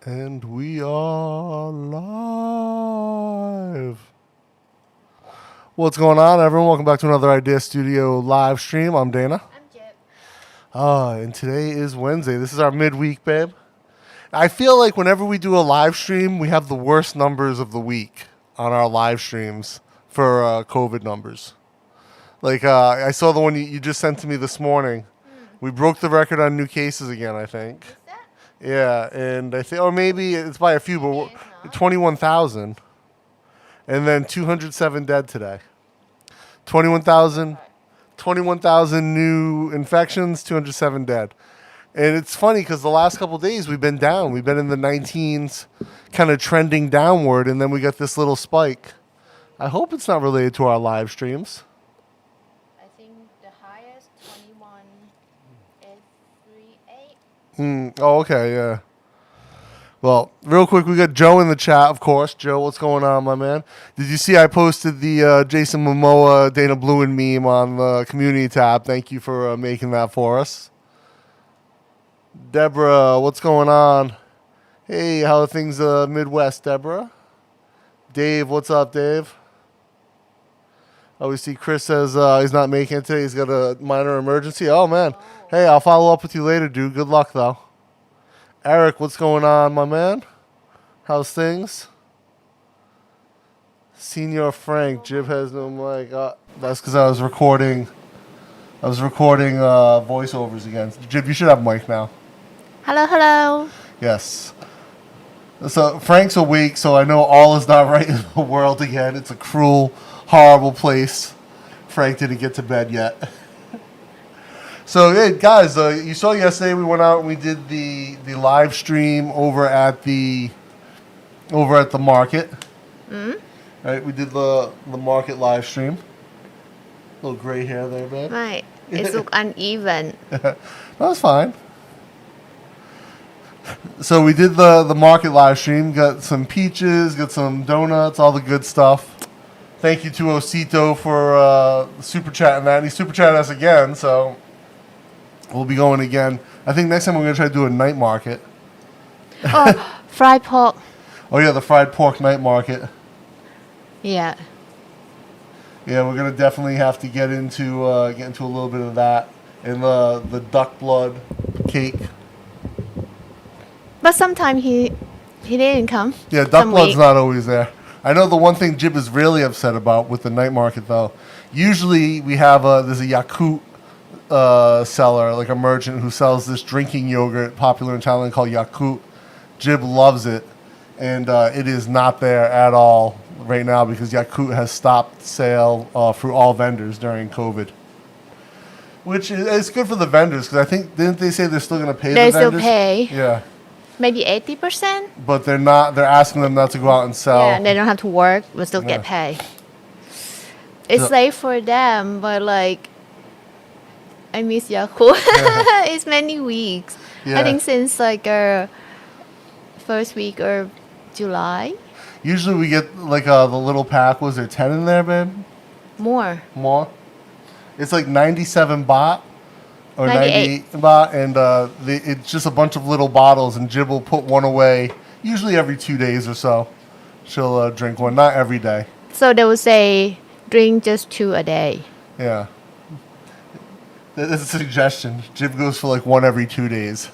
And we are live. What's going on, everyone? Welcome back to another Idea Studio live stream. I'm Dana. I'm Jip. And today is Wednesday. This is our midweek, babe. I feel like whenever we do a live stream, we have the worst numbers of the week on our live streams for COVID numbers. Like, I saw the one you just sent to me this morning. We broke the record on new cases again, I think. Is that? Yeah, and I think, or maybe it's by a few, but Maybe it's not. 21,000. And then 207 dead today. 21,000 new infections, 207 dead. And it's funny because the last couple of days we've been down. We've been in the 19s, kind of trending downward, and then we got this little spike. I hope it's not related to our live streams. I think the highest 21,838. Oh, okay, yeah. Well, real quick, we got Joe in the chat, of course. Joe, what's going on, my man? Did you see I posted the Jason Momoa, Dana Bluen meme on the community tab? Thank you for making that for us. Deborah, what's going on? Hey, how are things Midwest, Deborah? Dave, what's up, Dave? Oh, we see Chris says he's not making it today. He's got a minor emergency. Oh, man. Hey, I'll follow up with you later, dude. Good luck, though. Eric, what's going on, my man? How's things? Senior Frank, Jib has no mic. That's because I was recording voiceovers again. Jib, you should have a mic now. Hello. Yes. So Frank's awake, so I know all is not right in the world again. It's a cruel, horrible place. Frank didn't get to bed yet. So, hey, guys, you saw yesterday we went out and we did the live stream over at the market. Right, we did the market live stream. Little gray hair there, babe. Right. It looks uneven. That's fine. So we did the market live stream. Got some peaches, got some donuts, all the good stuff. Thank you to Osito for super chatting that. And he super chatted us again, so we'll be going again. I think next time we're going to try to do a night market. Oh, fried pork. Oh, yeah, the fried pork night market. Yeah. Yeah, we're going to definitely have to get into a little bit of that. And the duck blood cake. But sometimes he didn't come. Yeah, duck Some blood's week. not always there. I know the one thing Jib is really upset about with the night market, though. Usually we have there's a Yakult seller, like a merchant who sells this drinking yogurt popular in Thailand called Yakult. Jib loves it, and it is not there at all right now because Yakult has stopped sale for all vendors during COVID. Which is good for the vendors because I think, didn't they say they're still going to pay They the vendors? still pay. Yeah. Maybe 80%. But they're not. They're asking them not to go out and sell. Yeah, and they don't have to work, but still get paid. It's So- safe for them, but like, I miss Yakult. It's many weeks. Yeah. I think since like first week of July. Usually we get like the little pack. Was there 10 in there, babe? More. More? It's like 97 baht or 98. 98 baht, and it's just a bunch of little bottles, and Jib will put one away, usually every 2 days or so. She'll drink one, not every day. So they would say drink just 2 a day. Yeah. That's a suggestion. Jib goes for like one every 2 days.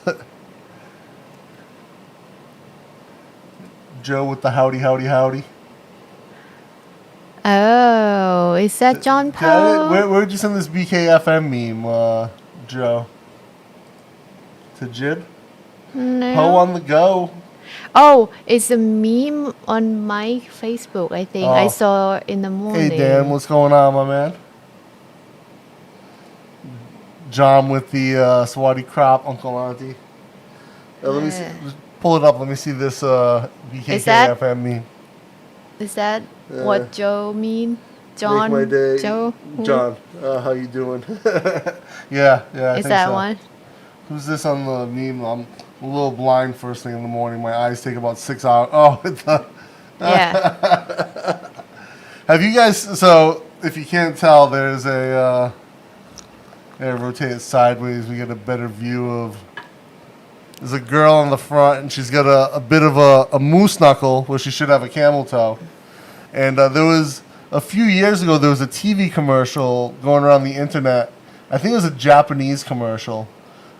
Joe with the howdy. Oh, is that John Poe? Where'd you send this BKFM meme, Joe? To Jib? No. Poe on the go. Oh, it's a meme on my Facebook, I think. I Oh. saw in the morning. Hey, Dan, what's going on, my man? John with the Swati crop, Uncle Auntie. Let me see. Just pull it up. Let me see this BKKFM meme. Is that what Joe mean? John? Make my day. Joe? Who? John, how you doing? yeah, I Is think that so. one? Who's this on the meme? I'm a little blind first thing in the morning. My eyes take about 6 hours. Oh, it's Yeah. Have you guys, so if you can't tell, there's rotate it sideways. We get a better view of There's a girl on the front, and she's got a bit of a moose knuckle, where she should have a camel toe. And there was, a few years ago, there was a TV commercial going around the internet. I think it was a Japanese commercial,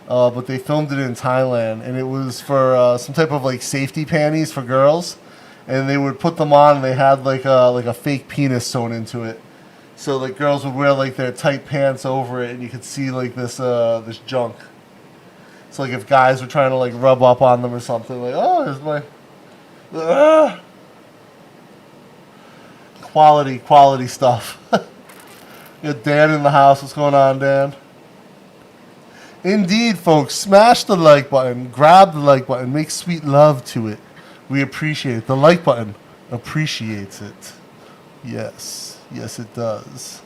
but they filmed it in Thailand, and it was for some type of like safety panties for girls, and they would put them on, and they had like a fake penis sewn into it. So like girls would wear like their tight pants over it, and you could see like this junk. So like if guys were trying to like rub up on them or something, like, oh, here's my quality stuff. You got Dan in the house. What's going on, Dan? Indeed, folks, smash the like button, grab the like button, make sweet love to it. We appreciate it. The like button appreciates it. Yes, it does.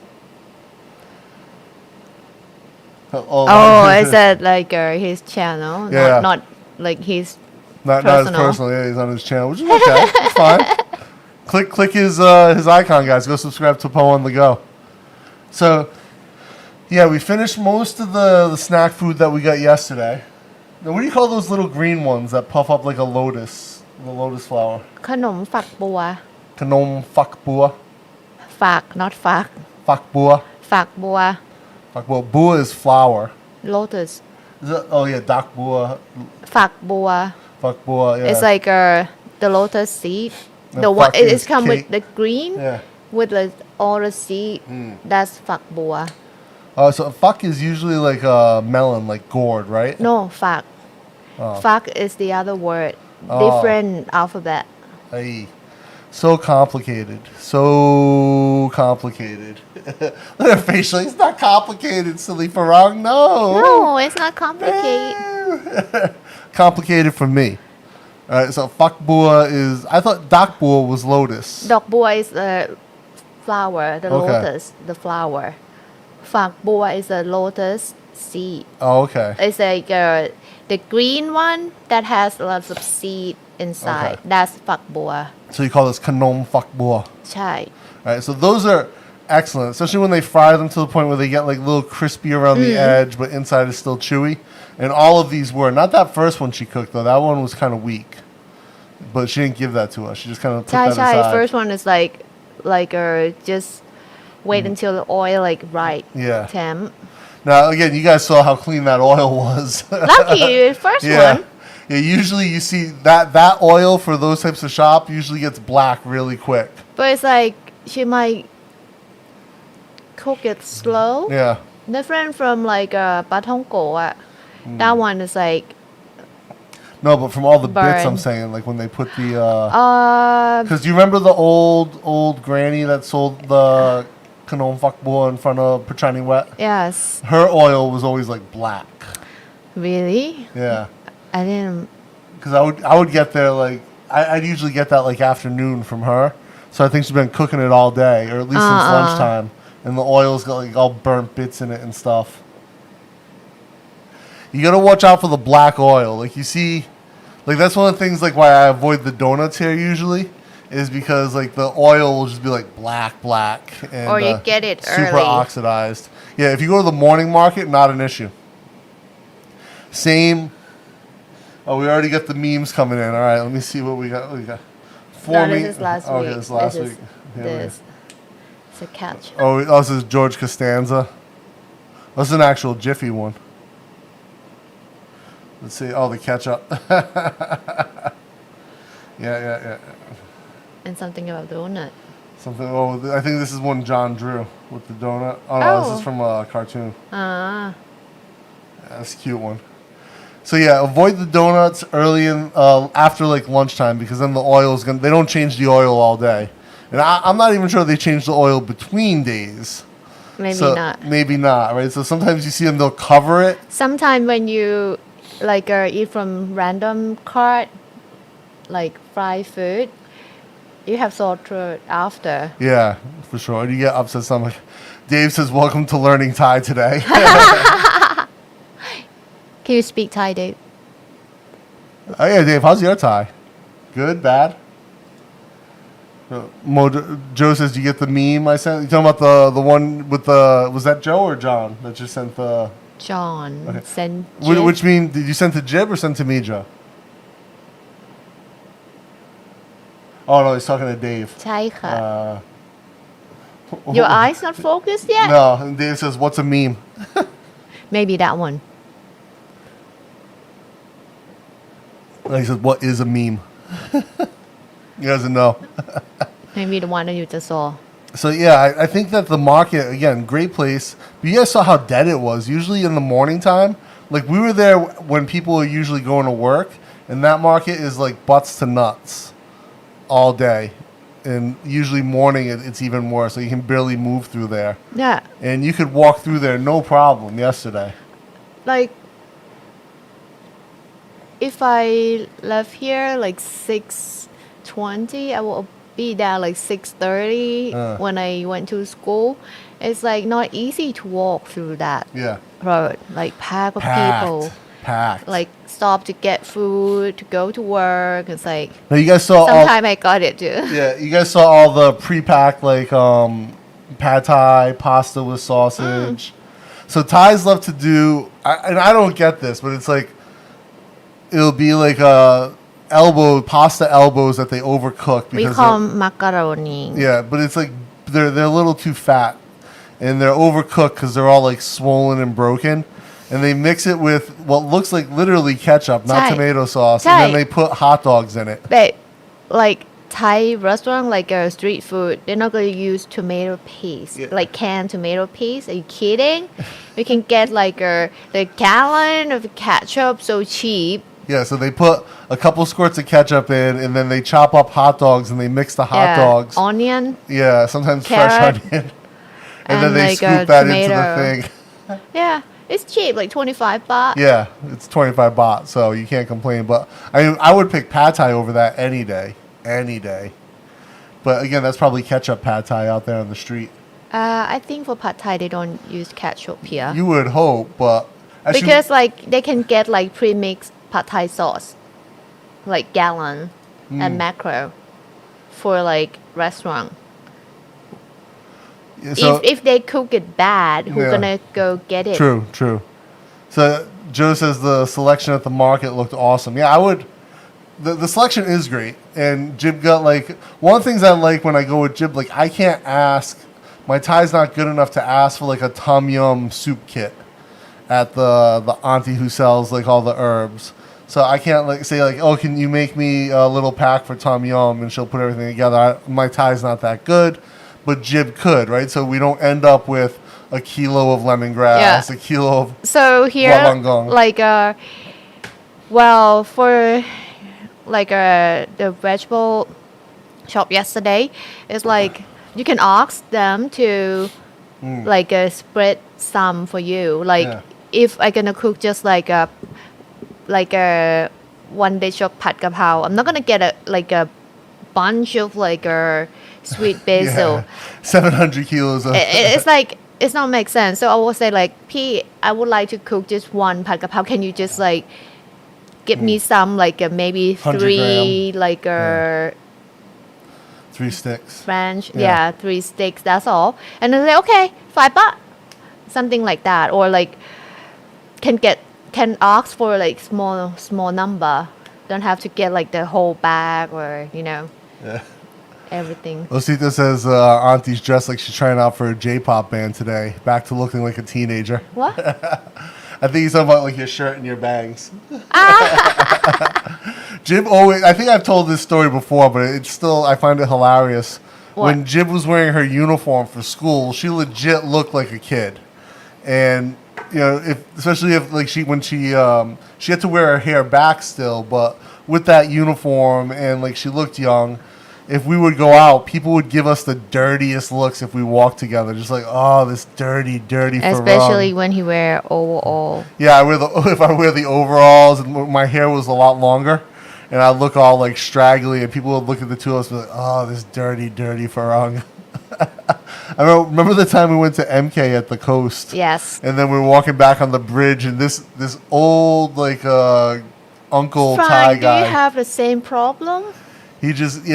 Is that like his channel? Yeah. Not like his not personal. his personal. Yeah, he's on his channel, which is okay. It's fine. Click his icon, guys. Go subscribe to Poe on the Go. So, yeah, we finished most of the snack food that we got yesterday. Now, what do you call those little green ones that puff up like a lotus? The lotus flower. ขนมฝักบัว Kanom fuck bua. ฝัก not ฝัก Fuck bua. ฝักบัว Fuck bua. Bua is flower. lotus Is it, oh yeah, dak bua. ฝักบัว Fuck bua. Yeah. It's like the lotus seed. The The one fuck it is come with cake. the green Yeah. with the all the seed. That's ฝักบัว Oh, so fuck is usually like a melon, like gourd, right? No ฝัก Oh. ฝัก is the other word. Oh. Different alphabet. Ay. So complicated. So complicated. Look at her facial. It's not complicated, silly Farang. No. No, it's not complicated. Complicated for me. All right, so fuck bua is... I thought dak bua was lotus. ดอกบัว is the flower, the Okay. lotus, the flower. ฝักบัว is a lotus seed. Oh, okay. It's like the green one that has lots of seed inside. Okay. That's ฝักบัว So you call this kanom fuck bua. ใช่ All right, so those are excellent, especially when they fry them to the point where they get like a little crispy around the edge, but inside is still chewy. And all of these were. Not that first one she cooked, though. That one was kind of weak. But she didn't give that to us. She just kind of put that ใช่ aside. First one is like just wait until the oil like right Yeah. temp. Now, again, you guys saw how clean that oil was. Lucky, first Yeah. one. Yeah, usually you see that oil for those types of shop usually gets black really quick. But it's like she might cook it slow. Yeah. Different from like pa tong ko. That one is like No, but from all the bits Burn. I'm saying, like when they put the... uh Because you remember the old granny that sold the kanom fuck bua in front of Pachani Wet? yes. Her oil was always like black. Really? Yeah. I didn't. Because I would get there like... I'd usually get that like afternoon from her. So I think she's been cooking it all day, or at least since lunchtime. And the oil's got like all burnt bits in it and stuff. You gotta watch out for the black oil. Like you see, like that's one of the things like why I avoid the donuts here usually, is because like the oil will just be like black, and Or you get it super early. oxidized. Yeah, if you go to the morning market, not an issue. Same. Oh, we already got the memes coming in. All right, let me see what we got. What we got. No, this is last week. Okay, this is last week. This. It's a catch. Oh, this is George Costanza. This is an actual Jiffy one. Let's see. Oh, the ketchup. Yeah. And something about donut. Something. Oh, I think this is one John drew with the donut. Oh, no, this Oh. is from a cartoon. Ah. Yeah, that's a cute one. So yeah, avoid the donuts early in after like lunchtime, because then the oil is gonna. They don't change the oil all day, and I'm not even sure they change the oil between days. Maybe So, not. Maybe not, right? So sometimes you see them, they'll cover it. Sometimes when you like eat from random cart, like fried food, you have sore throat after. Yeah, for sure. You get upset stomach. Dave says, "Welcome to learning Thai today." Can you speak Thai, Dave? Oh yeah, Dave. How's your Thai? Good, bad? Joe says, "Do you get the meme I sent? You talking about the one with the? Was that Joe or John that just sent the John Okay. sent Which mean, did you send to Jib or send to me, Joe? Oh, no, he's talking to Dave. ใช่ค่ะ Uh, Your eyes not focused yet? No, and Dave says, what's a meme? Maybe that one. And he says, what is a meme? He doesn't know. Maybe the one that you just saw. So, yeah, I think that the market, again, great place. But you guys saw how dead it was. Usually in the morning time, like we were there when people are usually going to work, and that market is like butts to nuts all day. And usually morning, it's even worse. So you can barely move through there. Yeah. And you could walk through there no problem yesterday. Like, if I left here like 6:20, I will be there like 6:30 when I went to school. It's like not easy to walk through that Yeah. road. Like pack of people. Packed. Like stop to get food, to go to work. It's like Now you guys saw all. sometimes I got it too. Yeah, you guys saw all the pre-packed like pad thai, pasta with sausage. So Thais love to do, and I don't get this, but it's like it'll be like pasta elbows that they overcook We because call macaroni. yeah, but it's like they're a little too fat, and they're overcooked because they're all like swollen and broken, and they mix it with what looks like literally ketchup, not Thai. tomato sauce, Thai. and then they put hot dogs in it. But like Thai restaurant, like a street food, they're not going to use tomato paste, Yeah. like canned tomato paste. Are you kidding? You can get like the gallon of ketchup so cheap. Yeah, so they put a couple squirts of ketchup in, and then they chop up hot dogs, and they mix the hot dogs. Onion. Yeah, sometimes fresh Carrot. onion. And then And they like scoop a that into the tomato. thing. Yeah, it's cheap, like 25 baht. Yeah, it's 25 baht, so you can't complain. But I would pick pad thai over that any day. Any day. But again, that's probably ketchup pad thai out there on the street. I think for pad thai they don't use ketchup here You would hope, but actually, because like they can get like pre-mixed pad thai sauce, like gallon and macro for like restaurant. yeah, so if they cook it bad, who's Yeah. gonna go get it? true. So Joe says the selection at the market looked awesome. Yeah, I would. The selection is great, and Jib got like one of the things I like when I go with Jib. Like I can't ask, my Thai's not good enough to ask for like a tom yum soup kit at the auntie who sells like all the herbs. So I can't like say like, oh, can you make me a little pack for tom yum, and she'll put everything together. My Thai's not that good, but Jib could, right? So we don't end up with a kilo of lemongrass, Yeah. a kilo of So here, Gualanggong. like well, for like the vegetable shop yesterday, it's like you can ask them to like spread some for you. Like Yeah. if I gonna cook just like a one dish of pad kapao, I'm not gonna get a bunch of like a sweet basil. yeah, 700 kilos of It's like it's not make sense. So I will say like, P, I would like to cook just one pad kapao. Can you just like give me some like maybe 100 three like 3 sticks. French, Yeah. 3 sticks. That's all. And then say okay, 5 baht, something like that, or like can ask for like small number. Don't have to get like the whole bag or Yeah. everything. Osita says Auntie's dressed like she's trying out for a J-pop band today. Back to looking like a teenager. What? I think he's talking about like your shirt and your bangs. Ah! Jib always, I think I've told this story before, but it's still, I find it hilarious. What? When Jib was wearing her uniform for school, she legit looked like a kid. And, especially if like she had to wear her hair back still, but with that uniform and like she looked young, if we would go out, people would give us the dirtiest looks if we walked together. Just like, oh, this dirty Especially Farang. when he wear overall. Yeah, if I wear the overalls and my hair was a lot longer, and I look all like straggly, and people would look at the two of us and be like, oh, this dirty Farang. I remember the time we went to MK at the coast. Yes. And then we were walking back on the bridge, and this old like uncle Thai Frank, do guy. you have the same problem? He just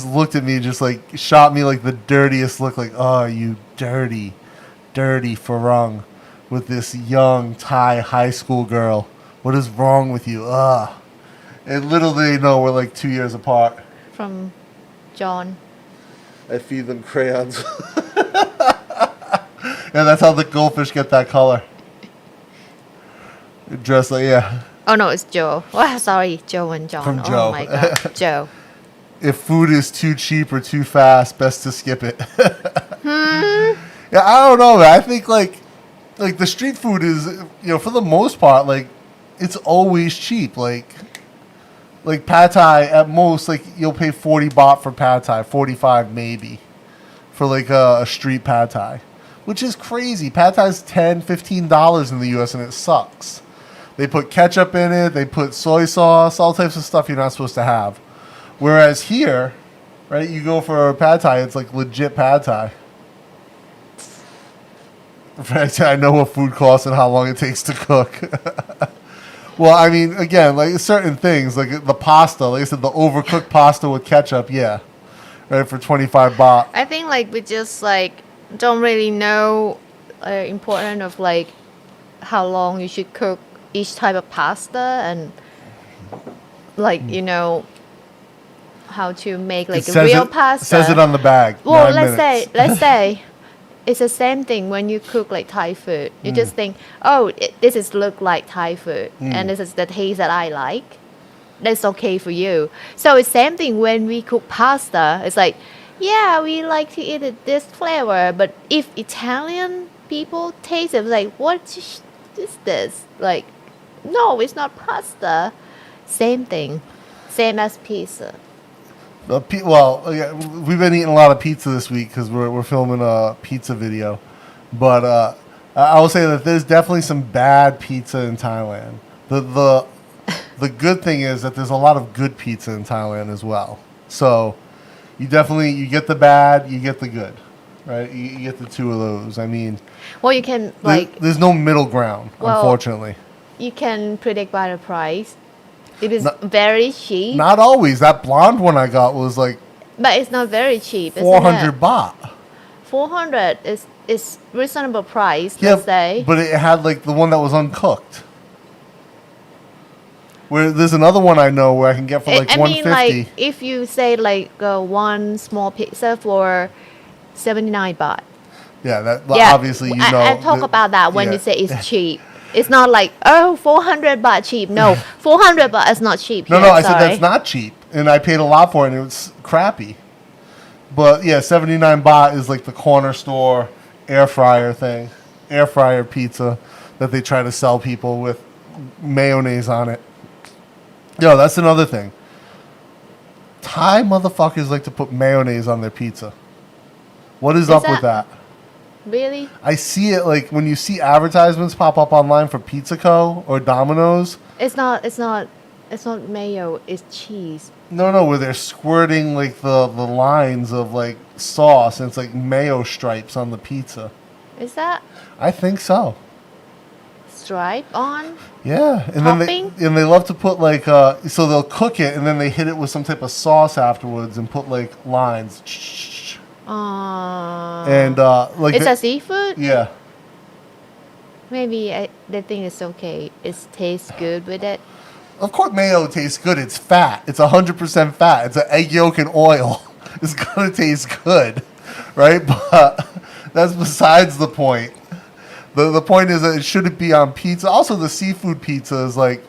looked at me, just like shot me like the dirtiest look, like, oh, you dirty Farang. with this young Thai high school girl. What is wrong with you? Ugh. And little do they know we're like 2 years apart. From John. I feed them crayons. Yeah, that's how the goldfish get that color. Dressed like, yeah. Oh no, it's Joe. Oh, sorry, Joe and John. From Oh Joe. my god, Joe. If food is too cheap or too fast, best to skip it. Yeah, I don't know, man. I think like the street food is, for the most part, like it's always cheap. Like pad thai at most, like you'll pay 40 baht for pad thai, 45 maybe for like a street pad thai, which is crazy. Pad thai is $10, $15 in the U.S. and it sucks. They put ketchup in it. They put soy sauce, all types of stuff you're not supposed to have. Whereas here, right, you go for a pad thai, it's like legit pad thai. Right, I know what food costs and how long it takes to cook. Well, I mean, again, like certain things, like the pasta, like I said, the overcooked pasta with ketchup, yeah, right, for 25 baht. I think like we just like don't really know important of like how long you should cook each type of pasta and like how to make like a real pasta. It says it on the bag. Well, let's say it's the same thing when you cook like Thai food. You just think, oh, this is look like Thai food, and this is the taste that I like. That's okay for you. So it's same thing when we cook pasta. It's like, yeah, we like to eat it this flavor, but if Italian people taste it, like, what is this? Like, no, it's not pasta. Same thing, same as pizza. Yeah, we've been eating a lot of pizza this week because we're filming a pizza video. But I will say that there's definitely some bad pizza in Thailand. The good thing is that there's a lot of good pizza in Thailand as well. So you get the bad, you get the good, right? You get the two of those. I mean, well, you can there's no middle ground, unfortunately. You can predict by the price. It is very cheap. Not always. That blonde one I got was like, but it's not very cheap. 400 baht. 400 is reasonable price. Yeah, let's say. But it had like the one that was uncooked. Where there's another one I know where I can get for like 150. I mean, like if you say like one small pizza for 79 baht. Yeah, obviously I talk about that when you say it's cheap. It's not like, 400 baht cheap. No, 400 baht is not cheap. No, I said that's not cheap. And I paid a lot for it, and it was crappy. But, yeah, 79 baht is like the corner store air fryer thing. Air fryer pizza that they try to sell people with mayonnaise on it. Yo, that's another thing. Thai motherfuckers like to put mayonnaise on their pizza. What is up with that? Really? I see it like when you see advertisements pop up online for Pizza Co. or Domino's. It's not mayo. It's cheese. No, where they're squirting like the lines of like sauce and it's like mayo stripes on the pizza. Is that? I think so. Stripe on? Yeah, and topping? then they love to put like so they'll cook it and then they hit it with some type of sauce afterwards and put like lines. And like it's a seafood. Yeah. Maybe they think it's okay. It tastes good with it. Of course, mayo tastes good. It's fat. It's 100% fat. It's an egg yolk and oil. It's gonna taste good, right? But that's besides the point. The point is that it shouldn't be on pizza. Also, the seafood pizza is like,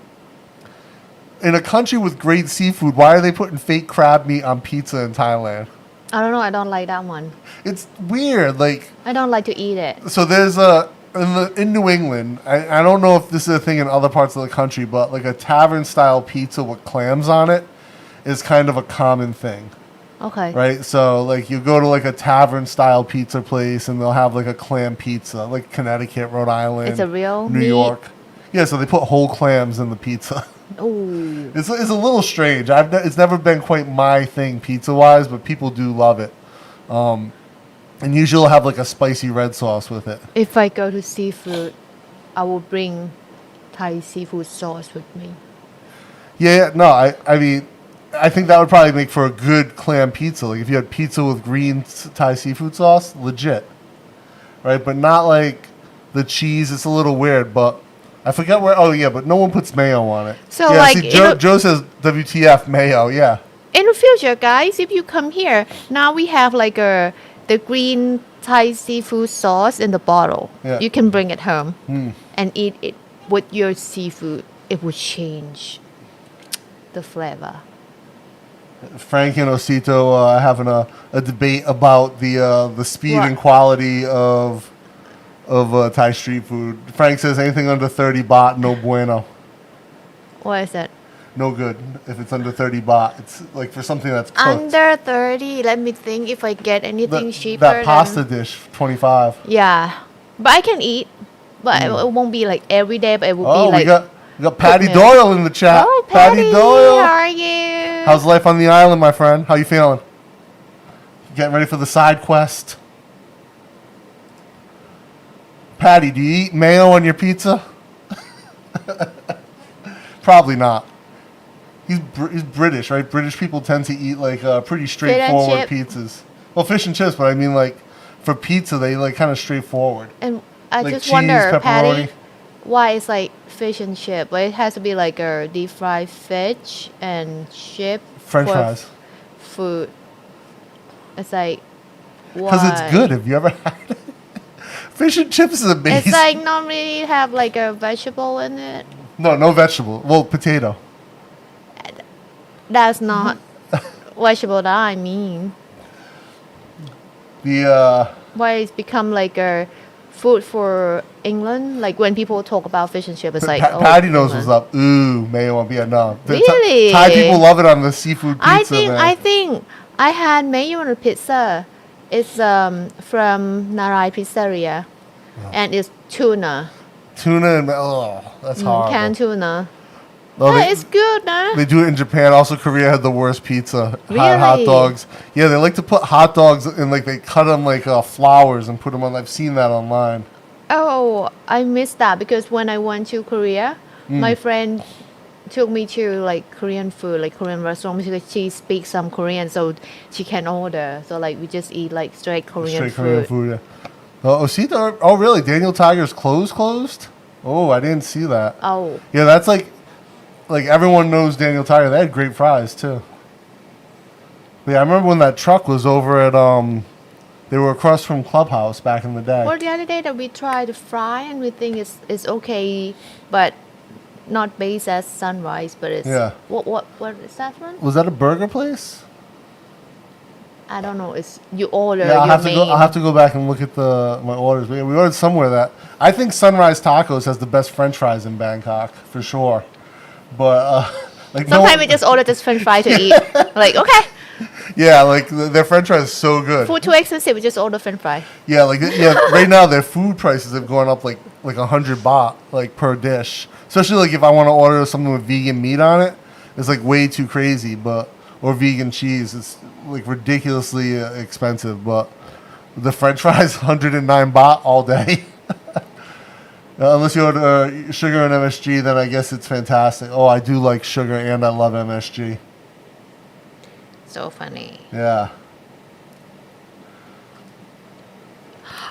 in a country with great seafood, why are they putting fake crab meat on pizza in Thailand? I don't know. I don't like that one. It's weird. Like, I don't like to eat it. So there's in New England, I don't know if this is a thing in other parts of the country, but like a tavern style pizza with clams on it is kind of a common thing. Okay. Right? So like you go to like a tavern style pizza place and they'll have like a clam pizza, like Connecticut, Rhode Island, it's a real New meat? York. Yeah, so they put whole clams in the pizza. Ooh. It's a little strange. It's never been quite my thing pizza-wise, but people do love it. And usually I'll have like a spicy red sauce with it. If I go to seafood, I will bring Thai seafood sauce with me. Yeah, no, I mean, I think that would probably make for a good clam pizza. Like if you had pizza with green Thai seafood sauce, legit. Right? But not like the cheese. It's a little weird, but I forget where. Oh yeah, but no one puts mayo on it. So, yeah, like, see, Joe says WTF mayo. Yeah. In the future, guys, if you come here, now we have like the green Thai seafood sauce in the bottle. Yeah. You can bring it home and eat it with your seafood. It will change the flavor. Frank and Osito having a debate about the speed What? and quality of Thai street food. Frank says anything under 30 baht, no bueno. What is it? No good if it's under 30 baht. It's like for something that's cooked. Under 30. Let me think if I get anything cheaper. That pasta dish, 25. Yeah. But I can eat. But it won't be like every day, but it will be like. We got Patty meal. Doyle in the chat. Oh, Patty, Doyle. how are you? How's life on the island, my friend? How you feeling? Getting ready for the side quest? Patty, do you eat mayo on your pizza? Probably not. He's British, right? British people tend to eat like pretty straightforward pizzas. Well, fish and chips, but I mean like for pizza, they like kind of straightforward. And I Like just cheese, wonder, pepperoni. Patty, why it's like fish and chip, but it has to be like a deep fried fish and chip. French for fries. Food. It's like Because it's why? good. Have you ever had it? Fish and chips is amazing. It's like normally have like a vegetable in it. No vegetable. Well, potato. That's not vegetable that I mean. The Why it's become like a food for England? Like when people talk about fish and chip, it's like Patty knows England. what's up. Ooh, mayo on yeah, no. The Really? Thai people love it on the seafood pizza. I think I had mayo on a pizza. It's from Narai Pizzeria, and it's tuna. Tuna and that's horrible. Canned tuna. Oh, Yeah, it's good, nah. They do it in Japan. Also, Korea had the worst pizza. Hot Really? dogs. Yeah, they like to put hot dogs and like they cut them like flowers and put them on. I've seen that online. Oh, I missed that because when I went to Korea, my friend took me to like Korean food, like Korean restaurant because she speaks some Korean, so she can order. So like we just eat like straight Korean Korean food. food. Yeah. Osita. Oh, really? Daniel Tiger's closed? Oh, I didn't see that. Oh, Yeah, that's like everyone knows Daniel Tiger. They had great fries too. But yeah, I remember when that truck was over at they were across from Clubhouse back in the day. well, the other day that we tried to fry and we think it's okay, but not based as sunrise, but it's Yeah. What is that one? Was that a burger place? I don't know. It's you order Yeah, your I'll have to go back and look at my orders. But yeah, we ordered somewhere that I think Sunrise Tacos has the best French fries in Bangkok for sure. But like Sometimes we just order this French fry to eat. Like okay, yeah, like their French fries is so good. food too expensive. We just order French fry. Yeah, right now their food prices have gone up like 100 baht like per dish. Especially like if I want to order something with vegan meat on it, it's like way too crazy. Or vegan cheese, it's like ridiculously expensive. But the French fries 109 baht all day. Unless you order sugar and MSG, then I guess it's fantastic. Oh, I do like sugar and I love MSG. So funny. Yeah.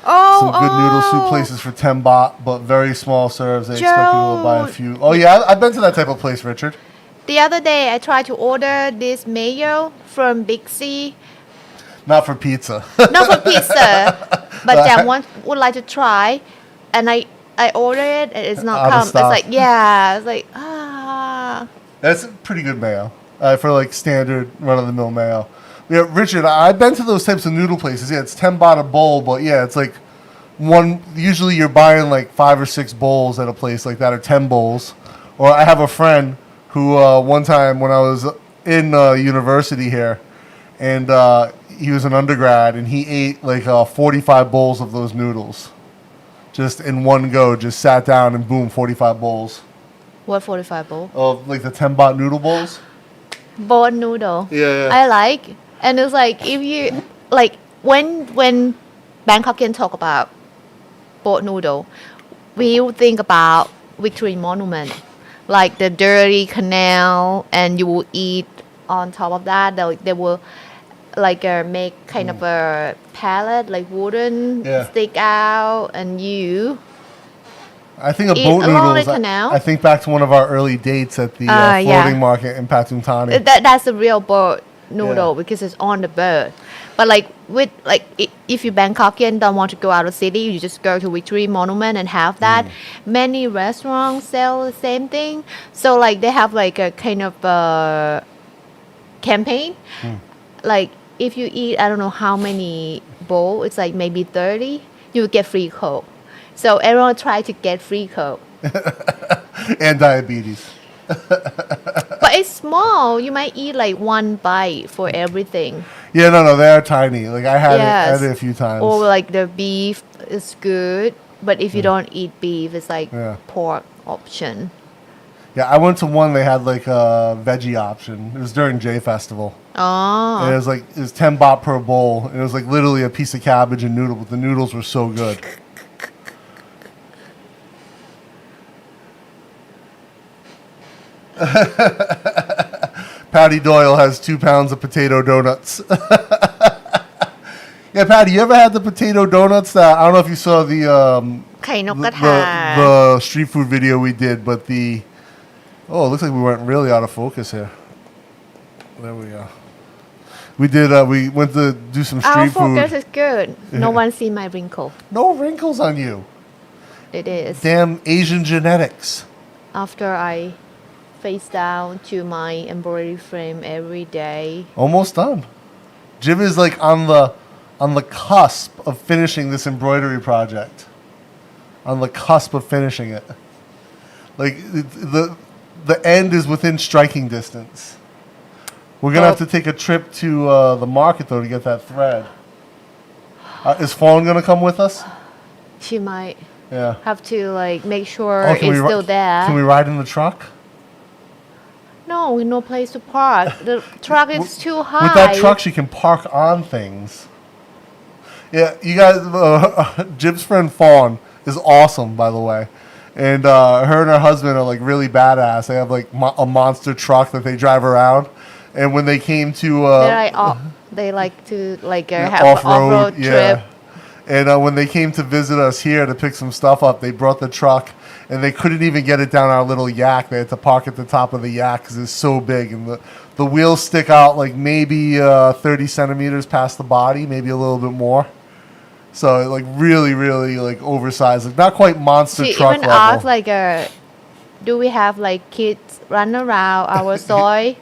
Oh, Some good noodle soup places for 10 baht, but very small serves. They expect people to buy a few. Oh, yeah, I've been to that type of place, Richard. The other day, I tried to order this mayo from Big C. Not for pizza. Not for pizza, but Jam would like to try. And I ordered it, and it's not Out of come. It's stock. like, yeah, it's like, ah. That's pretty good mayo for like standard run-of-the-mill mayo. Yeah, Richard, I've been to those types of noodle places. Yeah, it's 10 baht a bowl, but yeah, it's like one. Usually you're buying like 5 or 6 bowls at a place like that, or 10 bowls. Or I have a friend who one time when I was in university here, and he was an undergrad, and he ate like 45 bowls of those noodles. Just in one go, just sat down and boom, 45 bowls. What 45 bowl? Of like the 10 baht noodle bowls. Bowl noodle. Yeah. I like. And it's like, if you, like, when Bangkokian talk about boat noodle, we think about Victory Monument. Like the dirty canal, and you will eat on top of that. They will like make kind of a pallet, like wooden, Yeah. stick out, and you I think of eat boat along the noodles. canal. I think back to one of our early dates at the Yeah. floating market in Patumtani. That's the real boat noodle Yeah. because it's on the boat. But like with like if you Bangkokian don't want to go out of city, you just go to Victory Monument and have that. Many restaurants sell the same thing. So like they have like a kind of campaign. Like if you eat I don't know how many bowl, it's like maybe 30, you will get free Coke. So everyone try to get free Coke. And diabetes. But it's small. You might eat like one bite for everything. Yeah, no, they are tiny. Like I had Yes. it a few times. Or like the beef is good, but if you don't eat beef, it's like pork option. Yeah, I went to one. They had like a veggie option. It was during J Festival. Oh. And it was 10 baht per bowl. And it was like literally a piece of cabbage and noodle, but the noodles were so good. Patty Doyle has 2 pounds of potato donuts. Yeah, Patty, you ever had the potato donuts that I don't know if you saw the ไข่นกกระทา the street food video we did, but it looks like we went really out of focus here. There we go. We went to do some Our street focus food. is good. No one see my wrinkle. No wrinkles on you. It is. Damn Asian genetics. After I face down to my embroidery frame every day. Almost done. Jim is like on the cusp of finishing this embroidery project. On the cusp of finishing it. Like the end is within striking distance. We're gonna have to take a trip to the market though to get that thread. Is Fawn gonna come with us? She might Yeah. have to like make sure Can it's still there. Can we ride in the truck? No, no place to park. The truck is too high. With that truck, she can park on things. Yeah, you guys, Jib's friend Fawn is awesome, by the way. And her and her husband are like really badass. They have like a monster truck that they drive around. And when they came to they like to like have an off-road trip. And when they came to visit us here to pick some stuff up, they brought the truck, and they couldn't even get it down our little yak. They had to park at the top of the yak because it's so big, and the wheels stick out like maybe 30 centimeters past the body, maybe a little bit more. So like really, really like oversized, like not quite monster She truck even level. asked like, do we have like kids run around our soy?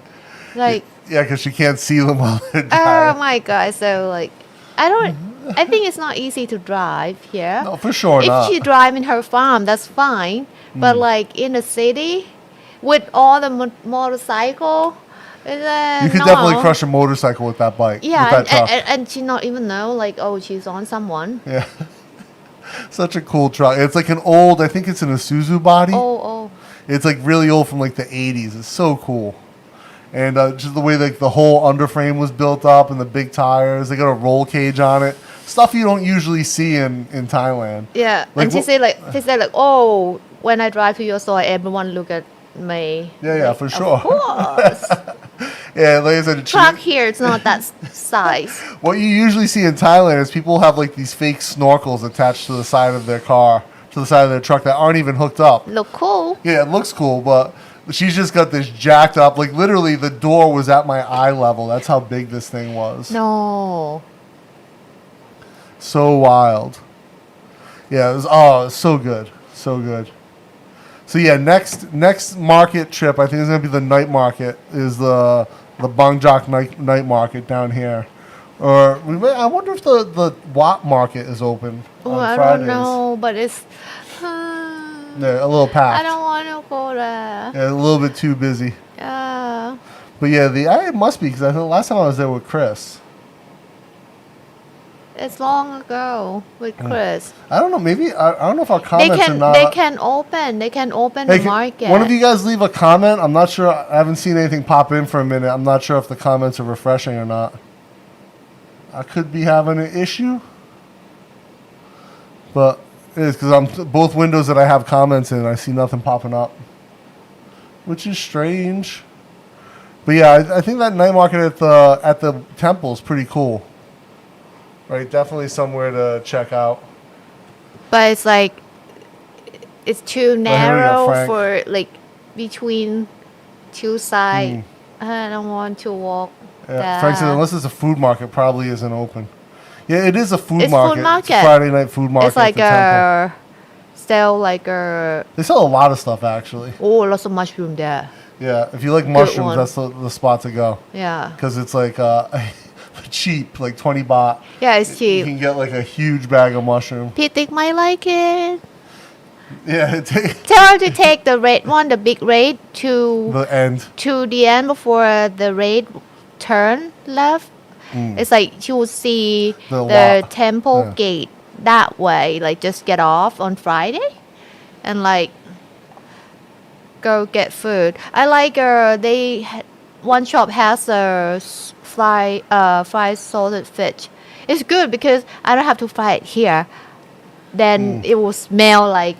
Like, yeah, because she can't see them while they're oh driving. my god! So like, I think it's not easy to drive here. No, for sure If not. she drive in her farm, that's fine. But like in the city, with all the motorcycle, You could definitely crush a motorcycle with that bike. Yeah, with that truck. and she not even know like, oh, she's on someone. Yeah. Such a cool truck. It's like an old, I think it's an Isuzu body. Oh. It's like really old from like the 80s. It's so cool. And just the way like the whole underframe was built up and the big tires. They got a roll cage on it. Stuff you don't usually see in Thailand. Yeah, Like and she said like, oh, when I drive to your store, everyone look at me. Yeah, for sure. Of course. Yeah, like I said, Truck here, it's not that size. what you usually see in Thailand is people have like these fake snorkels attached to the side of their car, to the side of their truck that aren't even hooked up. Look cool. Yeah, it looks cool, but she's just got this jacked up, like literally the door was at my eye level. That's how big this thing was. No. So wild. Yeah, it was so good. So good. So yeah, next market trip, I think it's gonna be the night market, is the Bangkok night market down here. Or I wonder if the Wat market is open Oh, on I Fridays. don't know, but it's. Yeah, a little packed. I don't want to go there. Yeah, a little bit too busy. Yeah. But yeah, it must be because I think last time I was there with Chris. It's long ago with Chris. I don't know. Maybe I don't know if our comments are not. They can open Hey, the market. one of you guys leave a comment. I'm not sure. I haven't seen anything pop in for a minute. I'm not sure if the comments are refreshing or not. I could be having an issue, but it is because both windows that I have comments in, I see nothing popping up, which is strange. But yeah, I think that night market at the temple is pretty cool. Right, definitely somewhere to check out. But it's like it's too here we go, narrow Frank. for like between two sides. I don't want to walk Yeah. there. Frank said unless it's a food market, probably isn't open. Yeah, it is a food It's market. food market. It's a Friday night food market. It's like at the temple. sell like a They sell a lot of stuff actually. lots of mushroom there. Yeah, if you like one. mushrooms, that's the spot to go. Yeah. Because it's like cheap, like 20 baht. Yeah, it's You cheap. can get like a huge bag of mushroom. Pitik might like it. Yeah, Tell her to take the red one, the big red, to the end. the end before the red turn left. It's like she will see the temple gate that way. Like just get off on Friday, and like go get food. I like one shop has a fried salted fish. It's good because I don't have to fry it here. Then it will smell like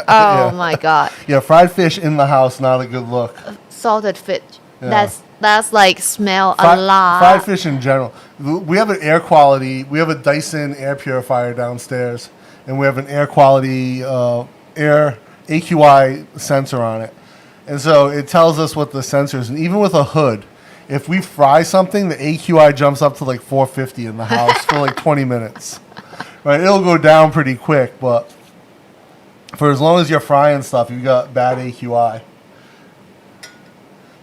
oh my god. Yeah, fried fish in the house, not a good look. Salted fish. Yeah. That's like smell a lot. Fried fish in general. We have an air quality. We have a Dyson air purifier downstairs, and we have an air quality air AQI sensor on it, and so it tells us what the sensor is. And even with a hood, if we fry something, the AQI jumps up to like 450 in the house for like 20 minutes. Right, it'll go down pretty quick, but for as long as you're frying stuff, you've got bad AQI.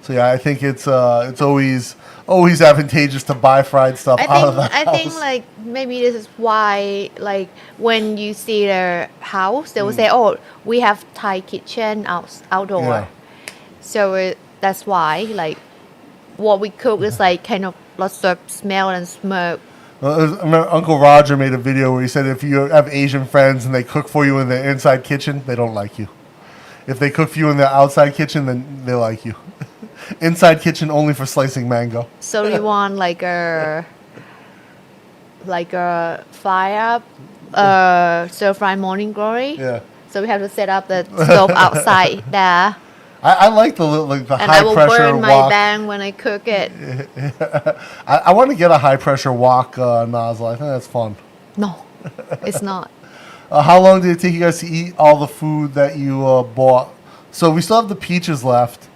So yeah, I think it's always advantageous to buy fried stuff out of the house. I think like maybe this is why like when you see their house, they will say, "Oh, we have Thai kitchen outdoor." Yeah. So that's why like what we cook is like kind of lots of smell and smoke. I remember Uncle Roger made a video where he said if you have Asian friends and they cook for you in the inside kitchen, they don't like you. If they cook for you in the outside kitchen, then they like you. Inside kitchen only for slicing mango. So we want like a fire stir fry morning glory. Yeah. So we have to set up the stove outside there. I like the And high I will pressure burn my wok. bang when I cook it. I want to get a high pressure wok nozzle. I think that's fun. No, it's not. How long did it take you guys to eat all the food that you bought? So we still have the peaches left.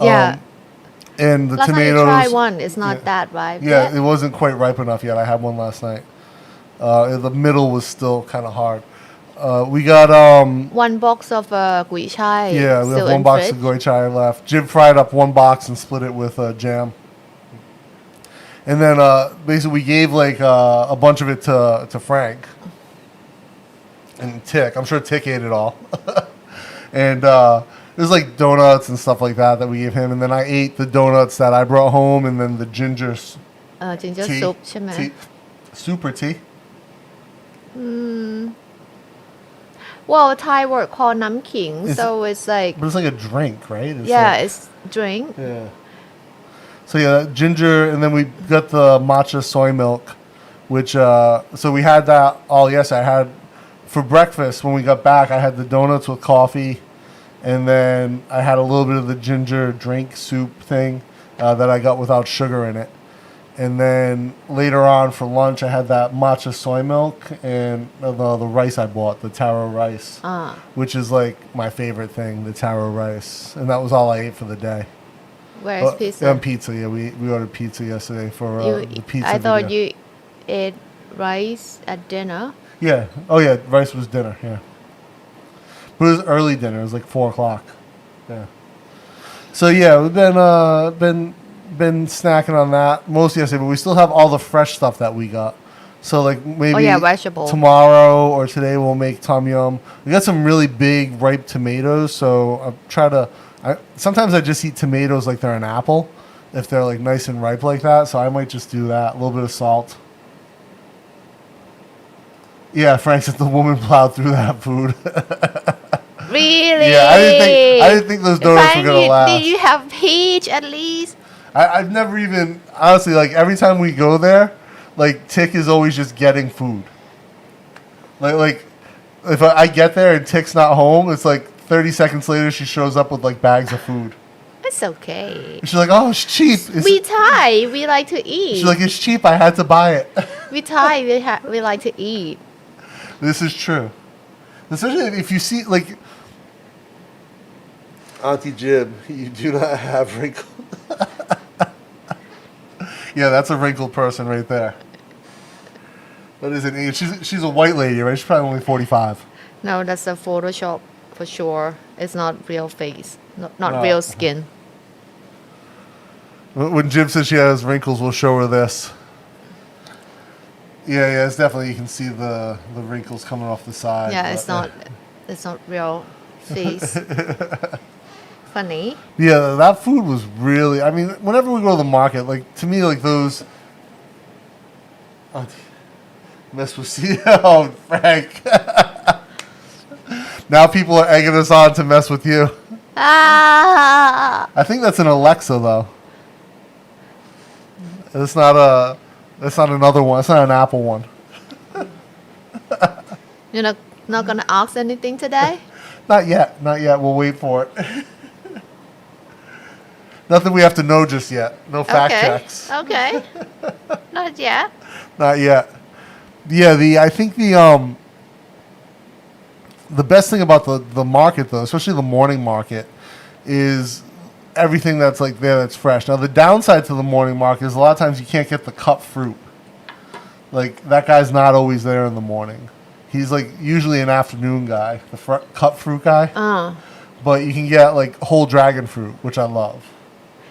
Yeah. And the Last tomatoes. time I tried one, it's not that ripe. Yeah, yet. it wasn't quite ripe enough yet. I had one last night. The middle was still kind of hard. We got one box of gui chai. yeah, we have still one in box fridge. of goy chai left. Jim fried up one box and split it with jam. And then basically we gave like a bunch of it to Frank and Tick. I'm sure Tick ate it all. And there's like donuts and stuff like that we gave him. And then I ate the donuts that I brought home, and then the ginger ginger tea. soup ใช่ไหม Tea. Super tea. Well, Thai word called น้ำขิง so it's like But it's like a drink, right? It's yeah, like- it's drink. Yeah. So yeah, ginger, and then we got the matcha soy milk, which so we had that all yesterday. I had for breakfast when we got back. I had the donuts with coffee, and then I had a little bit of the ginger drink soup thing that I got without sugar in it. And then later on for lunch, I had that matcha soy milk and the rice I bought, the taro rice, which is like my favorite thing, the taro rice. And that was all I ate for the day. Where's pizza? And pizza, yeah. We ordered pizza yesterday for the pizza I thought video. you ate rice at dinner. Yeah. Oh, yeah. Rice was dinner, yeah. But it was early dinner. It was like 4 o'clock. Yeah. So, yeah, we've been snacking on that most yesterday, but we still have all the fresh stuff that we got. So, like, maybe vegetable. tomorrow or today we'll make tom yum. We got some really big ripe tomatoes, so I'll try to... sometimes I just eat tomatoes like they're an apple, if they're, like, nice and ripe like that, so I might just do that. A little bit of salt. Yeah, Frank said the woman plowed through that food. Really? Yeah, I didn't think those donuts were gonna last. Did you have peach at least? I've never even honestly like every time we go there, like Tick is always just getting food. Like if I get there and Tick's not home, it's like 30 seconds later she shows up with like bags of food. It's okay. And she's like, "Oh, it's cheap." We Thai, we like to eat. She's like, "It's cheap. I had to buy it." We Thai, we like to eat. This is true. Especially if you see, like, Auntie Jib, you do not have wrinkles. Yeah, that's a wrinkled person right there. That is an age. She's a white lady, right? She's probably only 45. No, that's a Photoshop for sure. It's not real face, not No. real skin. When Jib says she has wrinkles, we'll show her this. Yeah, it's definitely, you can see the wrinkles coming off the side. Yeah, but, it's not real face. Funny. Yeah, that food was really, I mean, whenever we go to the market, like, to me, like, those, mess with oh, Frank. Now people are egging us on to mess with you. Ah! I think that's an Alexa, though. It's not another one. It's not an Apple one. You're not gonna ask anything today? Not yet. We'll wait for it. Nothing we have to know just yet. No fact checks. Okay. Not yet. Not yet. Yeah, I think the best thing about the market, though, especially the morning market, is everything that's like there that's fresh. Now, the downside to the morning market is a lot of times you can't get the cut fruit. Like, that guy's not always there in the morning. He's like usually an afternoon guy, the cut fruit guy. But you can get like whole dragon fruit, which I love.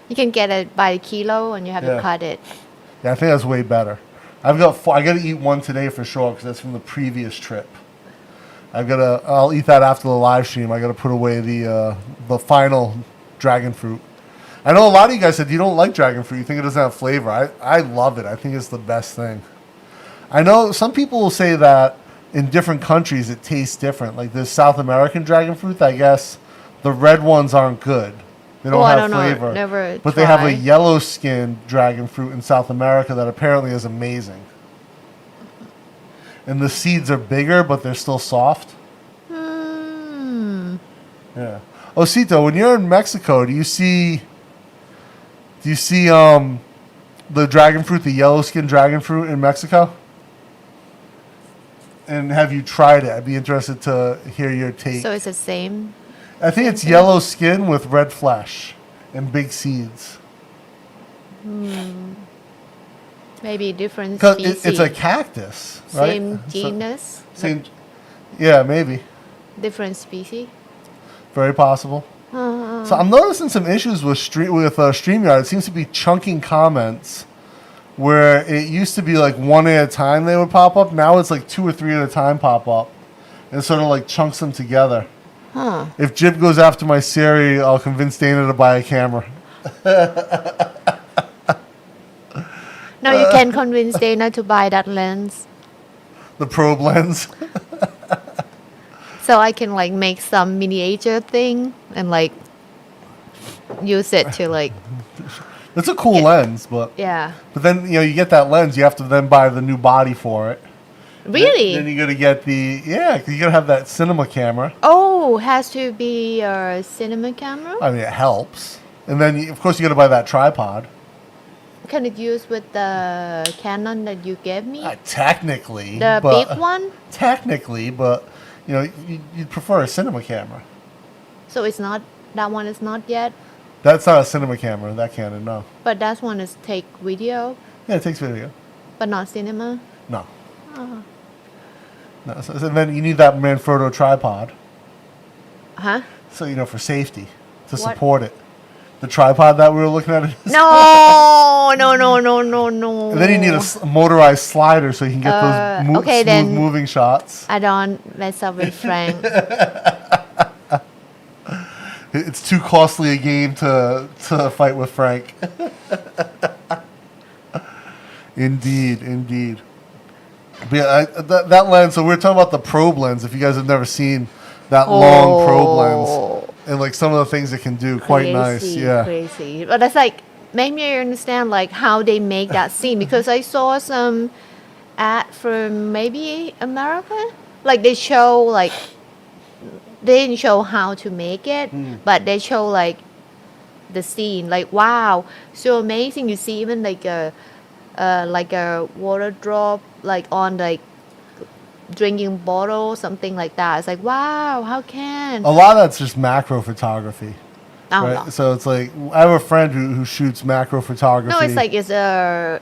You can get it by the kilo and you have to cut it. Yeah, I think that's way better. I got to eat one today for sure because that's from the previous trip. I'll eat that after the live stream. I got to put away the final dragon fruit. I know a lot of you guys said you don't like dragon fruit. You think it doesn't have flavor. I love it. I think it's the best thing. I know some people will say that in different countries it tastes different. Like there's South American dragon fruit. I guess the red ones aren't good. They don't have flavor. Never but they have a yellow skinned dragon fruit in South America that apparently is amazing. And the seeds are bigger, but they're still soft. Yeah. Osito, when you're in Mexico, do you see the dragon fruit, the yellow skinned dragon fruit in Mexico? And have you tried it? I'd be interested to hear your take. So it's the same? I think it's yellow skin with red flesh and big seeds. Maybe different Because species. it's a cactus, right? Same genus? Same. Yeah, maybe. Different species? Very possible. So I'm noticing some issues with StreamYard. It seems to be chunking comments where it used to be like one at a time they would pop up. Now it's like 2 or 3 at a time pop up. And sort of like chunks them together. If Jib goes after my Siri, I'll convince Dana to buy a camera. No, you can convince Dana to buy that lens. The probe lens. So I can like make some miniature thing and like use it to like... It's a cool lens, but then you get that lens, you have to then buy the new body for it. Really? Then you got to get because you got to have that cinema camera. Oh, has to be a cinema camera? I mean, it helps. And then, of course, you got to buy that tripod. Can it use with the Canon that you gave me? Technically. The big one? Technically, but, you'd prefer a cinema camera. So it's not, that one is not yet? That's not a cinema camera, that Canon, no. But that one is take video? Yeah, it takes video. But not cinema? No. No, so then you need that Manfrotto tripod. Huh? So, for safety, to support it. The tripod that we were looking at. No. And then you need a motorized slider so you can get those smooth moving shots. I don't mess up with Frank. It's too costly a game to fight with Frank. Indeed. But yeah, that lens, so we're talking about the probe lens. If you guys have never seen that long probe lens and like some of the things it can do, quite nice. Yeah. Crazy. But that's like, make me understand like how they make that scene, because I saw some ad from maybe America. Like they show like, they didn't show how to make it, but they show like the scene. Like, wow, so amazing. You see even like a water drop like on like drinking bottle, something like that. It's like, wow, how can? A lot of that's just macro photography. Oh, Right? no. So it's like, I have a friend who shoots macro photography. No, it's like it's a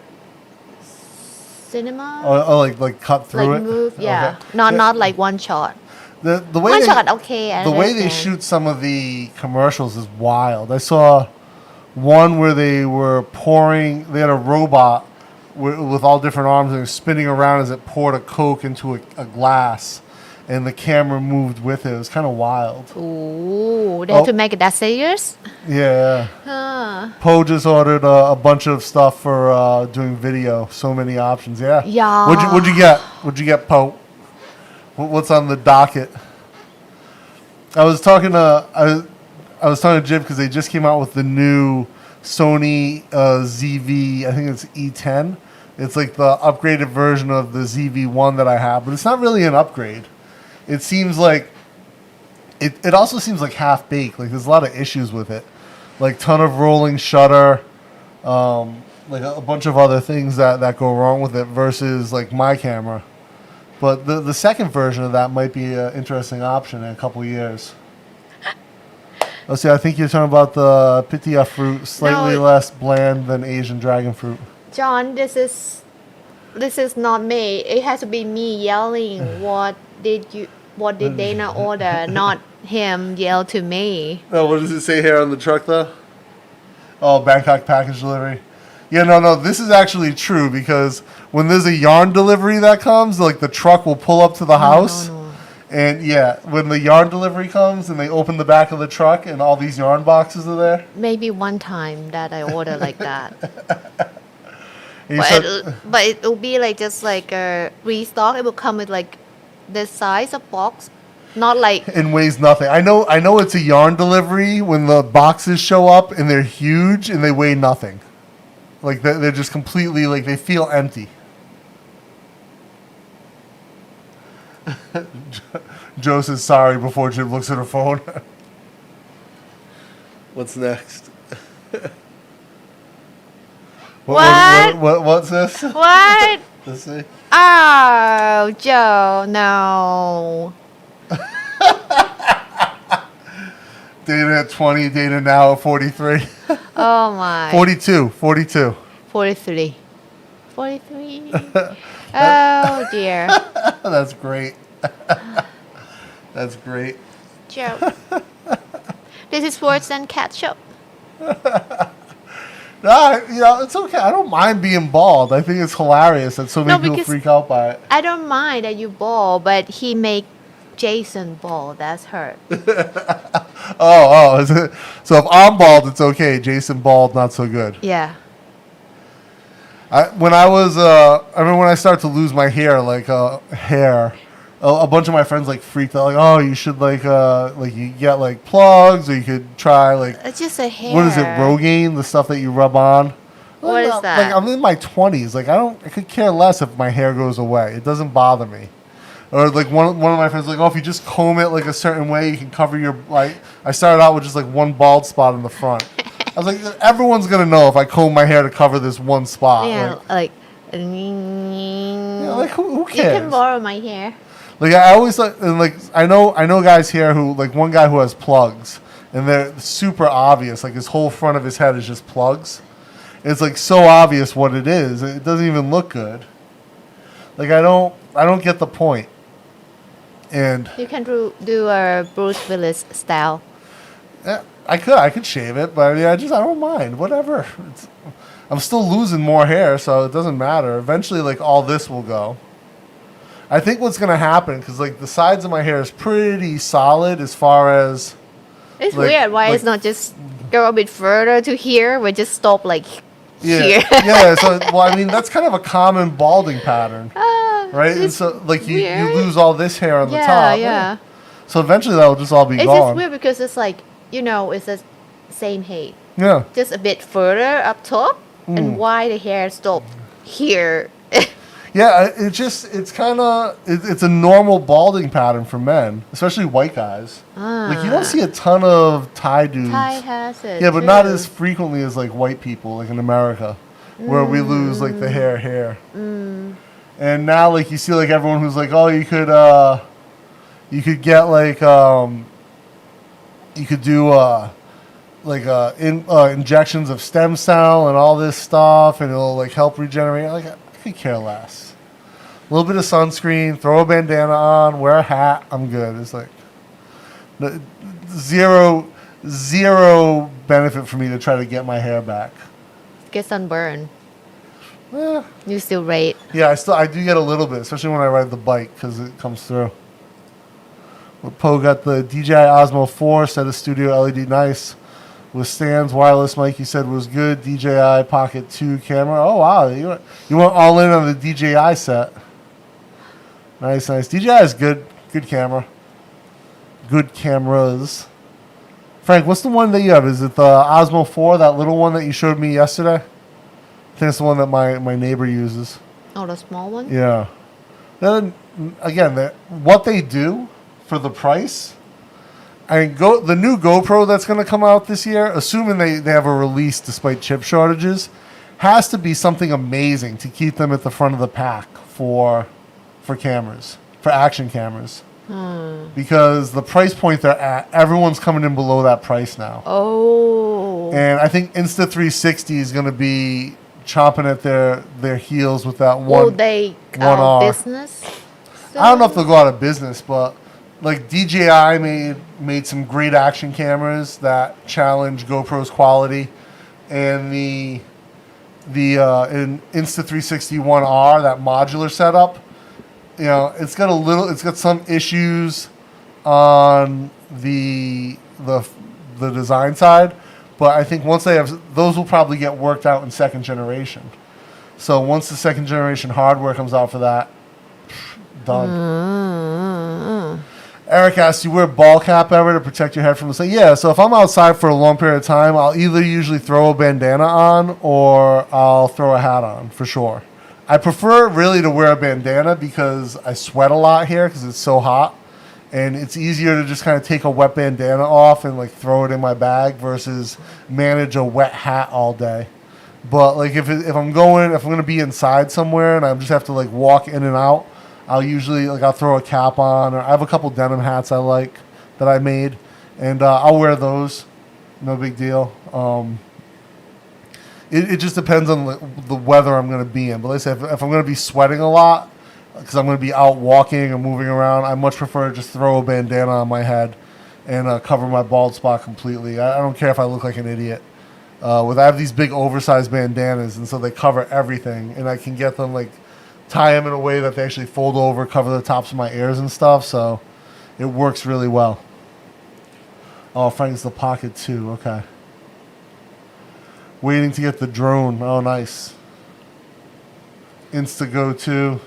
cinema. Oh, like cut through like it? move, yeah. Okay. Not like one shot. The way One they, shot, okay. I the way they understand. shoot some of the commercials is wild. I saw one where they were pouring, they had a robot with all different arms and it was spinning around as it poured a Coke into a glass, and the camera moved with it. It was kind of wild. Ooh, they have Oh. to make it that serious? Yeah. Huh. Poe just ordered a bunch of stuff for doing video. So many options. Yeah. Yeah. What'd you get? What'd you get, Poe? What's on the docket? I was talking to I was talking to Jib because they just came out with the new Sony ZV. I think it's E10. It's like the upgraded version of the ZV-1 that I have, but it's not really an upgrade. It seems like it also seems like half baked. Like there's a lot of issues with it, like ton of rolling shutter, like a bunch of other things that go wrong with it versus like my camera. But the second version of that might be an interesting option in a couple of years. Let's see. I think you're talking about the pitaya fruit, slightly No. less bland than Asian dragon fruit. John, this is not me. It has to be me yelling. What did Dana order? Not him yell to me. Oh, what does it say here on the truck, though? Oh, Bangkok package delivery. Yeah, no, this is actually true because when there's a yarn delivery that comes, like the truck will pull up to the house. No. And yeah, when the yarn delivery comes and they open the back of the truck and all these yarn boxes are there. Maybe one time that I order like that. And you said, But it will be like just like a restock. It will come with like this size of box, not like and weighs nothing. I know it's a yarn delivery when the boxes show up and they're huge and they weigh nothing. Like they're just completely like they feel empty. Joe says sorry before Jim looks at her phone. What's next? What's this? what? Let's see. Oh, Joe, no. Data at 20, Data now at 43. Oh my. 42. 43. 43. Oh dear. That's great. That's great. Joe. This is worse than ketchup. It's okay. I don't mind being bald. I think it's hilarious that so many people because freak out by it. I don't mind that you bald, but he make Jason bald. That's hurt. Oh, is it? So if I'm bald, it's okay. Jason bald, not so good. Yeah. I remember when I started to lose my hair, a bunch of my friends like freaked out, like, oh, you should like you get like plugs, or you could try like It's just a hair. what is it, Rogaine, the stuff that you rub on. What is that? Like I'm in my 20s. Like I could care less if my hair goes away. It doesn't bother me. Or like one of my friends like, oh, if you just comb it like a certain way, you can cover your like. I started out with just like one bald spot in the front. I was like, everyone's gonna know if I comb my hair to cover this one spot. Yeah, like who you cares? can borrow my hair. Like I always like I know guys here who like one guy who has plugs and they're super obvious. Like his whole front of his head is just plugs. It's like so obvious what it is. It doesn't even look good. Like I don't get the point. And You can do a Bruce Willis style. I could shave it, but I mean I don't mind. Whatever. I'm still losing more hair, so it doesn't matter. Eventually, like all this will go. I think what's gonna happen, because like the sides of my hair is pretty solid as far as. It's Like- weird why like- it's not just go a bit further to here, but just stop like here. Yeah. So well, I mean that's kind of a common balding pattern, right? And it's so like you weird. lose all this hair on the Yeah, top. yeah. So eventually that will just all be It's just gone. weird because it's like, it's the same height. Yeah. Just a bit further up top, Mm. and why the hair stop here. Yeah, it's kind of it's a normal balding pattern for men, especially white guys. Like you don't see a ton of Thai dudes. Thai has it. Yeah, but not too. as frequently as like white people, like in America, where we lose like the hair. And now, like, you see, like, everyone who's like, oh, you could get, like, you could do, injections of stem cell and all this stuff, and it'll, like, help regenerate. Like, I could care less. A little bit of sunscreen, throw a bandana on, wear a hat, I'm good. It's like zero benefit for me to try to get my hair back. Get sunburn. Eh. You still rate. Yeah, I do get a little bit, especially when I ride the bike because it comes through. Poe got the DJI Osmo 4 set of studio LED nice with stands, wireless mic. You said was good. DJI Pocket 2 camera. Oh wow, you went all in on the DJI set. Nice. DJI is good camera. Good cameras. Frank, what's the one that you have? Is it the Osmo 4, that little one that you showed me yesterday? I think it's the one that my neighbor uses. Oh, the small one? Yeah. Then, again, what they do for the price, the new GoPro that's going to come out this year, assuming they have a release despite chip shortages, has to be something amazing to keep them at the front of the pack for cameras, for action cameras. Because the price point they're at, everyone's coming in below that price now. Oh. And I think Insta360 is going to be chomping at their heels with that one. Will they go out of business? I don't know if they'll go out of business, but like DJI made some great action cameras that challenge GoPro's quality, and the in Insta360 One R, that modular setup. You know, it's got some issues on the design side, but I think once they have, those will probably get worked out in second generation. So once the second generation hardware comes out for that, done. Eric asks, you wear ball cap ever to protect your head from the sun? Yeah, so if I'm outside for a long period of time, I'll either usually throw a bandana on or I'll throw a hat on, for sure. I prefer really to wear a bandana because I sweat a lot here because it's so hot, and it's easier to just kind of take a wet bandana off and like throw it in my bag versus manage a wet hat all day. But like if I'm going to be inside somewhere and I just have to like walk in and out, I'll throw a cap on, or I have a couple denim hats I like that I made, and I'll wear those. No big deal. It just depends on the weather I'm going to be in. But let's say if I'm going to be sweating a lot because I'm going to be out walking or moving around, I much prefer to just throw a bandana on my head and cover my bald spot completely. I don't care if I look like an idiot. I have these big oversized bandanas, and so they cover everything, and I can get them like tie them in a way that they actually fold over, cover the tops of my ears and stuff. So it works really well. Oh, Frank's the Pocket 2. Okay. Waiting to get the drone. Oh, nice. Insta Go 2.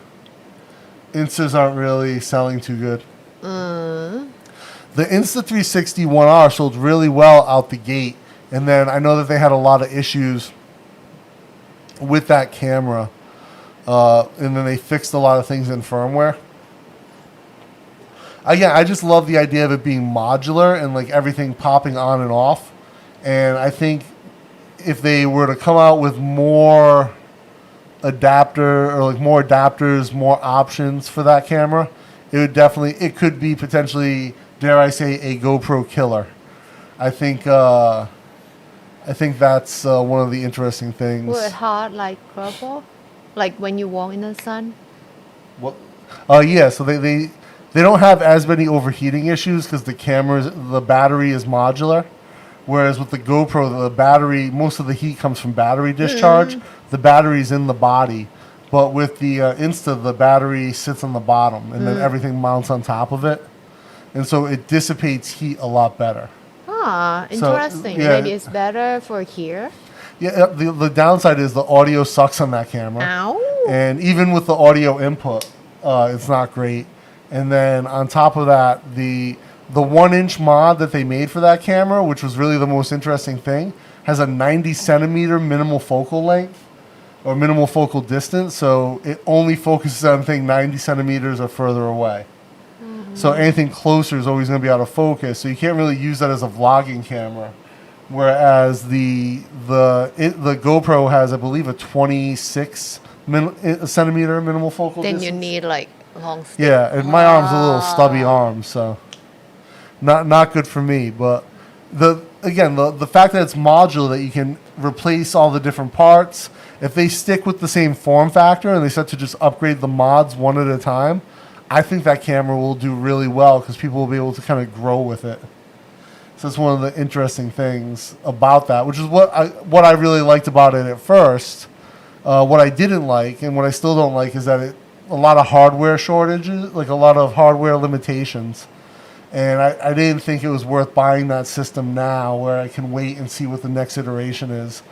Instas aren't really selling too good. The Insta360 One R sold really well out the gate. And then I know that they had a lot of issues with that camera. And then they fixed a lot of things in firmware. Again, I just love the idea of it being modular and like everything popping on and off. And I think if they were to come out with more more adapters, more options for that camera, it could be potentially, dare I say, a GoPro killer. I think that's one of the interesting things. Will it hard like purple? Like when you walk in the sun? What? Yeah, so they don't have as many overheating issues because the battery is modular. Whereas with the GoPro, the battery, most of the heat comes from battery discharge. The battery's in the body. But with the Insta, the battery sits on the bottom, and then everything mounts on top of it. And so it dissipates heat a lot better. Ah, interesting. So, yeah. Maybe it's better for here. Yeah, the downside is the audio sucks on that camera. Ow. And even with the audio input, it's not great. And then on top of that, the 1-inch mod that they made for that camera, which was really the most interesting thing, has a 90 centimeter minimal focal length or minimal focal distance. So it only focuses on things 90 centimeters or further away. So anything closer is always going to be out of focus. So you can't really use that as a vlogging camera. Whereas the GoPro has, I believe, a 26 a centimeter minimal focal Then distance. you need like long stick. Yeah, and my arm's a little stubby arm, so not good for me. But the fact that it's modular, that you can replace all the different parts. If they stick with the same form factor and they start to just upgrade the mods one at a time, I think that camera will do really well because people will be able to kind of grow with it. So that's one of the interesting things about that, which is what I really liked about it at first. What I didn't like and what I still don't like is that a lot of hardware shortages, like a lot of hardware limitations. And I didn't think it was worth buying that system now where I can wait and see what the next iteration is.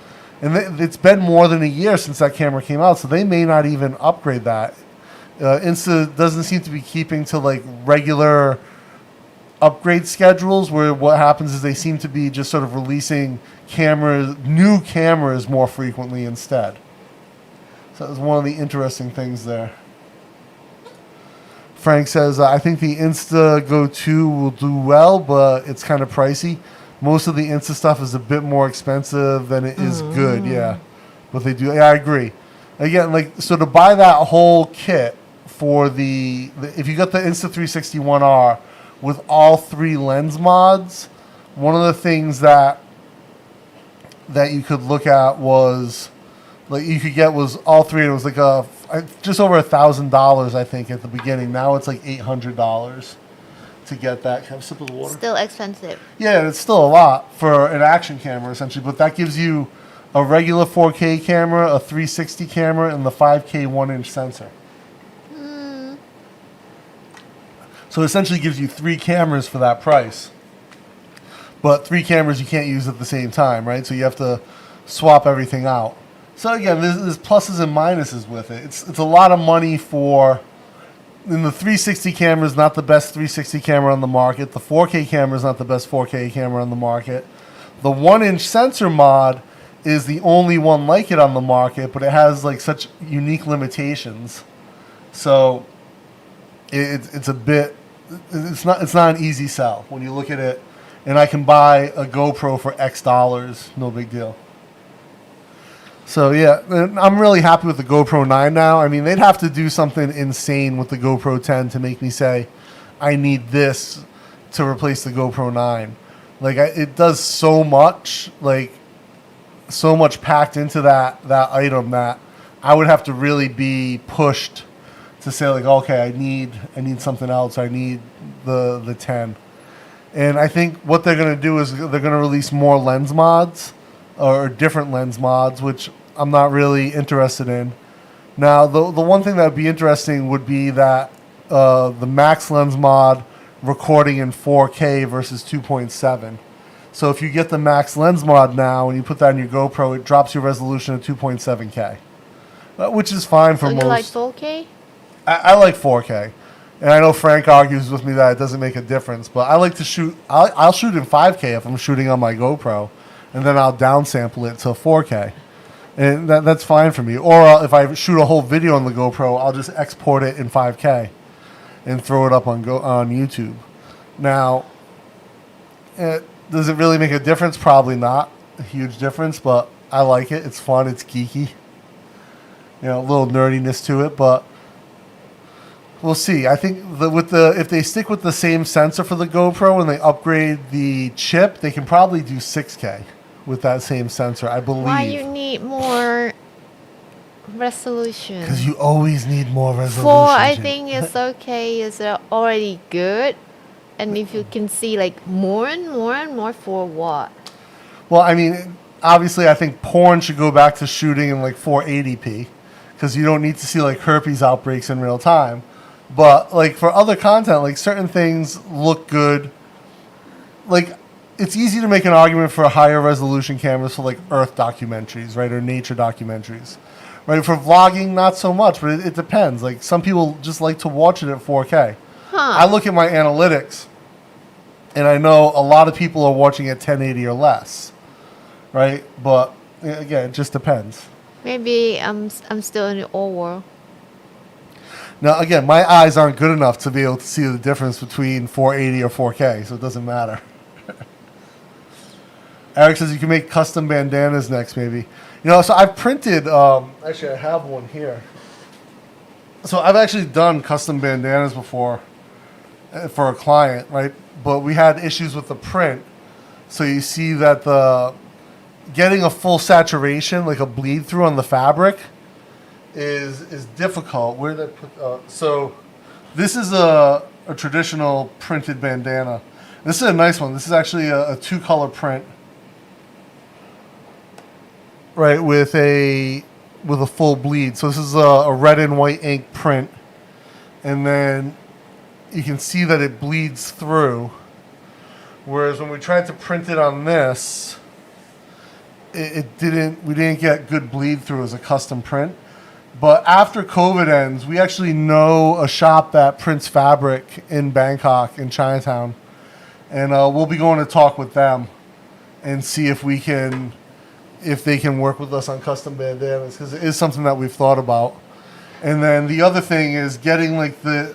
And it's been more than a year since that camera came out, so they may not even upgrade that. Insta doesn't seem to be keeping to like regular upgrade schedules where what happens is they seem to be just sort of releasing new cameras more frequently instead. So that was one of the interesting things there. Frank says, I think the Insta Go 2 will do well, but it's kind of pricey. Most of the Insta stuff is a bit more expensive than it is good, yeah. But they do, yeah, I agree. Again, like, so to buy that whole kit for if you got the Insta360 with all 3 lens mods, one of the things that you could look at was, like, you could get was all 3, and it was like just over $1,000, I think, at the beginning. Now it's like $800 to get that. Can I have a sip of the water? Still expensive. Yeah, it's still a lot for an action camera, essentially, but that gives you a regular 4K camera, a 360 camera, and the 5K 1-inch sensor. So it essentially gives you 3 cameras for that price. But 3 cameras you can't use at the same time, right? So you have to swap everything out. So again, there's pluses and minuses with it. It's a lot of money for... And the 360 camera is not the best 360 camera on the market. The 4K camera is not the best 4K camera on the market. The 1-inch sensor mod is the only one like it on the market, but it has like such unique limitations. So it's a bit... It's not an easy sell when you look at it. And I can buy a GoPro for X dollars, no big deal. So yeah, I'm really happy with the GoPro 9 now. I mean, they'd have to do something insane with the GoPro 10 to make me say, I need this to replace the GoPro 9. Like, it does so much, like, so much packed into that item that I would have to really be pushed to say, like, okay, I need something else. I need the 10. And I think what they're going to do is they're going to release more lens mods or different lens mods, which I'm not really interested in. Now, the one thing that would be interesting would be that the max lens mod recording in 4K versus 2.7. So if you get the max lens mod now and you put that on your GoPro, it drops your resolution to 2.7K, which is fine for most. You like 4K? I like 4K. And I know Frank argues with me that it doesn't make a difference, but I like to shoot. I'll shoot in 5K if I'm shooting on my GoPro, and then I'll downsample it to 4K, and that's fine for me. Or if I shoot a whole video on the GoPro, I'll just export it in 5K and throw it up on YouTube. Now, does it really make a difference? Probably not a huge difference, but I like it. It's fun. It's geeky. You know, a little nerdiness to it, but. We'll see. I think if they stick with the same sensor for the GoPro and they upgrade the chip, they can probably do 6K with that same sensor, I believe. Why you need more resolution? Because you always need more resolution. 4, I think it's okay. It's already good. And if you can see like more and more and more, for what? Well, I mean, obviously I think porn should go back to shooting in like 480p because you don't need to see like herpes outbreaks in real time. But, like, for other content, like, certain things look good. Like, it's easy to make an argument for higher resolution cameras for, like, Earth documentaries, right, or nature documentaries. Right, for vlogging, not so much, but it depends. Like, some people just like to watch it at 4K. I look at my analytics, and I know a lot of people are watching at 1080 or less, right? But, again, it just depends. Maybe I'm still in the old world. Now, again, my eyes aren't good enough to be able to see the difference between 480 or 4K, so it doesn't matter. Eric says you can make custom bandanas next, maybe. So I've printed, actually I have one here. So I've actually done custom bandanas before for a client, right? But we had issues with the print. So you see that getting a full saturation, like a bleed through on the fabric, is difficult. Where did I put? So this is a traditional printed bandana. This is a nice one. This is actually a 2-color print, right? With a full bleed. So this is a red and white ink print, and then you can see that it bleeds through. Whereas when we tried to print it on this, we didn't get good bleed through as a custom print. But after COVID ends, we actually know a shop that prints fabric in Bangkok, in Chinatown. And we'll be going to talk with them and see if they can work with us on custom bandanas, because it is something that we've thought about. And then the other thing is getting like this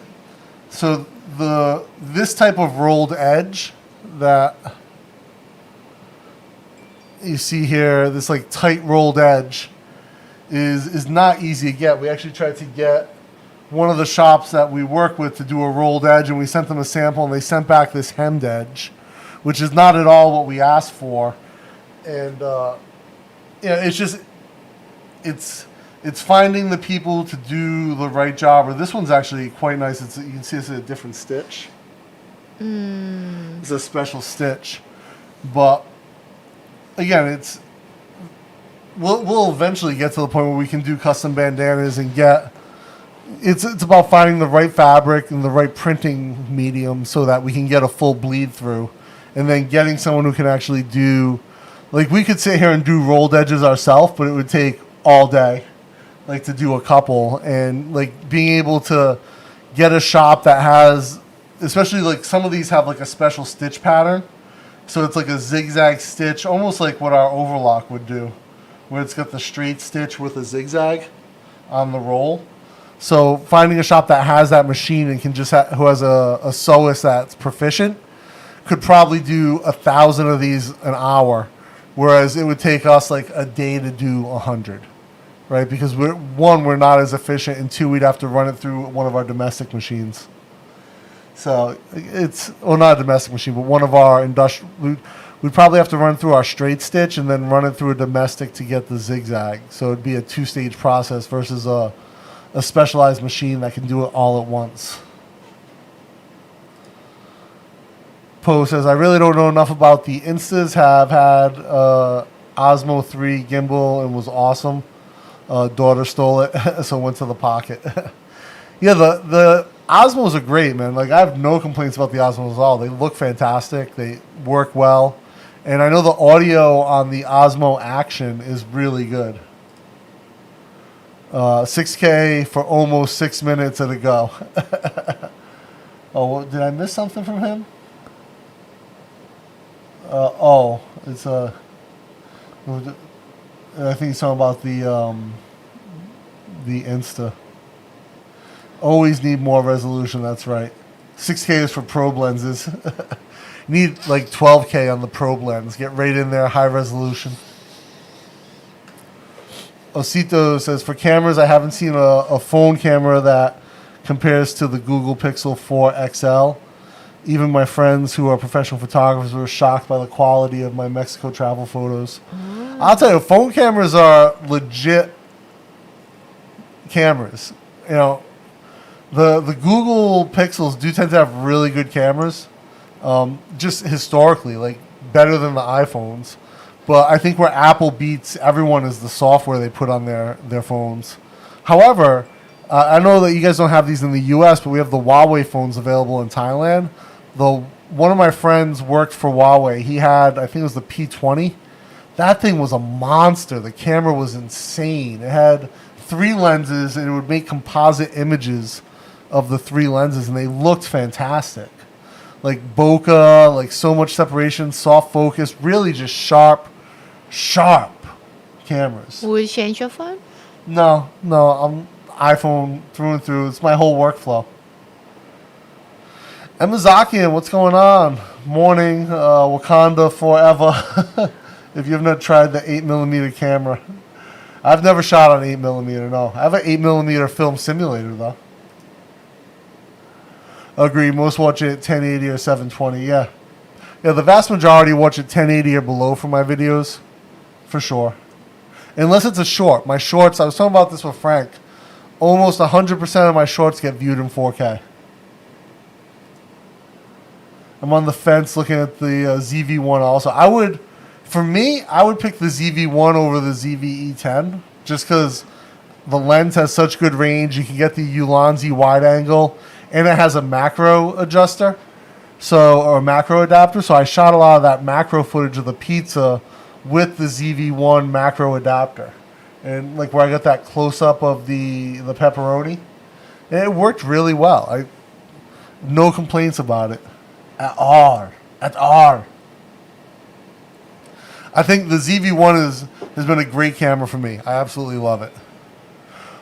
type of rolled edge that you see here, this like tight rolled edge, is not easy to get. We actually tried to get one of the shops that we work with to do a rolled edge, and we sent them a sample, and they sent back this hemmed edge, which is not at all what we asked for. And it's finding the people to do the right job. Or this one's actually quite nice. You can see it's a different stitch. It's a special stitch, but again, we'll eventually get to the point where we can do custom bandanas and it's about finding the right fabric and the right printing medium so that we can get a full bleed through, and then getting someone who can actually do, like, we could sit here and do rolled edges ourselves, but it would take all day, like, to do a couple. And like being able to get a shop that has, especially like some of these have like a special stitch pattern, so it's like a zigzag stitch, almost like what our overlock would do, where it's got the straight stitch with a zigzag on the roll. So finding a shop that has that machine and can who has a sewist that's proficient could probably do 1,000 of these an hour, whereas it would take us like a day to do 100, right? Because we're not as efficient, and 2, we'd have to run it through one of our domestic machines. So not a domestic machine, but one of our industrial. We'd probably have to run through our straight stitch and then run it through a domestic to get the zigzag. So it'd be a 2-stage process versus a specialized machine that can do it all at once. Poe says, I really don't know enough about the Instas. Have had Osmo 3 gimbal and was awesome. Daughter stole it, so went to the pocket. Yeah, the Osmos are great, man. Like, I have no complaints about the Osmos at all. They look fantastic. They work well. And I know the audio on the Osmo Action is really good. 6K for almost 6 minutes at a go. Oh, did I miss something from him? It's I think he's talking about the Insta. Always need more resolution. That's right. 6K is for probe lenses. Need like 12K on the probe lens. Get right in there, high resolution. Osito says, for cameras, I haven't seen a phone camera that compares to the Google Pixel 4 XL. Even my friends who are professional photographers were shocked by the quality of my Mexico travel photos. I'll tell you, phone cameras are legit cameras. You know, the Google Pixels do tend to have really good cameras, just historically, like better than the iPhones. But I think where Apple beats everyone is the software they put on their phones. However, I know that you guys don't have these in the U.S., but we have the Huawei phones available in Thailand. One of my friends worked for Huawei. He had, I think it was the P20. That thing was a monster. The camera was insane. It had 3 lenses, and it would make composite images of the 3 lenses, and they looked fantastic. Like bokeh, like so much separation, soft focus, really just sharp cameras. Would you change your phone? No, I'm iPhone through and through. It's my whole workflow. Emazakian, what's going on? Morning, Wakanda forever. If you have not tried the 8mm camera. I've never shot on 8mm, no. I have an 8mm film simulator, though. Agree, most watch it at 1080 or 720, yeah. Yeah, the vast majority watch it 1080 or below for my videos, for sure. Unless it's a short. My shorts, I was talking about this with Frank, almost 100% of my shorts get viewed in 4K. I'm on the fence looking at the ZV-1 also. For me, I would pick the ZV-1 over the ZV-E10 just because the lens has such good range. You can get the Ulanzi wide angle, and it has a macro adjuster, or a macro adapter. So I shot a lot of that macro footage of the pizza with the ZV-1 macro adapter, and like where I got that close up of the pepperoni, and it worked really well. No complaints about it at all. I think the ZV-1 has been a great camera for me. I absolutely love it.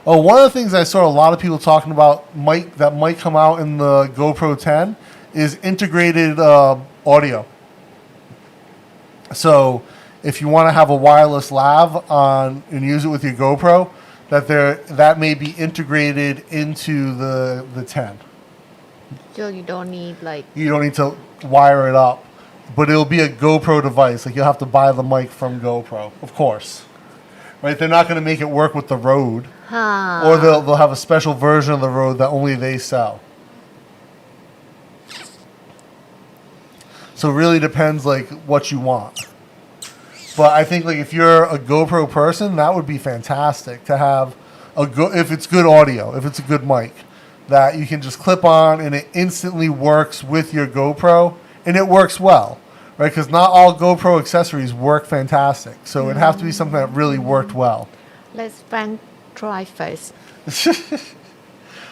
Oh, one of the things I saw a lot of people talking about that might come out in the GoPro 10 is integrated audio. So if you want to have a wireless lav on and use it with your GoPro, that may be integrated into the 10. So you don't need You don't need to wire it up, but it'll be a GoPro device. Like you'll have to buy the mic from GoPro, of course. Right? They're not going to make it work with the Rode, or they'll have a special version of the Rode that only they sell. So it really depends what you want. But I think if you're a GoPro person, that would be fantastic to have if it's good audio, if it's a good mic, that you can just clip on and it instantly works with your GoPro, and it works well, right? Because not all GoPro accessories work fantastic, so it'd have to be something that really worked well. Let's Frank try first.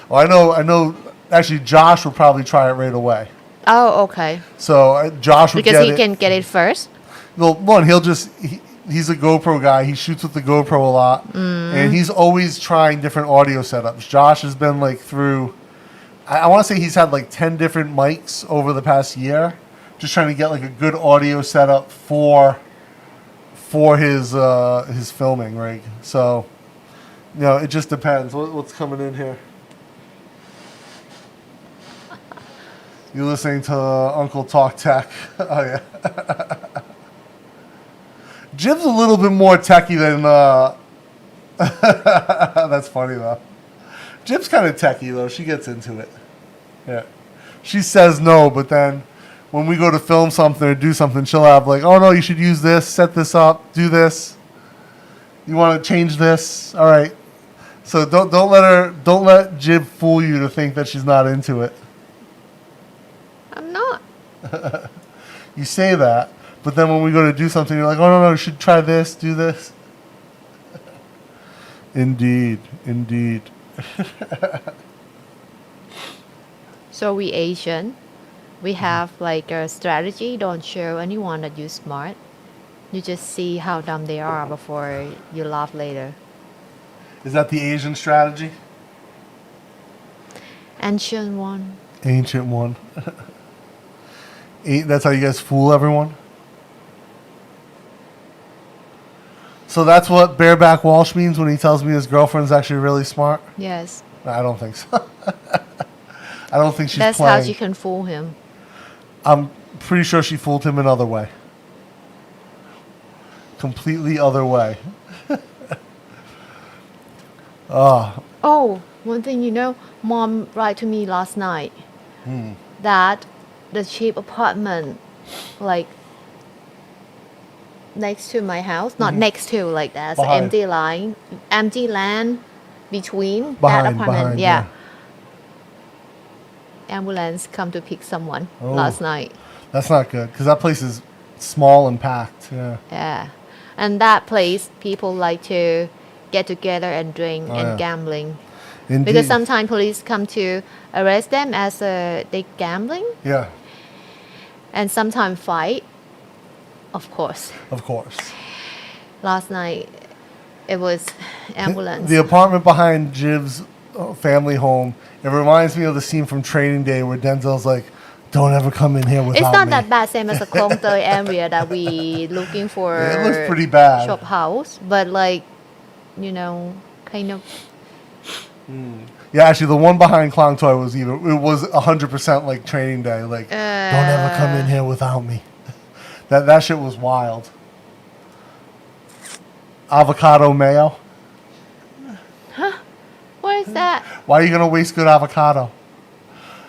Well, I know. Actually, Josh will probably try it right away. Oh, okay. So Josh would because he can get it first. Well, one, he's a GoPro guy. He shoots with the GoPro a lot, and he's always trying different audio setups. Josh has been through, I want to say he's had 10 different mics over the past year, just trying to get a good audio setup for his filming rig. So, it just depends. What's coming in here? You're listening to Uncle Talk Tech. Oh yeah. Jib's a little bit more techy than. That's funny though. Jib's kind of techy though. She gets into it. Yeah. She says no, but then when we go to film something or do something, she'll have oh no, you should use this, set this up, do this. You want to change this? All right. So don't let Jib fool you to think that she's not into it. I'm not. You say that, but then when we go to do something, you're like, oh no, you should try this, do this. Indeed. So we Asian, we have a strategy. Don't show anyone that you're smart. You just see how dumb they are before you laugh later. Is that the Asian strategy? Ancient one. That's how you guys fool everyone? So that's what Bareback Walsh means when he tells me his girlfriend's actually really smart? Yes. No, I don't think so. I don't think she's That's playing. how she can fool him. I'm pretty sure she fooled him another way. Completely other way. Oh, one thing Mom wrote to me last night that the cheap apartment next to my house, not next to, there's an empty land between that apartment. Yeah. Ambulance come to pick someone last night. That's not good because that place is small and packed. Yeah. Yeah. And that place, people like to get together and drink and gambling. Indeed. Because sometimes police come to arrest them as they gambling. Yeah. And sometimes fight. Of course. Last night, it was ambulance. The apartment behind Jib's family home, it reminds me of the scene from Training Day where Denzel's like, don't ever come in here without me. It's not that bad, same as the Klong Toei area that we looking for. It looks pretty bad. Shop house, but kind of. Yeah, actually, the one behind Klong Toy was even. It was 100% like training day. Like, don't ever come in here without me. That shit was wild. Avocado mayo. What is that? Why are you gonna waste good avocado?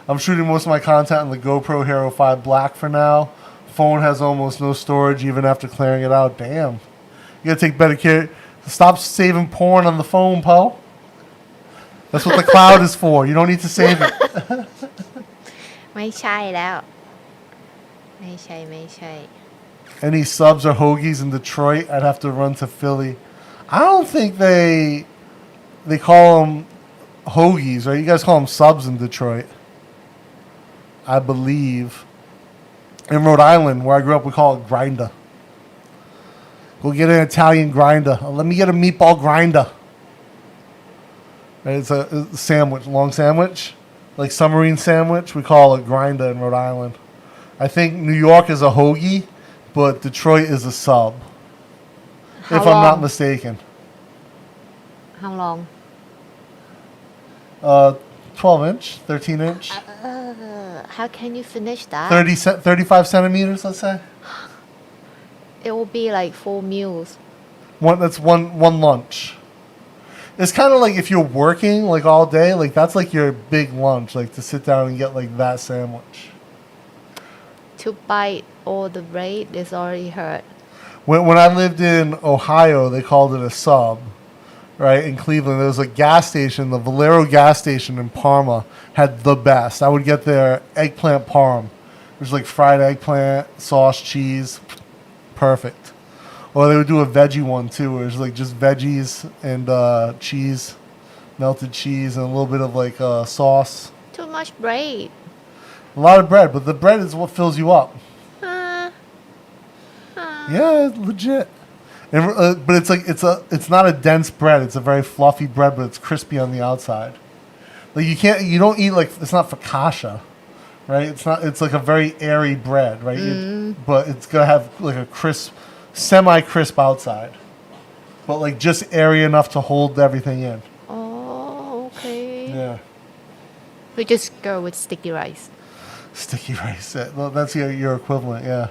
I'm shooting most of my content on the GoPro Hero 5 Black for now. Phone has almost no storage even after clearing it out. Damn. You gotta take better care. Stop saving porn on the phone, Poe. That's what the cloud is for. You don't need to save it. ไม่ใช่แล้วไม่ใช่ Any subs or hoagies in Detroit, I'd have to run to Philly. I don't think they call them hoagies, right? You guys call them subs in Detroit. I believe. In Rhode Island, where I grew up, we call it grinder. Go get an Italian grinder. Let me get a meatball grinder. Right, it's a sandwich, long sandwich, like submarine sandwich. We call it grinder in Rhode Island. I think New York is a hoagie, but Detroit is a sub. How if I'm not long? mistaken. How long? 12-inch, 13-inch, How can you finish that? 35 centimeters, let's say. It will be like 4 meals. That's one lunch. It's kind of like if you're working like all day, like that's like your big lunch, like to sit down and get like that sandwich. To bite all the bread is already hurt. When I lived in Ohio, they called it a sub, right? In Cleveland, there was a gas station, the Valero gas station in Parma had the best. I would get their eggplant parm. It was like fried eggplant, sauce, cheese, perfect. Or they would do a veggie one too. It was like just veggies and cheese, melted cheese, and a little bit of like sauce. Too much bread. A lot of bread, but the bread is what fills you up. Yeah, legit. And, but it's like it's not a dense bread. It's a very fluffy bread, but it's crispy on the outside. Like you don't eat like it's not focaccia, right? It's not. It's like a very airy bread, right? But it's gonna have like a crisp, semi-crisp outside, but like just airy enough to hold everything in. Oh, okay. Yeah. We just go with sticky rice. Sticky rice. That's your equivalent, yeah.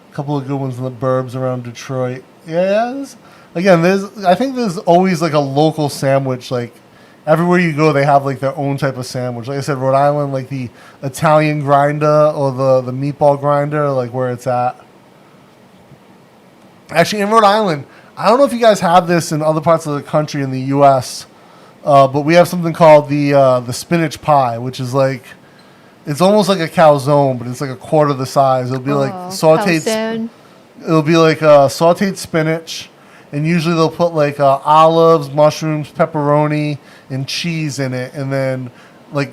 A couple of good ones in the burbs around Detroit. Yeah, I think there's always like a local sandwich. Like everywhere you go, they have like their own type of sandwich. Like I said, Rhode Island, like the Italian grinder or the meatball grinder, like where it's at. Actually, in Rhode Island, I don't know if you guys have this in other parts of the country in the U.S., but we have something called the spinach pie, which is like, it's almost like a calzone, but it's like a quarter the size. It'll be like sauteed. Calzone. It'll be like sauteed spinach, and usually they'll put like olives, mushrooms, pepperoni, and cheese in it, and then like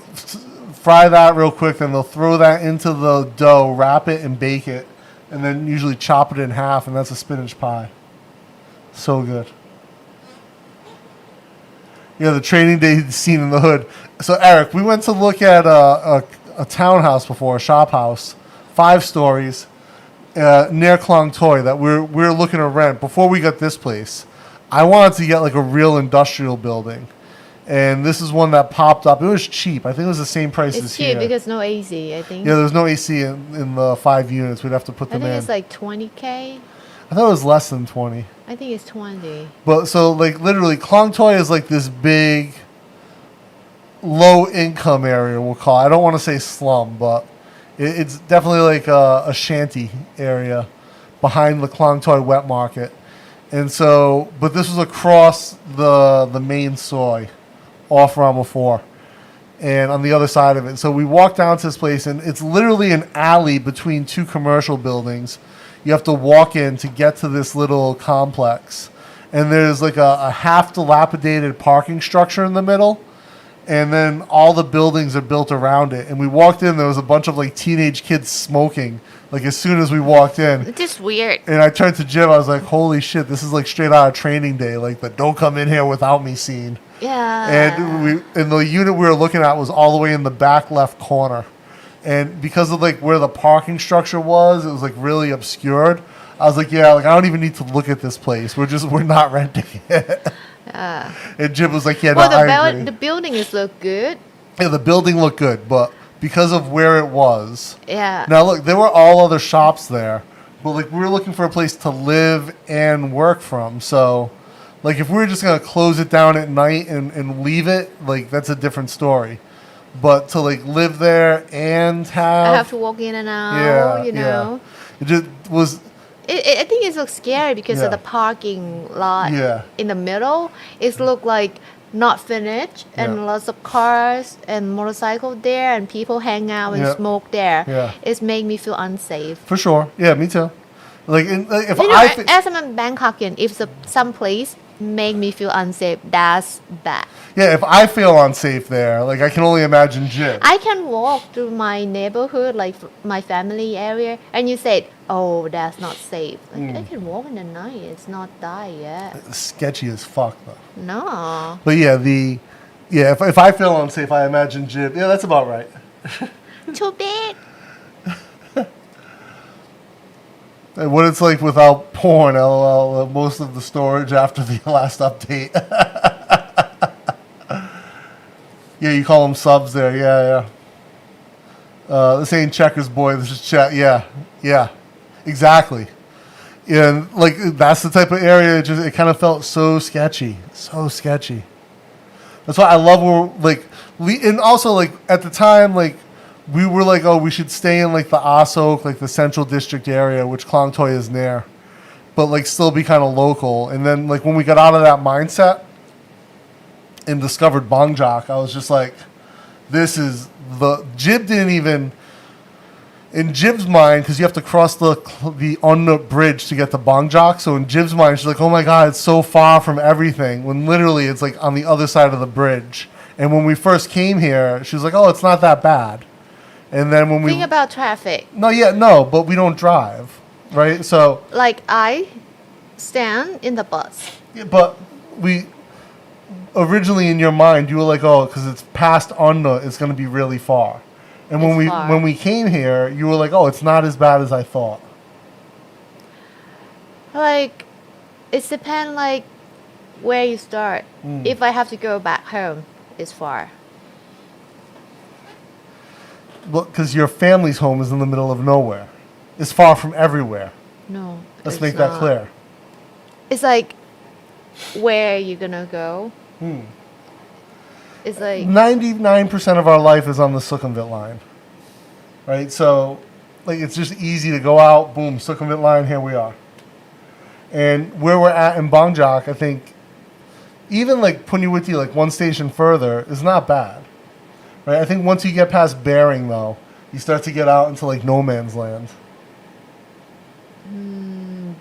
fry that real quick. Then they'll throw that into the dough, wrap it, and bake it, and then usually chop it in half, and that's a spinach pie. So good. Yeah, the training day scene in the hood. So Eric, we went to look at a townhouse before, a shop house, 5 stories, near Klong Toy that we're looking to rent before we got this place. I wanted to get like a real industrial building, and this is one that popped up. It was cheap. I think it was the same price It's as cheap here. because no AC, I think. Yeah, there's no AC in the 5 units. We'd have to put I them think in. it's like 20K. I thought it was less than 20. I think it's 20. But so like literally, Klong Toy is like this big, low income area. We'll call it. I don't want to say slum, but it's definitely like a shanty area behind the Klong Toy wet market. And so, but this was across the main soy, off Rama 4, and on the other side of it. So we walked down to this place, and it's literally an alley between 2 commercial buildings. You have to walk in to get to this little complex. And there's like a half dilapidated parking structure in the middle. And then all the buildings are built around it. And we walked in, there was a bunch of like teenage kids smoking, like as soon as we walked in. It's just weird. And I turned to Jim, I was like, holy shit, this is like straight out of training day, like the don't come in here without me scene. Yeah. And the unit we were looking at was all the way in the back left corner. And because of like where the parking structure was, it was like really obscured. I was like, yeah, like I don't even need to look at this place. We're not renting it. And Jib was like, yeah, Well, no, I agree. the building is look good. Yeah, the building looked good, but because of where it was. Yeah. Now look, there were all other shops there, but like we were looking for a place to live and work from. So, like if we were just gonna close it down at night and leave it, like that's a different story. But to like live there and I have to walk in and out, you know. It just was. I think it looks scary because Yeah. of the parking lot Yeah. in the middle. It look like not finished and Yeah. lots of cars and motorcycles there and people hang out and Yeah. smoke there. Yeah. It's make me feel unsafe. For sure. Yeah, me too. Like, if You know, I... as I'm a Bangkokian, if some place make me feel unsafe, that's bad. Yeah, if I feel unsafe there, like I can only imagine Jib. I can walk through my neighborhood, like my family area, and you said, "Oh, that's not safe." Like, I can walk in the night; it's not die yet. Sketchy as fuck, though. No. But yeah, if I feel unsafe, I imagine Jib. Yeah, that's about right. Too big. And what it's like without porn, lol. Most of the storage after the last update. Yeah, you call them subs there. Yeah. This ain't Checkers, boy. This is chat. Yeah, exactly. And like that's the type of area. It kind of felt so sketchy. That's why I love and also like at the time like we were like, oh, we should stay in like the Asok, like the Central District area, which Klong Toy is near, but like still be kind of local. And then like when we got out of that mindset and discovered Bangjak, I was just like, Jib didn't even, in Jib's mind, because you have to cross the Unnut Bridge to get to Bangjak, so in Jib's mind, she's like, oh my God, it's so far from everything, when literally it's like on the other side of the bridge. And when we first came here, she was like, oh, it's not that bad. And then when Think about traffic. No, but we don't drive, right? So, Like I stand in the bus. yeah, but we, originally in your mind, you were like, oh, because it's past Unnut, it's going to be really far. And It's far. when we came here, you were like, oh, it's not as bad as I thought. Like, it depends like where you start. If I have to go back home, it's far. Well, because your family's home is in the middle of nowhere. It's far from everywhere. No. Let's it's make that not. clear. It's like where you gonna go. It's like 99% of our life is on the Sukhumvit line. Right? So, like, it's just easy to go out, boom, Sukhumvit line, here we are. And where we're at in Bangjak, I think, even like Punyawiti, like one station further, is not bad. Right? I think once you get past Bering, though, you start to get out into like no man's land.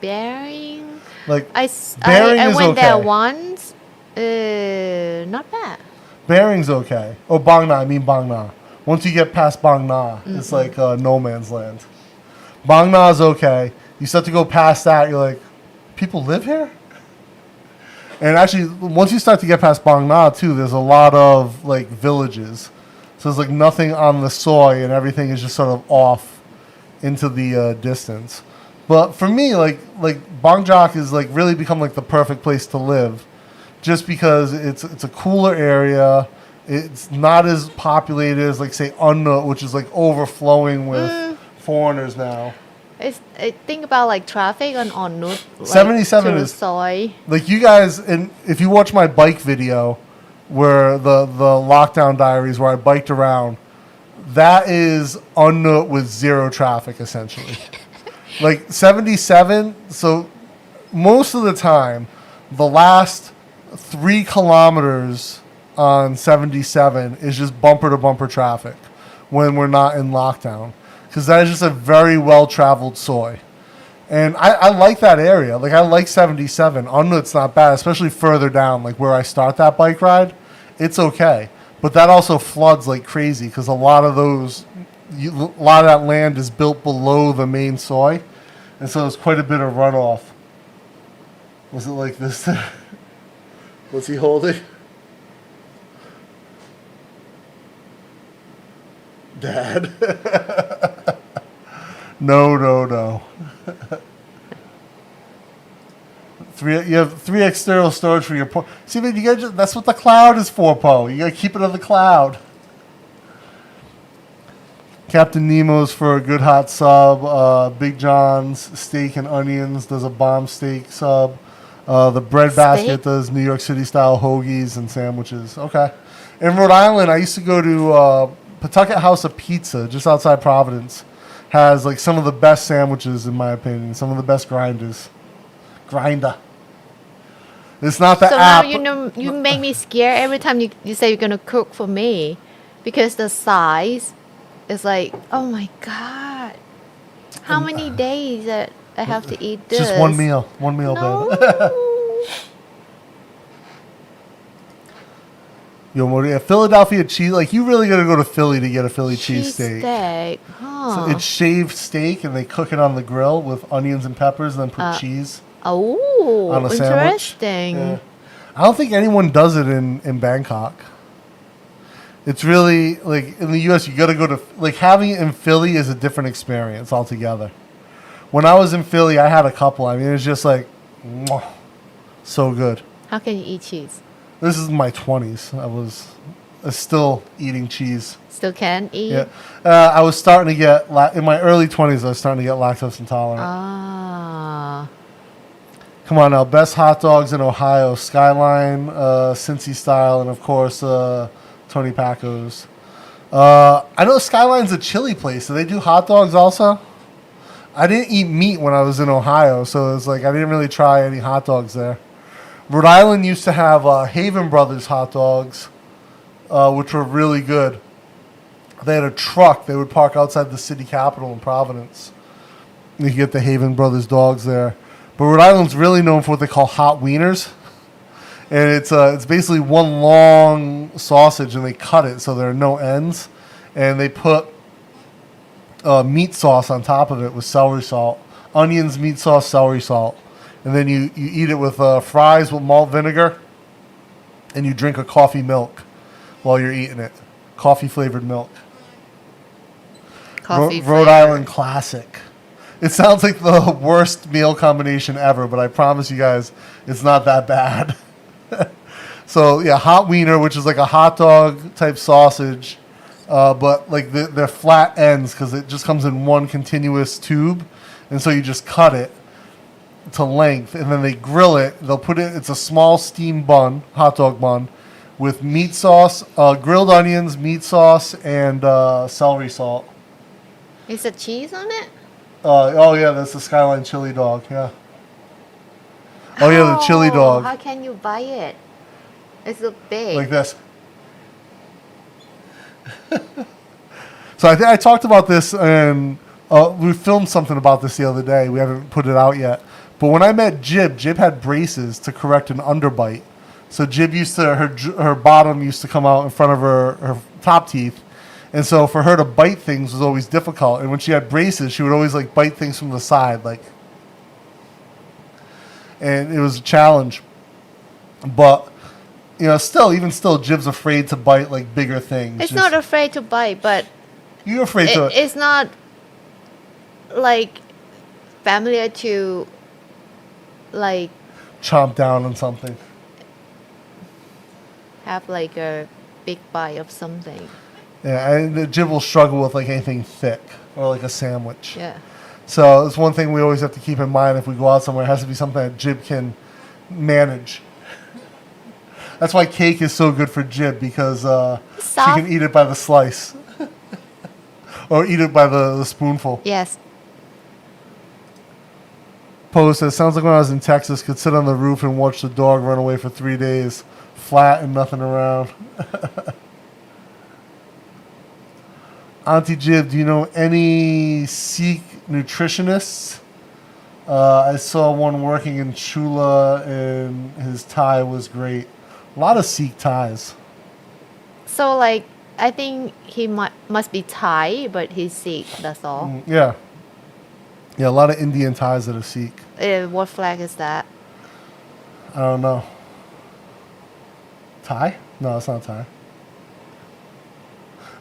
Bering. Like, I Bering is went there okay. once. Not bad. Bering's okay. Oh, Bang Na, I mean Bang Na. Once you get past Bang Na, it's like no man's land. Bang Na is okay. You start to go past that, you're like, people live here? And actually, once you start to get past Bang Na, too, there's a lot of like villages. So there's like nothing on the soy, and everything is just sort of off into the distance. But for me, like Bangjak is like really become like the perfect place to live, just because it's a cooler area. It's not as populated as like say Unnut, which is like overflowing with foreigners now. I think about like traffic on Unnut. Like, 77 to is soy. like you guys, and if you watch my bike video, where the lockdown diaries where I biked around, that is Unnut with zero traffic essentially. Like 77, so most of the time, the last 3 kilometers on 77 is just bumper to bumper traffic when we're not in lockdown. Because that is just a very well-traveled soy. And I like that area. Like, I like 77. Unnut's not bad, especially further down, like where I start that bike ride. It's okay. But that also floods like crazy because a lot of that land is built below the main soy. And so there's quite a bit of runoff. Was it like this? What's he holding? Dad. No. You have 3 external storage for your. See, man, that's what the cloud is for, Po. You gotta keep it on the cloud. Captain Nemo's for a good hot sub. Big John's steak and onions does a bomb steak sub. The bread basket does New York City style hoagies and sandwiches. Okay. In Rhode Island, I used to go to Pawtucket House of Pizza just outside Providence. Has like some of the best sandwiches in my opinion. Some of the best grinders. Grinder. It's not the So app. now you make me scared every time you say you're gonna cook for me, because the size is like, oh my god, how many days that I have to eat this? Just one meal, No. babe. Yo, Maria, Philadelphia cheese. Like you really gotta go to Philly to get a Philly cheesesteak. Cheesesteak, huh? So it's shaved steak, and they cook it on the grill with onions and peppers, and then put cheese. Oh, on a sandwich. interesting. Yeah. I don't think anyone does it in Bangkok. It's really like in the U.S. You got to go to like having it in Philly is a different experience altogether. When I was in Philly, I had a couple. I mean, it's just like mwah, so good. How can you eat cheese? This is my 20s. I was still eating cheese. Still can eat? Yeah, I was starting to get in my early 20s. I was starting to get lactose intolerant. Ah. Come on now, best hot dogs in Ohio, Skyline, Cincy Style, and of course, Tony Paco's. I know Skyline's a chili place. Do they do hot dogs also? I didn't eat meat when I was in Ohio, so it was like I didn't really try any hot dogs there. Rhode Island used to have Haven Brothers hot dogs, which were really good. They had a truck. They would park outside the city capitol in Providence. You could get the Haven Brothers dogs there. But Rhode Island's really known for what they call hot wieners. And it's basically one long sausage, and they cut it so there are no ends. And they put meat sauce on top of it with celery salt. Onions, meat sauce, celery salt. And then you eat it with fries with malt vinegar. And you drink a coffee milk while you're eating it. Coffee-flavored milk. Rhode Island classic. It sounds like the worst meal combination ever, but I promise you guys, it's not that bad. So, yeah, hot wiener, which is like a hot dog type sausage, but like they're flat ends because it just comes in one continuous tube. And so you just cut it to length, and then they grill it. They'll put it, it's a small steam bun, hot dog bun, with meat sauce, grilled onions, meat sauce, and celery salt. Is there cheese on it? Oh yeah, that's the Skyline chili dog. Yeah. Oh yeah, the chili dog. How can you buy it? It's so big. Like this. So I talked about this, and we filmed something about this the other day. We haven't put it out yet. But when I met Jib had braces to correct an underbite. So Jib her bottom used to come out in front of her top teeth. And so for her to bite things was always difficult. And when she had braces, she would always like bite things from the side, like. And it was a challenge. But, even still, Jib's afraid to bite like bigger things. It's not afraid to bite, but you're afraid to. It's not like familiar to like chomp down on something. Have like a big bite of something. Yeah, and Jib will struggle with like anything thick or like a sandwich. Yeah. So it's one thing we always have to keep in mind if we go out somewhere. It has to be something that Jib can manage. That's why cake is so good for Jib, because she can eat it by the slice. Or eat it by the spoonful. Yes. Post says, sounds like when I was in Texas, could sit on the roof and watch the dog run away for 3 days. Flat and nothing around. Auntie Jib, do you know any Sikh nutritionists? I saw one working in Chula, and his Thai was great. A lot of Sikh Thais. So, like, I think he must be Thai, but he's Sikh, that's all. Yeah. Yeah, a lot of Indian Thais that are Sikh. What flag is that? I don't know. Thai? No, it's not Thai.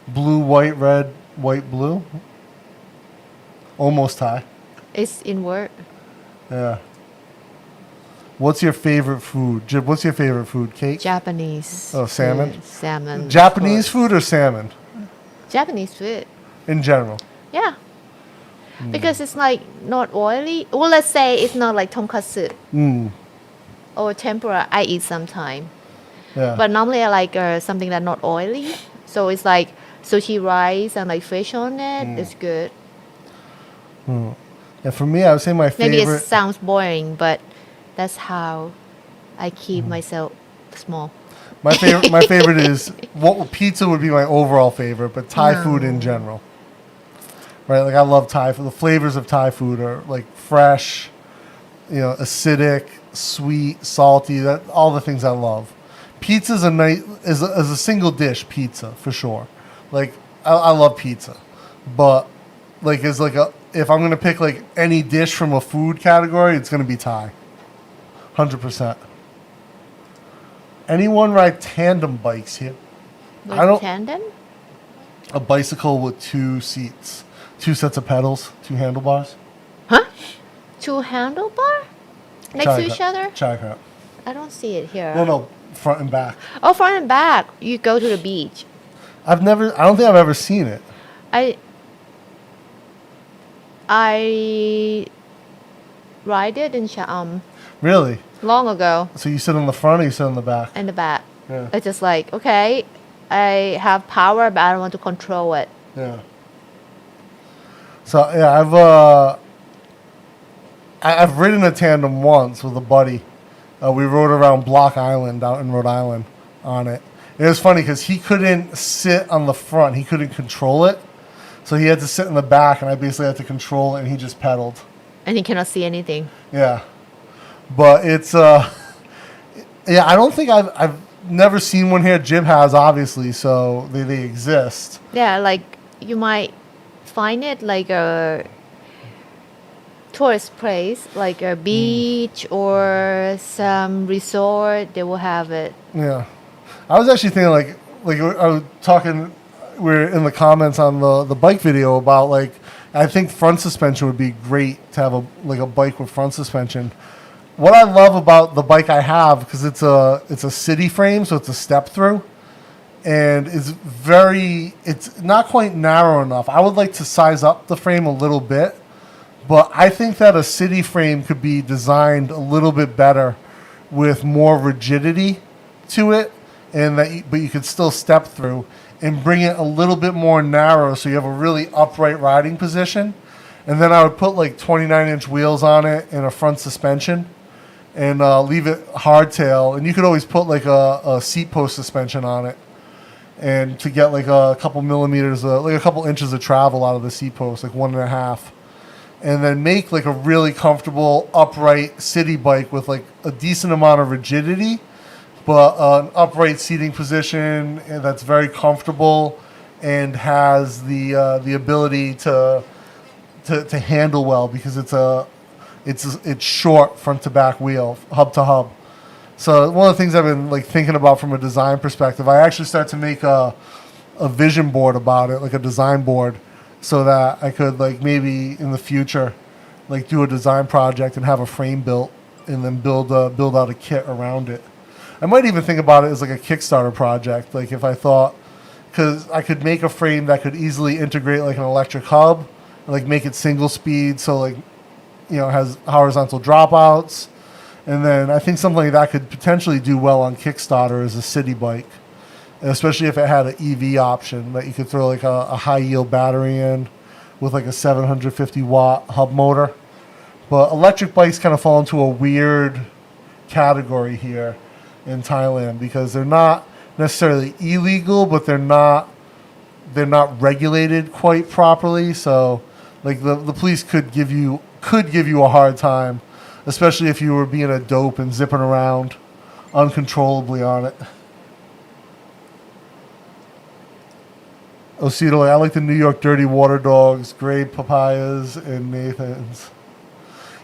Blue, white, red, white, blue. Almost Thai. It's in word. Yeah. What's your favorite food? Jib, what's your favorite food? Cake? Japanese. Oh, salmon? Food. Salmon. Japanese food or salmon? Japanese food. In general. Yeah. Because it's like not oily. Well, let's say it's not like tonkatsu or tempura. I eat sometime. Yeah. But normally I like something that's not oily. So it's like sushi rice and like fish on it. It's good. Yeah, for me, I would say my Maybe favorite. it sounds boring, but that's how I keep myself small. My favorite is pizza would be my overall favorite, but Thai food in general. Right, like I love Thai food. The flavors of Thai food are like fresh, acidic, sweet, salty. That all the things I love. Pizza's a nice as a single dish pizza for sure. Like I love pizza, but like as like if I'm gonna pick like any dish from a food category, it's gonna be Thai. 100%. Anyone ride tandem bikes here? Like I don't. tandem? A bicycle with 2 seats, 2 sets of pedals, 2 handlebars. Huh? 2 handlebar next to each other? Chai. I don't see it here. No, front and back. Oh, front and back. You go to the beach. I don't think I've ever seen it. I ride it in Sha'am Really? long ago So you sit on the front or you sit on the back? in the back. Yeah. It's just like, okay, I have power, but I don't want to control it. Yeah. So yeah, I've ridden a tandem once with a buddy. We rode around Block Island out in Rhode Island on it. It was funny because he couldn't sit on the front. He couldn't control it. So he had to sit in the back, and I basically had to control it, and he just pedaled. And you cannot see anything. Yeah. But it's, yeah, I don't think I've never seen one here. Jib has, obviously, so they exist. Yeah, like you might find it like a tourist place, like a beach or some resort. They will have it. Yeah. I was actually thinking, like I was talking, we're in the comments on the bike video about, like, I think front suspension would be great to have a bike with front suspension. What I love about the bike I have, because it's a city frame, so it's a step through, and it's not quite narrow enough. I would like to size up the frame a little bit, but I think that a city frame could be designed a little bit better with more rigidity to it, but you could still step through and bring it a little bit more narrow so you have a really upright riding position. And then I would put like 29-inch wheels on it and a front suspension and leave it hardtail. And you could always put like a seat post suspension on it, and to get like a couple millimeters, like a couple inches of travel out of the seat post, like 1.5. And then make like a really comfortable upright city bike with like a decent amount of rigidity, but an upright seating position that's very comfortable and has the ability to handle well, because it's short front to back wheel, hub to hub. So one of the things I've been like thinking about from a design perspective, I actually started to make a vision board about it, like a design board, so that I could like maybe in the future like do a design project and have a frame built and then build out a kit around it. I might even think about it as like a Kickstarter project. Like if I thought, because I could make a frame that could easily integrate like an electric hub, and like make it single speed, so like, has horizontal dropouts. And then I think something like that could potentially do well on Kickstarter as a city bike, and especially if it had an EV option that you could throw like a high yield battery in with like a 750 watt hub motor. But electric bikes kind of fall into a weird category here in Thailand, because they're not necessarily illegal, but they're not regulated quite properly. So like the police could give you a hard time, especially if you were being a dope and zipping around uncontrollably on it. Osito, I like the New York Dirty Water Dogs, Gray Papayas, and Nathan's.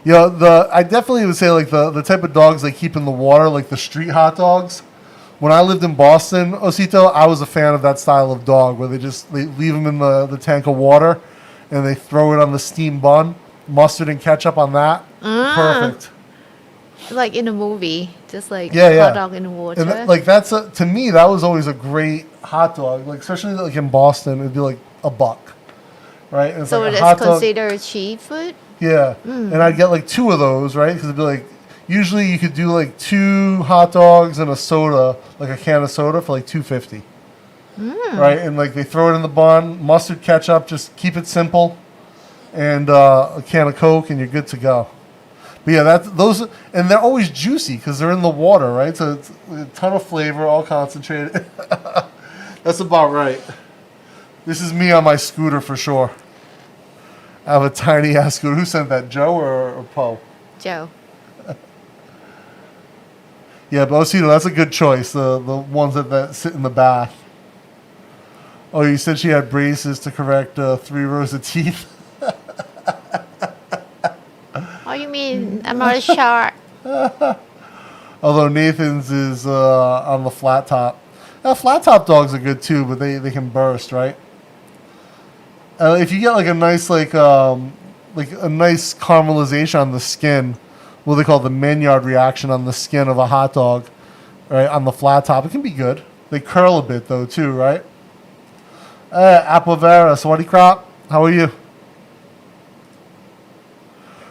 I definitely would say like the type of dogs they keep in the water, like the street hot dogs. When I lived in Boston, Osito, I was a fan of that style of dog, where they leave them in the tank of water and they throw it on the steam bun, mustard and ketchup on that. Perfect. Like in a movie, just like Yeah, hot yeah. dog in the water. And like that's to me that was always a great hot dog. Like especially like in Boston, it'd be like $1, right? And it's so like a it's hot dog. considered cheap food. Yeah, and I'd get like 2 of those, right? Because it'd be like usually you could do like 2 hot dogs and a soda, like a can of soda for like $2.50, right? And like they throw it in the bun, mustard, ketchup, just keep it simple, and a can of Coke, and you're good to go. But yeah, those, and they're always juicy because they're in the water, right? So it's a ton of flavor, all concentrated. That's about right. This is me on my scooter for sure. I have a tiny ass scooter. Who sent that, Joe or Poe? Joe. Yeah, but Osito, that's a good choice. The ones that sit in the bath. Oh, you said she had braces to correct 3 rows of teeth. Oh, you mean I'm not a shark? Although Nathan's is on the flat top. Now, flat top dogs are good too, but they can burst, right? If you get like a nice like a nice caramelization on the skin, what they call the Maillard reaction on the skin of a hot dog, right, on the flat top, it can be good. They curl a bit though too, right? Apavera, Sawadi Crop, how are you?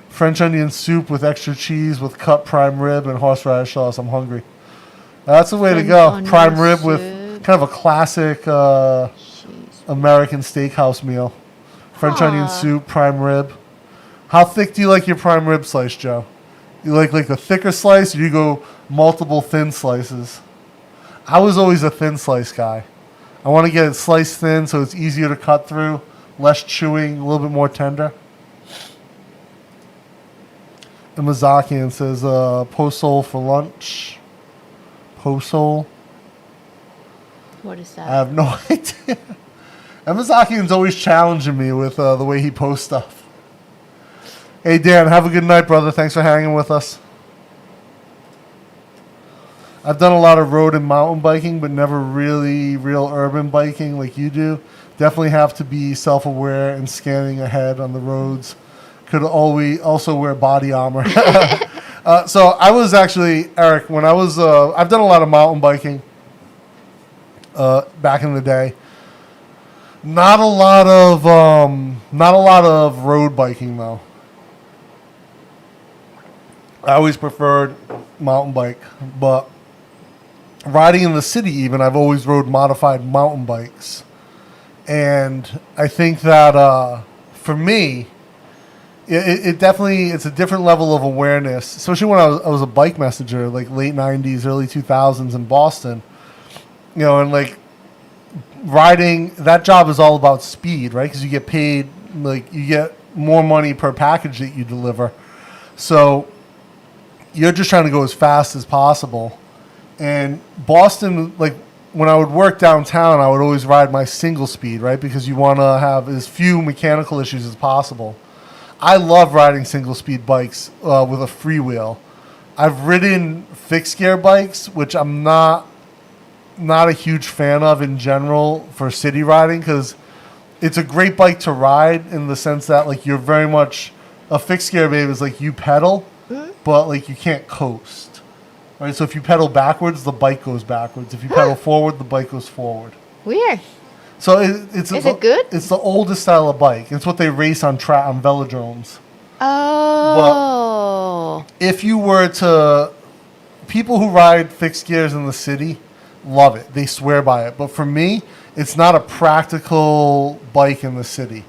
French onion soup with extra cheese with cut prime rib and horseradish sauce. I'm hungry. That's the way to French go. onion Prime rib with soup. kind of a classic American steakhouse meal. French onion soup, prime rib. How thick do you like your prime rib slice, Joe? You like a thicker slice, or you go multiple thin slices? I was always a thin slice guy. I want to get it sliced thin so it's easier to cut through, less chewing, a little bit more tender. And Mazakian says, po-sol for lunch. Po-sol? What is I that? have no idea. And Mazakian's always challenging me with the way he posts stuff. Hey, Dan, have a good night, brother. Thanks for hanging with us. I've done a lot of road and mountain biking, but never really real urban biking like you do. Definitely have to be self-aware and scanning ahead on the roads. Could always also wear body armor. So I was actually, Eric, when I was, I've done a lot of mountain biking back in the day. Not a lot of road biking though. I always preferred mountain bike, but riding in the city even, I've always rode modified mountain bikes. And I think that for me, it definitely, it's a different level of awareness, especially when I was a bike messenger, like late 90s, early 2000s in Boston. You know, and like riding, that job is all about speed, right? Because you get paid, like you get more money per package that you deliver. So you're just trying to go as fast as possible. And Boston, like when I would work downtown, I would always ride my single speed, right? Because you want to have as few mechanical issues as possible. I love riding single speed bikes with a freewheel. I've ridden fixed gear bikes, which I'm not a huge fan of in general for city riding, because it's a great bike to ride in the sense that like you're very much, a fixed gear babe is like you pedal, but like you can't coast, right? So if you pedal backwards, the bike goes backwards. If you pedal forward, the bike goes forward. Weird. So it's Is it good? It's the oldest style of bike. It's what they race on velodromes. Oh. But if you were to, people who ride fixed gears in the city love it. They swear by it. But for me, it's not a practical bike in the city.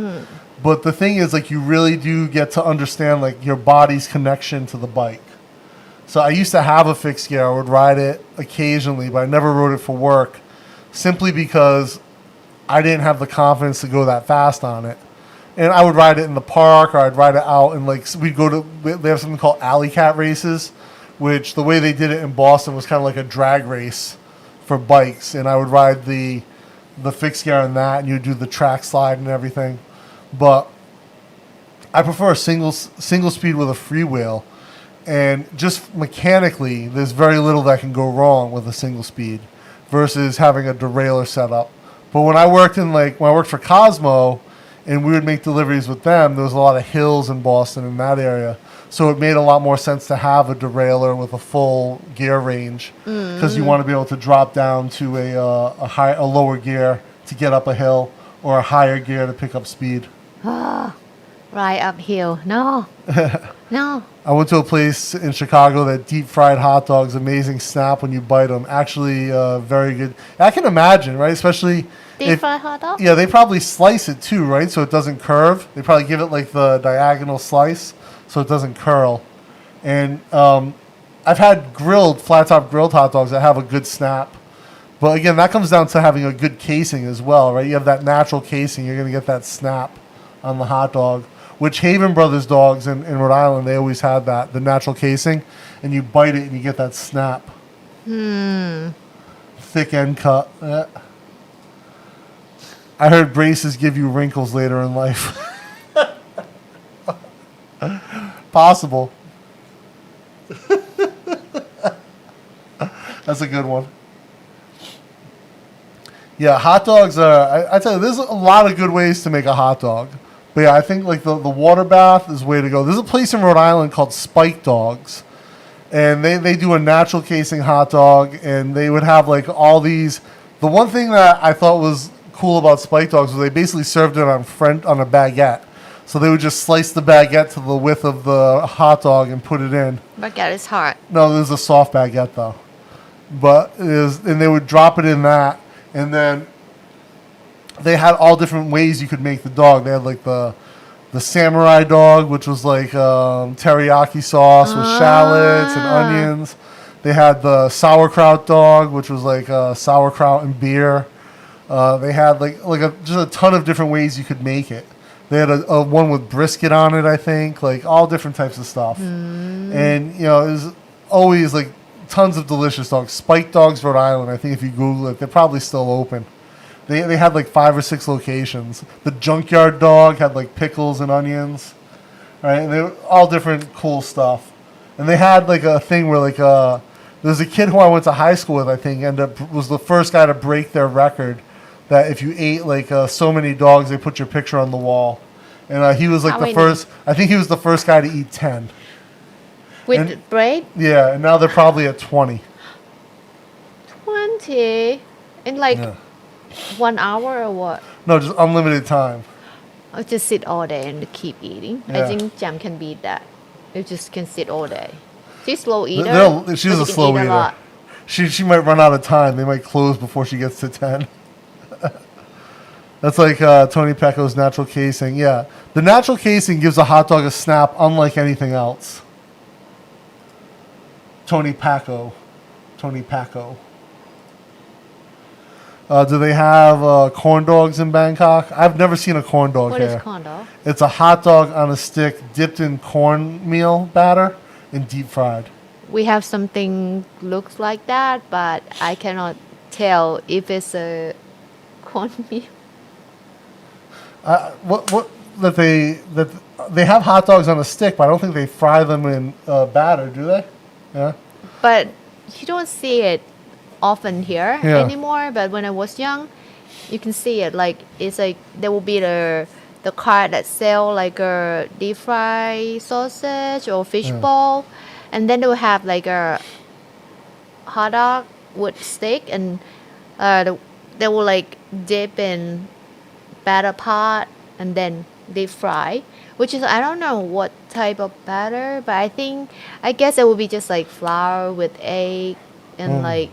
But the thing is, like, you really do get to understand like your body's connection to the bike. So I used to have a fixed gear. I would ride it occasionally, but I never rode it for work, simply because I didn't have the confidence to go that fast on it. And I would ride it in the park, or I'd ride it out, and like we'd go to, they have something called alley cat races, which the way they did it in Boston was kind of like a drag race for bikes. And I would ride the fixed gear on that, and you'd do the track slide and everything. But I prefer a single speed with a freewheel. And just mechanically, there's very little that can go wrong with a single speed versus having a derailleur set up. But when I worked for Cosmo, and we would make deliveries with them. There was a lot of hills in Boston in that area. So it made a lot more sense to have a derailleur with a full gear range because you want to be able to drop down to a lower gear to get up a hill or a higher gear to pick up speed. Right uphill. No. No. I went to a place in Chicago that deep fried hot dogs, amazing snap when you bite them. Actually, very good. I can imagine, right? Especially Deep fried hot dog? Yeah, they probably slice it too, right? So it doesn't curve. They probably give it like the diagonal slice so it doesn't curl. And I've had flat top grilled hot dogs that have a good snap. But again, that comes down to having a good casing as well, right? You have that natural casing, you're going to get that snap on the hot dog. Which Haven Brothers dogs in Rhode Island, they always had that, the natural casing. And you bite it and you get that snap. Thick end cut. Yeah. I heard braces give you wrinkles later in life. Possible. That's a good one. Yeah, hot dogs are... I tell you, there's a lot of good ways to make a hot dog. But yeah, I think like the water bath is the way to go. There's a place in Rhode Island called Spike Dogs. And they do a natural casing hot dog. And they would have like all these... The one thing that I thought was cool about Spike Dogs was they basically served it on a baguette. So they would just slice the baguette to the width of the hot dog and put it in. Baguette is hard. No, there's a soft baguette though. And they would drop it in that. And then they had all different ways you could make the dog. They had like the samurai dog, which was like teriyaki sauce with shallots and onions. They had the sauerkraut dog, which was like sauerkraut and beer. They had just a ton of different ways you could make it. They had a one with brisket on it, I think, like all different types of stuff. And, it was always like tons of delicious dogs. Spike Dogs, Rhode Island, I think if you Google it, they're probably still open. They had like 5 or 6 locations. The Junkyard Dog had like pickles and onions, right? And they were all different cool stuff. And they had like a thing where like there's a kid who I went to high school with, I think, was the first guy to break their record. That if you ate like so many dogs, they put your picture on the wall. And he was like first. I think he was the first guy to eat 10. With bread? Yeah, and now they're probably at 20. 20 in like 1 hour or what? No, just unlimited time. I'll just sit all day and keep eating. Yeah. I think Jam can beat that. You just can sit all day. She's slow eater. She's a slow eater. She might run out of time. They might close before she gets to 10. That's like Tony Pecco's natural casing. Yeah, the natural casing gives a hot dog a snap unlike anything else. Tony Pacco. Do they have corn dogs in Bangkok? I've never seen a corn dog What here. is corn dog? It's a hot dog on a stick dipped in cornmeal batter and deep fried. We have something looks like that, but I cannot tell if it's a cornmeal. That they have hot dogs on a stick, but I don't think they fry them in batter, do they? Yeah. But you don't see it often here Yeah. anymore. But when I was young, you can see it. Like it's like there will be the cart that sell like a deep fried sausage or fish ball, and then they will have like a hot dog with steak, and they will like dip in batter pot and then deep fry, which is I don't know what type of batter, but I guess it would be just like flour with egg and like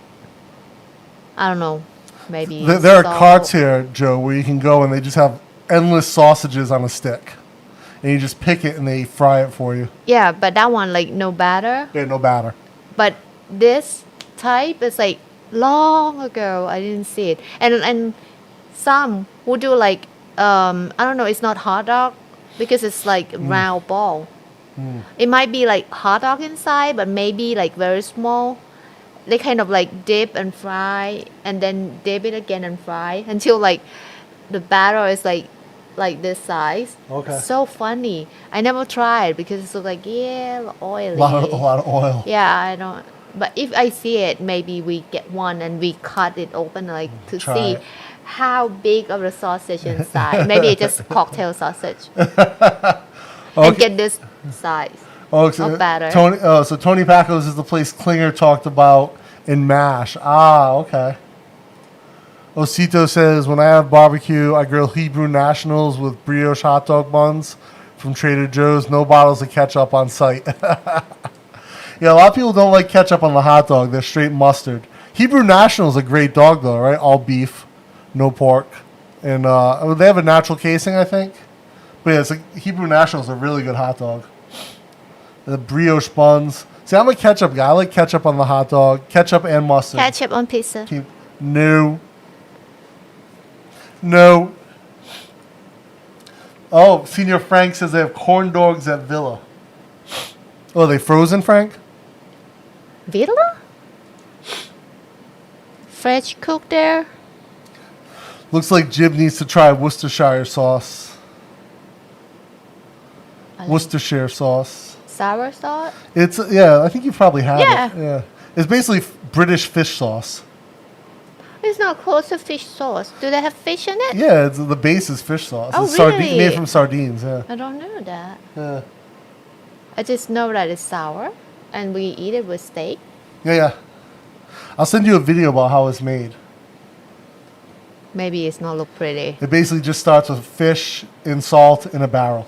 I don't know, maybe There are salt. carts here, Joe, where you can go and they just have endless sausages on a stick, and you just pick it and they fry it for you. Yeah, but that one like no batter. Yeah, no batter. But this type is like long ago I didn't see it, and some would do like I don't know, it's not hot dog because it's like round ball. It might be like hot dog inside, but maybe like very small. They kind of like dip and fry and then dip it again and fry until like the batter is like this size. Okay. So funny. I never tried because it's like oily. A lot of oil. Yeah, I don't. But if I see it, maybe we get one and we cut it open like to Try see. it. how big of the sausage inside. Maybe it's just cocktail sausage. Okay. And get this size. Oh, so Not better. Tony Paco's is the place Klinger talked about in MASH. Ah, okay. Osito says, when I have barbecue, I grill Hebrew Nationals with brioche hot dog buns from Trader Joe's. No bottles of ketchup on site. Yeah, a lot of people don't like ketchup on the hot dog. They're straight mustard. Hebrew National's a great dog, though, right? All beef, no pork. And they have a natural casing, I think. But yeah, Hebrew National's a really good hot dog. The brioche buns. See, I'm a ketchup guy. I like ketchup on the hot dog. Ketchup and mustard. Ketchup on pizza. No. No. Oh, Senior Frank says they have corn dogs at Villa. Oh, are they frozen, Frank? Villa? Fresh cooked there? Looks like Jib needs to try Worcestershire sauce. Worcestershire sauce. Sour sauce? It's I think you probably have Yeah. it. Yeah. It's basically British fish sauce. It's not close to fish sauce. Do they have fish in it? Yeah, the base is fish sauce. Oh, It's really? made from sardines, yeah. I don't know that. Yeah. I just know that it's sour and we eat it with steak. Yeah. I'll send you a video about how it's made. Maybe it's not look pretty. It basically just starts with fish and salt in a barrel.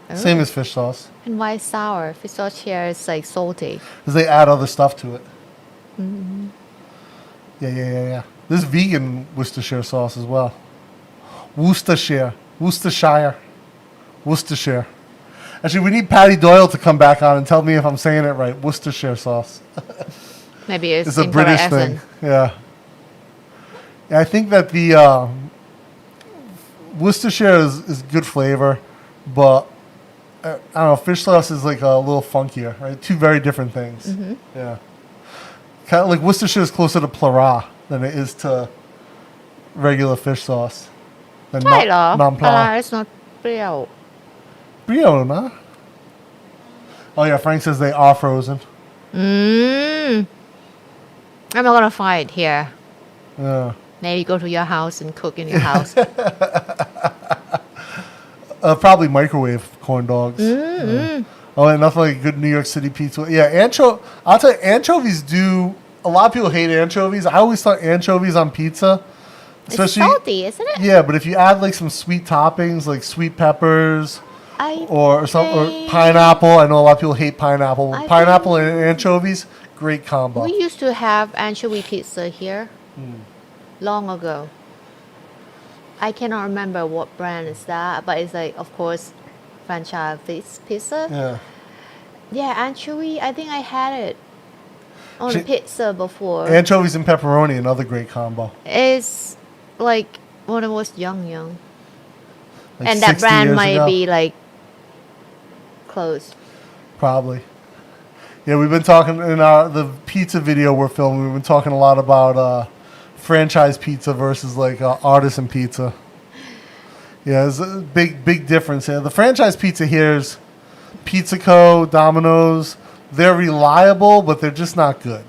Oh. Same as fish sauce. And why sour? Fish sauce here is like salty. Because they add other stuff to it. Yeah. There's vegan Worcestershire sauce as well. Worcestershire. Actually, we need Patty Doyle to come back on and tell me if I'm saying it right. Worcestershire sauce. Maybe it's a British accent. thing. Yeah. I think that the Worcestershire is good flavor, but I don't know. Fish sauce is like a little funkier, right? Two very different things. Mm-hmm. Yeah. Kind of like Worcestershire is closer to Plara than it is to regular fish sauce. ใช่เหรอ non ปลา Plara. is not เปรี้ยว Brio, nah? Oh yeah, Frank says they are frozen. I'm not gonna find it here. Yeah. Maybe go to your house and cook in your house. Probably microwave corn dogs. Oh, and nothing like good New York City pizza. Yeah, I'll tell you, anchovies do. A lot of people hate anchovies. I always thought anchovies on pizza, It's especially salty, isn't it? yeah. But if you add like some sweet toppings, like sweet peppers or pineapple. I know a lot of people hate pineapple. I Pineapple and anchovies, great combo. We used to have anchovy pizza here long ago. I cannot remember what brand is that, but it's like, of course, franchise pizza. Yeah. Yeah, anchovy. I think I had it on pizza before. Anchovies and pepperoni, another great combo. It's like when I was young. Like And that 60 brand years might ago. be like closed. Probably. Yeah, we've been talking in the pizza video we're filming. We've been talking a lot about franchise pizza versus like artisan pizza. Yeah, there's a big difference here. The franchise pizza here is Pizza Co, Domino's. They're reliable, but they're just not good,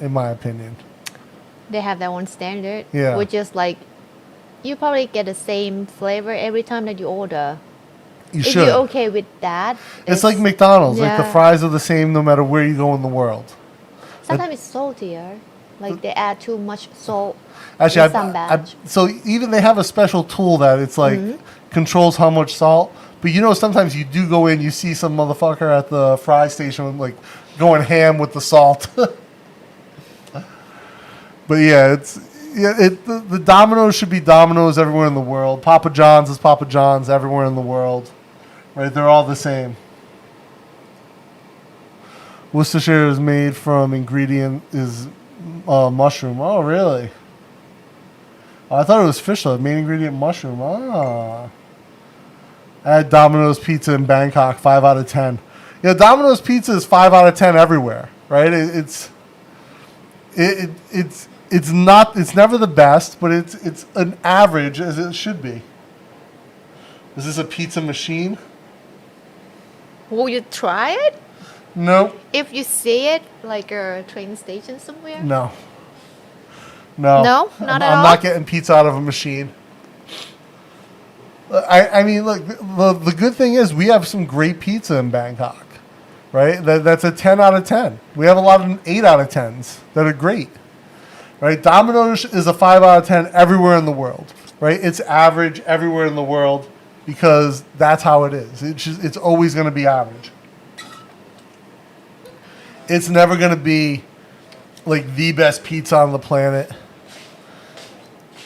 in my opinion. They have their own standard. Yeah. Which is like, you probably get the same flavor every time that you order. You If should. you're okay with that. It's like McDonald's. Like the Yeah. fries are the same no matter where you go in the world. Sometimes it's saltier. Like they add too much salt. Actually, in some batch. so even they have a special tool that it's like controls how much salt. But you know, sometimes you do go in, you see some motherfucker at the fry station like going ham with the salt. But yeah, the Domino's should be Domino's everywhere in the world. Papa John's is Papa John's everywhere in the world. Right? They're all the same. Worcestershire is made from mushroom. Oh, really? Oh, I thought it was fish though. Main ingredient mushroom. Ah. I had Domino's pizza in Bangkok, 5 out of 10. Yeah, Domino's pizza is 5 out of 10 everywhere, right? It's never the best, but it's an average as it should be. Is this a pizza machine? Will you try it? No. If you see it like a train station somewhere? No. No. No, not at I'm all? not getting pizza out of a machine. I mean, look, the good thing is we have some great pizza in Bangkok, right? That's a 10 out of 10. We have a lot of 8 out of 10s that are great, right? Domino's is a 5 out of 10 everywhere in the world, right? It's average everywhere in the world because that's how it is. It's always going to be average. It's never going to be like the best pizza on the planet.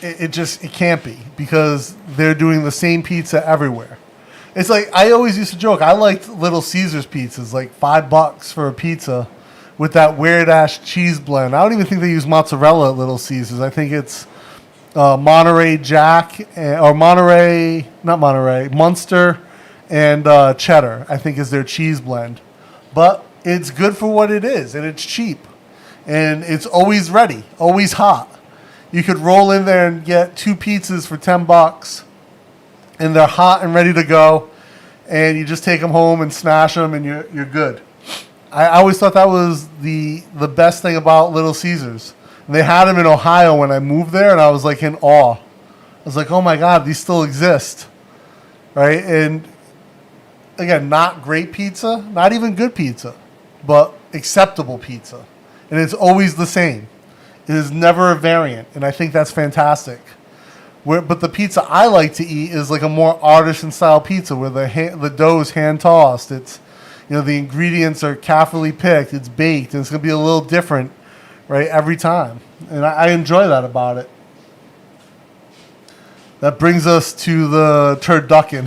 It can't be because they're doing the same pizza everywhere. It's like I always used to joke. I liked Little Caesars pizzas, like $5 for a pizza with that weird ass cheese blend. I don't even think they use mozzarella at Little Caesars. I think it's Monterey Jack or Munster and cheddar. I think is their cheese blend, but it's good for what it is and it's cheap and it's always ready, always hot. You could roll in there and get 2 pizzas for $10, and they're hot and ready to go. And you just take them home and smash them, and you're good. I always thought that was the best thing about Little Caesars. And they had them in Ohio when I moved there, and I was like in awe. I was like, oh my God, these still exist, right? And again, not great pizza, not even good pizza, but acceptable pizza, and it's always the same. It is never a variant, and I think that's fantastic. But the pizza I like to eat is like a more artisan-style pizza where the dough is hand-tossed. It's, the ingredients are carefully picked. It's baked, and it's going to be a little different, right, every time. And I enjoy that about it. That brings us to the turducken.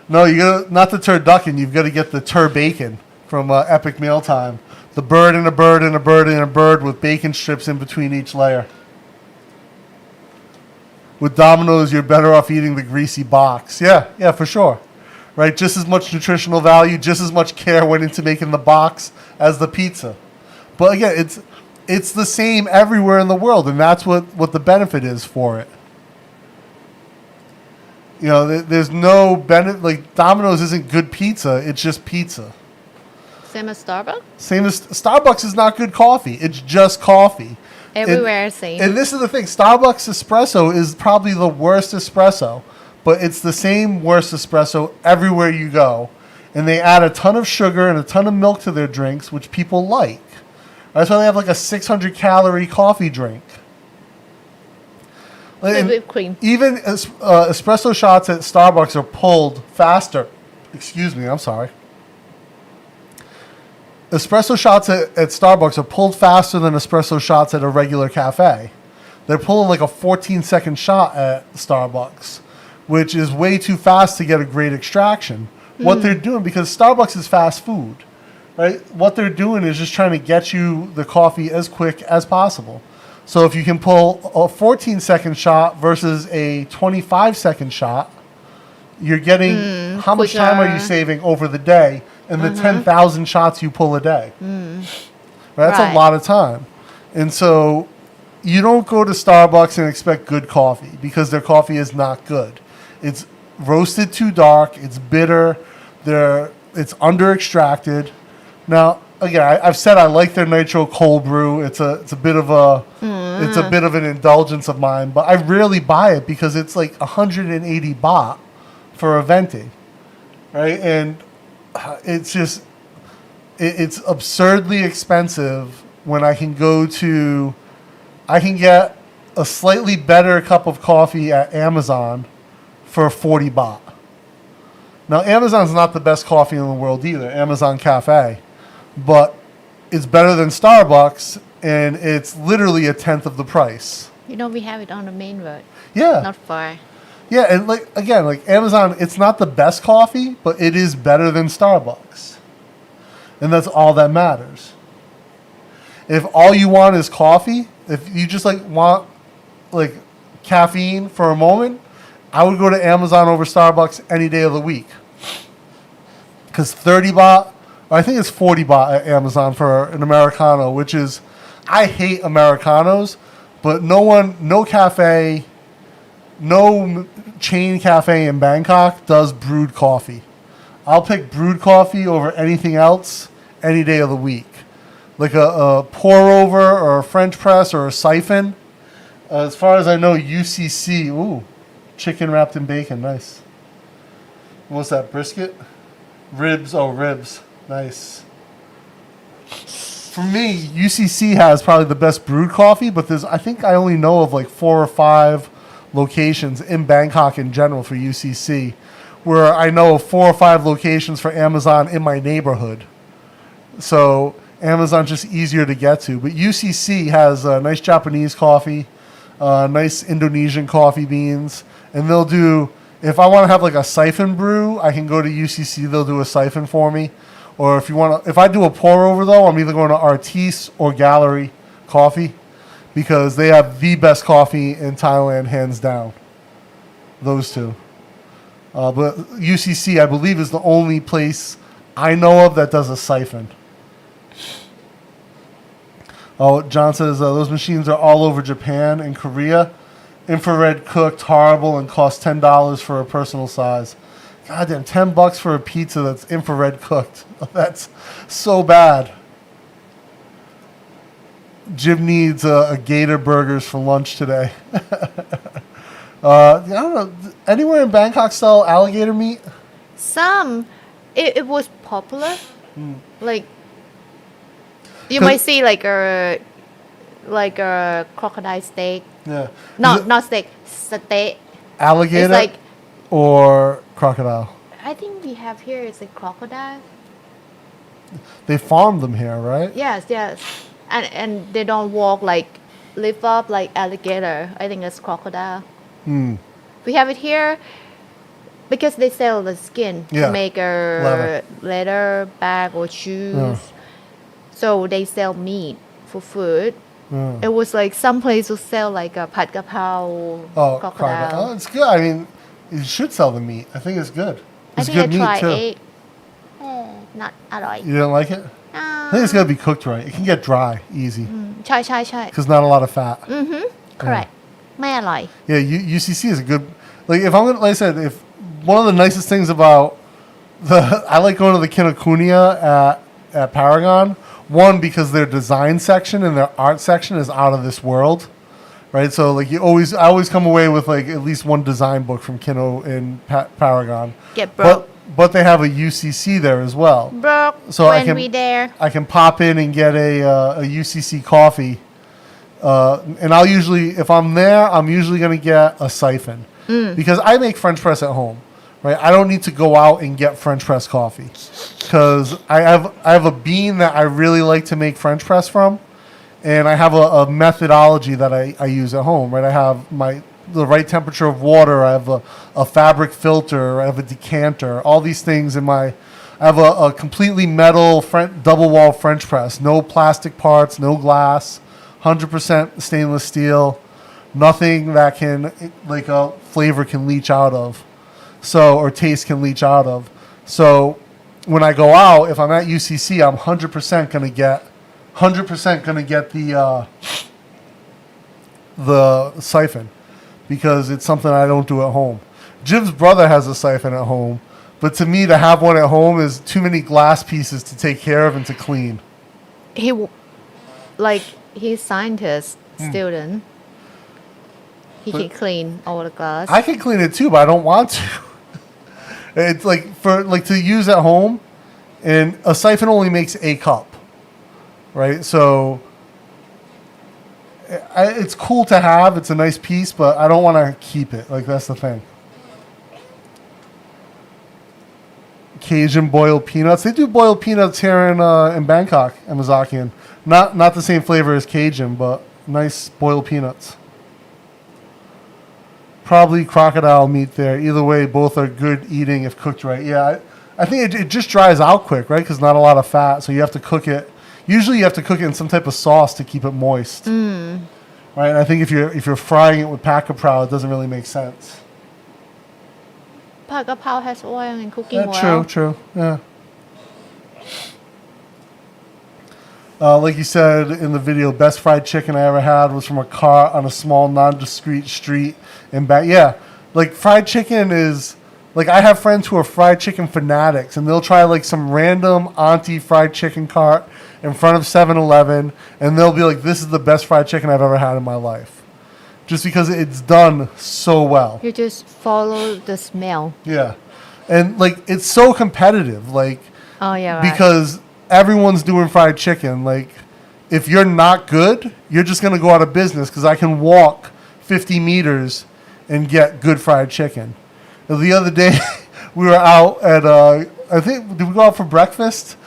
No, not the turducken. You've got to get the turbacon from Epic Mealtime. The bird and a bird and a bird and a bird with bacon strips in between each layer. With Domino's, you're better off eating the greasy box. Yeah, for sure. Right? Just as much nutritional value, just as much care went into making the box as the pizza. But again, it's the same everywhere in the world, and that's what the benefit is for it. There's no benefit. Like, Domino's isn't good pizza, it's just pizza. Same as Starbucks? Same as Starbucks is not good coffee. It's just coffee. Everywhere same. And this is the thing. Starbucks espresso is probably the worst espresso, but it's the same worst espresso everywhere you go. And they add a ton of sugar and a ton of milk to their drinks, which people like. That's why they have like a 600-calorie coffee drink. With whipped cream. Even espresso shots at Starbucks are pulled faster. Excuse me, I'm sorry. Espresso shots at Starbucks are pulled faster than espresso shots at a regular cafe. They're pulling like a 14-second shot at Starbucks, which is way too fast to get a great extraction. What they're doing, because Starbucks is fast food, right? What they're doing is just trying to get you the coffee as quick as possible. So if you can pull a 14-second shot versus a 25-second shot, you're getting how much time are you saving over the day and the 10,000 shots you pull a day. Right? That's a lot of time. And so you don't go to Starbucks and expect good coffee because their coffee is not good. It's roasted too dark. It's bitter. It's under extracted. Now, again, I've said I like their nitro cold brew. It's a bit of an indulgence of mine, but I rarely buy it because it's like 180 baht for a venti, right? And it's just it's absurdly expensive when I can get a slightly better cup of coffee at Amazon for 40 baht. Now, Amazon's not the best coffee in the world either, Amazon Cafe, but it's better than Starbucks, and it's literally a tenth of the price. We have it on the main road. Yeah. Not far. Yeah, and like Amazon, it's not the best coffee, but it is better than Starbucks. And that's all that matters. If all you want is coffee, if you just want caffeine for a moment, I would go to Amazon over Starbucks any day of the week. Because 30 baht, I think it's 40 baht at Amazon for an Americano, which is, I hate Americanos, but no cafe, no chain cafe in Bangkok does brewed coffee. I'll pick brewed coffee over anything else any day of the week. like a pour over or a French press or a siphon. As far as I know, UCC. Ooh, chicken wrapped in bacon. Nice. What's that? Brisket? Ribs. Oh, ribs. Nice. For me, UCC has probably the best brewed coffee, but I think I only know of like 4 or 5 locations in Bangkok in general for UCC, where I know of 4 or 5 locations for Amazon in my neighborhood. So Amazon's just easier to get to. But UCC has nice Japanese coffee, nice Indonesian coffee beans, and they'll do, if I want to have like a siphon brew, I can go to UCC, they'll do a siphon for me. Or if I do a pour over though, I'm either going to Artis or Gallery Coffee, because they have the best coffee in Thailand, hands down. Those two. But UCC, I believe, is the only place I know of that does a siphon. Oh, John says those machines are all over Japan and Korea. Infrared cooked, horrible, and cost $10 for a personal size. God damn, $10 for a pizza that's infrared cooked. That's so bad. Jim needs a Gator Burgers for lunch today. I don't know. Anywhere in Bangkok sell alligator meat? Some. It was popular. Like, you might see like a crocodile steak. Yeah. Not steak. Steak. Alligator? It's like, or crocodile? I think we have here is a crocodile. They farm them here, right? Yes. And they don't walk like lift up like alligator. I think it's crocodile. We have it here because they sell the skin to make a leather bag or shoes. So they sell meat for food. It was like some places sell like a pad kapao crocodile. Oh, it's good. I mean, you should sell the meat. I think it's good. It's I think good I meat tried too. it. Not อร่อย You don't like it? I think it's got to be cooked right. It can get dry easy ใช่ because not a lot of fat. correct ไม่อร่อย Yeah, UCC is a good. Like if I'm gonna, like I said, if one of the nicest things about I like going to the Kinokuniya at Paragon. One, because their design section and their art section is out of this world, right? So like I always come away with like at least one design book from Kino in Paragon. Get broke. But they have a UCC there as well. Broke So when we there. I can pop in and get a UCC coffee. And I'll usually, if I'm there, I'm usually going to get a siphon. Because I make French press at home, right? I don't need to go out and get French press coffee. Because I have a bean that I really like to make French press from. And I have a methodology that I use at home, right? I have the right temperature of water. I have a fabric filter. I have a decanter. All these things I have a completely metal double wall French press. No plastic parts, no glass, 100% stainless steel. Nothing that can, like a flavor can leach out of. Or taste can leach out of. So when I go out, if I'm at UCC, I'm 100% going to get the siphon. Because it's something I don't do at home. Jim's brother has a siphon at home, but to me, to have one at home is too many glass pieces to take care of and to clean. He's scientist student. He can clean all the glass. I can clean it too, but I don't want to. It's like to use at home, and a siphon only makes a cup, right? So. It's cool to have. It's a nice piece, but I don't want to keep it. Like, that's the thing. Cajun boiled peanuts. They do boiled peanuts here in Bangkok, Amazakian. Not the same flavor as Cajun, but nice boiled peanuts. Probably crocodile meat there. Either way, both are good eating if cooked right. Yeah, I think it just dries out quick, right? Because not a lot of fat, so you have to cook it. Usually you have to cook it in some type of sauce to keep it moist. Right? And I think if you're frying it with pak kaprao, it doesn't really make sense. Pak kaprao has oil and cooking oil. True. Yeah. Like you said in the video, best fried chicken I ever had was from a cart on a small, non-discreet street in back. Yeah, like fried chicken is like I have friends who are fried chicken fanatics, and they'll try like some random auntie fried chicken cart in front of 7-Eleven, and they'll be like, "This is the best fried chicken I've ever had in my life," just because it's done so well. You just follow the smell. Yeah, and like it's so competitive, like Oh yeah, right. because everyone's doing fried chicken. Like if you're not good, you're just gonna go out of business because I can walk 50 meters and get good fried chicken. The other day, we were out at I think did we go out for breakfast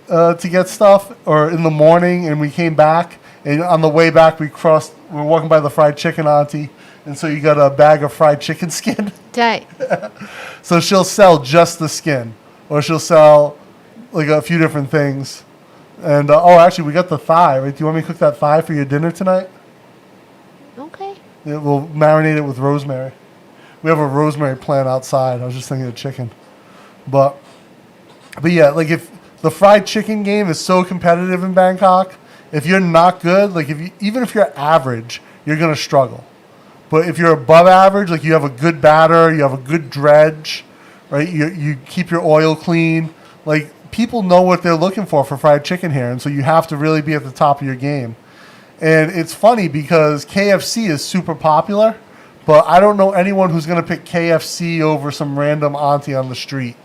to get stuff, or in the morning, and we came back, and on the way back we were walking by the fried chicken auntie, and so you got a bag of fried chicken skin. Right. So she'll sell just the skin, or she'll sell like a few different things. And actually we got the thigh, right? Do you want me to cook that thigh for your dinner tonight? Okay. Yeah, we'll marinate it with rosemary. We have a rosemary plant outside. I was just thinking of chicken. But yeah, like if the fried chicken game is so competitive in Bangkok, if you're not good, like even if you're average, you're going to struggle. But if you're above average, like you have a good batter, you have a good dredge, right? You keep your oil clean. Like people know what they're looking for fried chicken here. And so you have to really be at the top of your game. And it's funny because KFC is super popular, but I don't know anyone who's going to pick KFC over some random auntie on the street,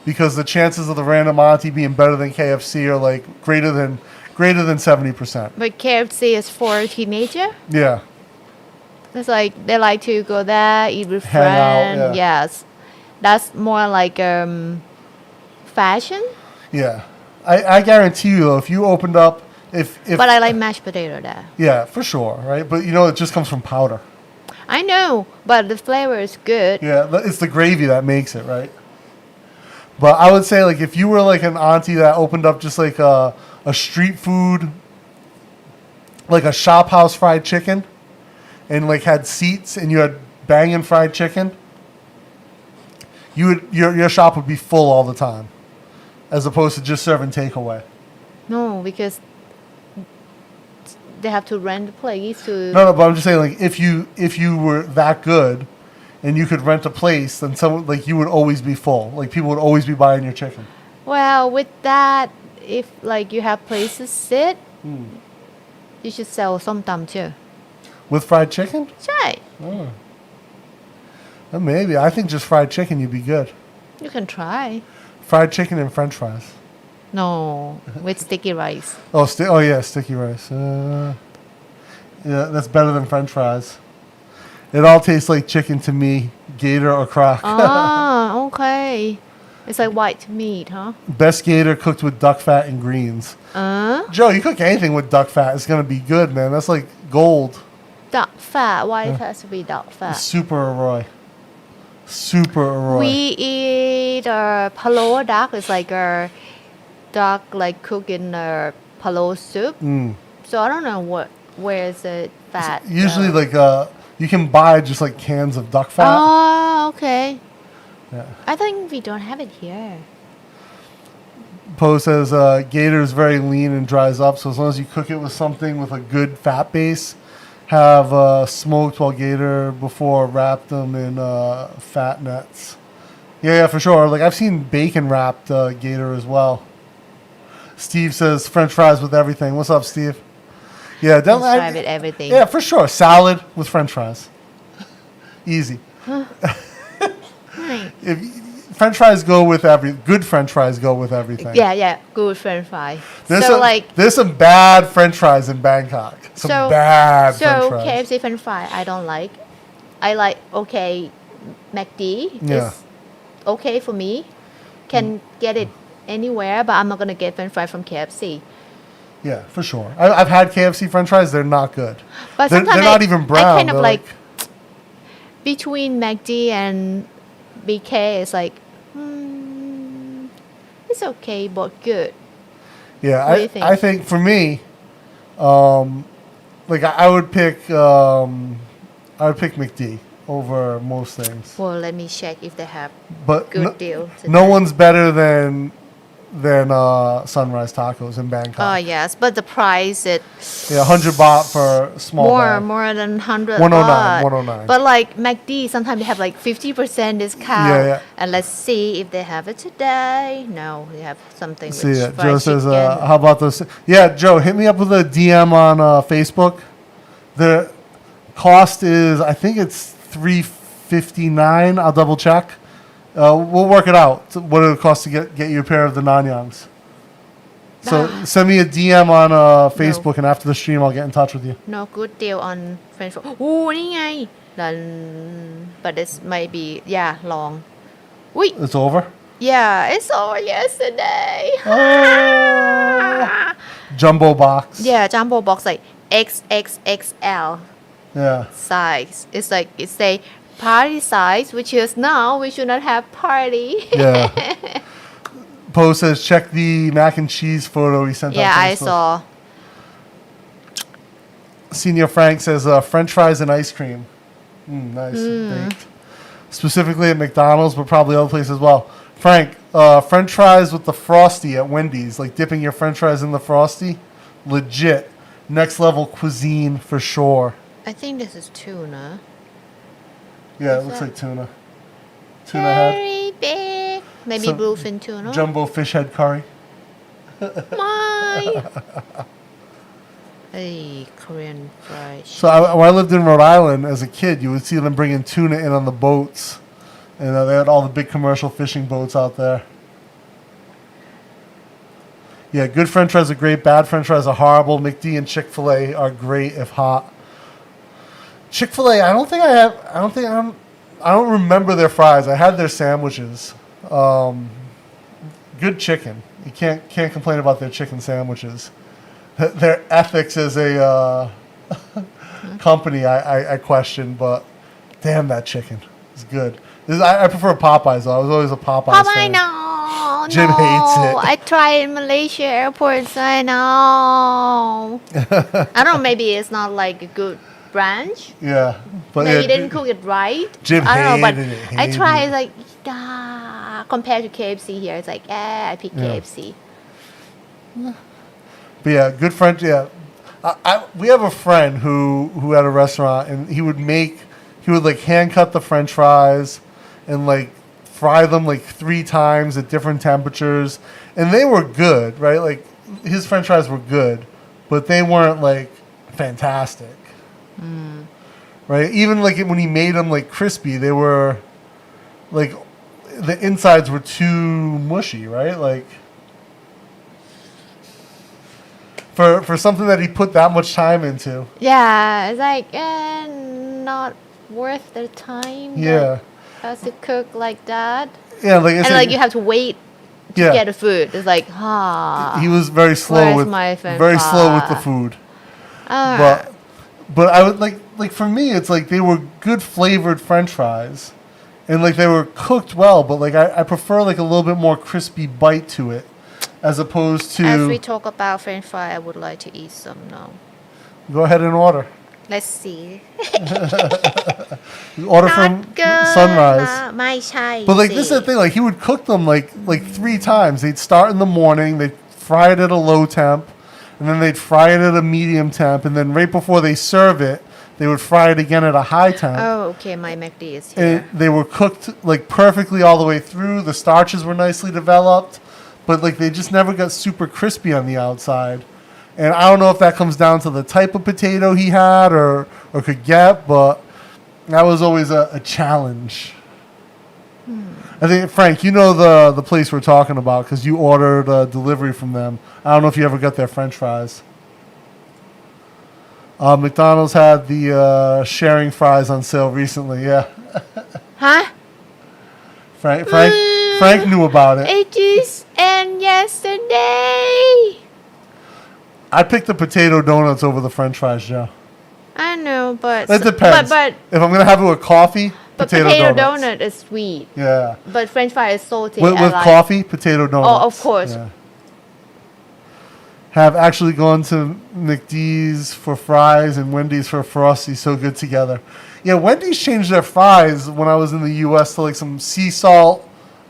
because the chances of the random auntie being better than KFC are like greater than 70%. But KFC is for teenager. Yeah. It's like they like to go there, eat with Hang out, friends. yeah. Yes, that's more like fashion. Yeah. I guarantee you though, if you opened up, if But I like mashed potato there. yeah, for sure, right? But you know, it just comes from powder. I know, but the flavor is good. Yeah, it's the gravy that makes it, right? But I would say, like, if you were like an auntie that opened up just like a street food, like a shop house fried chicken, and like had seats and you had banging fried chicken, your shop would be full all the time, as opposed to just serving takeaway. No, because they have to rent the place to. No, but I'm just saying, like, if you were that good, and you could rent a place, then someone like you would always be full. Like people would always be buying your chicken. Well, with that, if like you have places sit, you should sell somtam too. With fried chicken? Right. Oh. Maybe. I think just fried chicken, you'd be good. You can try. Fried chicken and French fries. No, with sticky rice. Oh yeah, sticky rice. Yeah, that's better than French fries. It all tastes like chicken to me, Gator or crock. Ah, okay. It's like white meat, huh? Best Gator cooked with duck fat and greens. Joe, you cook anything with duck fat, it's going to be good, man. That's like gold. Duck fat. Why it has to be duck fat? Super Aroy. Super Aroy. We eat palo duck. It's like a duck like cooked in a palo soup. So I don't know where is the fat. Usually like you can buy just like cans of duck fat. Oh, okay. Yeah. I think we don't have it here. Poe says Gator is very lean and dries up, so as long as you cook it with something with a good fat base, have smoked while Gator before wrapped them in fat nets. Yeah, for sure. Like I've seen bacon wrapped Gator as well. Steve says French fries with everything. What's up, Steve? Yeah, definitely. French fry with everything. Yeah, for sure. Salad with French fries. Easy. Right. French fries go with good French fries go with everything. Yeah, good French fry. There's some bad French fries in Bangkok. Some bad French fries. KFC French fry I don't like. I like McD Yeah. is okay for me. Can get it anywhere, but I'm not gonna get French fry from KFC. Yeah, for sure. I've had KFC French fries. They're not good. But they're sometimes not even brown. I kind of They're like between McD and BK. It's like it's okay, but good. Yeah, What do you think? I think for me, like I would pick McD over most things. Well, let me check if they have But good deal. no one's better than than Sunrise Tacos in Bangkok. Oh yes, but the price it Yeah, 100 baht for a small bag. more than 100 109, baht. 109. But like McD, sometimes they have like 50% discount. Yeah. And let's see if they have it today. No, they have something with See it. fried Joe says, chicken. how about those? Yeah, Joe, hit me up with a DM on Facebook. The cost is, I think it's $3.59. I'll double check. We'll work it out. What it would cost to get you a pair of the Nanyang's. So send me a DM on Facebook, and after the stream, I'll get in touch with you. No good deal on French fries. โอ้นี่ไง Then but this might be long. Wait. It's over? Yeah, it's over yesterday. Oh. Jumbo box. Yeah, jumbo box like XXXL Yeah. size. It's like it's a party size, which is now we should not have party. Yeah. Poe says, check the mac and cheese photo he sent Yeah, on I Facebook. saw. Senior Frank says, French fries and ice cream. Nice. Baked. Specifically at McDonald's, but probably other places as well. Frank, French fries with the Frosty at Wendy's, like dipping your French fries in the Frosty. Legit. Next level cuisine for sure. I think this is tuna. Yeah, it looks like tuna. Tuna head. Very big. Maybe Some bluefin tuna. Jumbo fish head curry. My. Hey, Korean fried. So when I lived in Rhode Island as a kid, you would see them bringing tuna in on the boats. And they had all the big commercial fishing boats out there. Yeah, good French fries are great. Bad French fries are horrible. McD and Chick-fil-A are great if hot. Chick-fil-A, I don't remember their fries. I had their sandwiches. Good chicken. You can't complain about their chicken sandwiches. Their ethics as a company, I question, but damn, that chicken is good. I prefer Popeyes, though. I was always a Popeyes fan. No. Jim hates it. I tried in Malaysia airports. I know. I don't know. Maybe it's not like a good branch. Yeah, but Maybe yeah, you didn't cook it right. Jim I don't know, but hated it, I hated tried. it. It's like compared to KFC here, it's like I pick KFC. But yeah, good French. Yeah, we have a friend who had a restaurant, and he would like hand cut the French fries, and like fry them like 3 times at different temperatures, and they were good, right? Like his French fries were good, but they weren't like fantastic, right? Even like when he made them like crispy, they were like the insides were too mushy, right? Like. For something that he put that much time into. Yeah, it's like not worth the time. Yeah. Has to cook like that. Yeah, like I And said, like you have to wait to get the food. It's like he was very slow where's my French slow with the fry? food. Alright. But I would like for me it's like they were good flavored French fries. And like they were cooked well, but like I prefer like a little bit more crispy bite to it. As opposed to... As we talk about French fry, I would like to eat some now. Go ahead and order. Let's see. Order from Sunrise. ไม่ใช่ But like this is the thing, like he would cook them like 3 times. They'd start in the morning, they'd fry it at a low temp, and then they'd fry it at a medium temp, and then right before they serve it, they would fry it again at a high temp. Oh, okay, my McD is And here. they were cooked like perfectly all the way through. The starches were nicely developed, but like they just never got super crispy on the outside. And I don't know if that comes down to the type of potato he had or could get, but that was always a challenge. I think, Frank, you know the place we're talking about because you ordered a delivery from them. I don't know if you ever got their French fries. McDonald's had the sharing fries on sale recently, yeah. Huh? Frank knew about it. It just ended yesterday. I picked the potato donuts over the French fries, Joe. I know, but It depends. But If I'm gonna have it with coffee, potato donuts. donut is sweet. Yeah. But French fry is salty. With I like. coffee, potato donuts. Oh, of course. Yeah. Have actually gone to McD's for fries and Wendy's for Frosty. So good together. Yeah, Wendy's changed their fries when I was in the U.S. to like some sea salt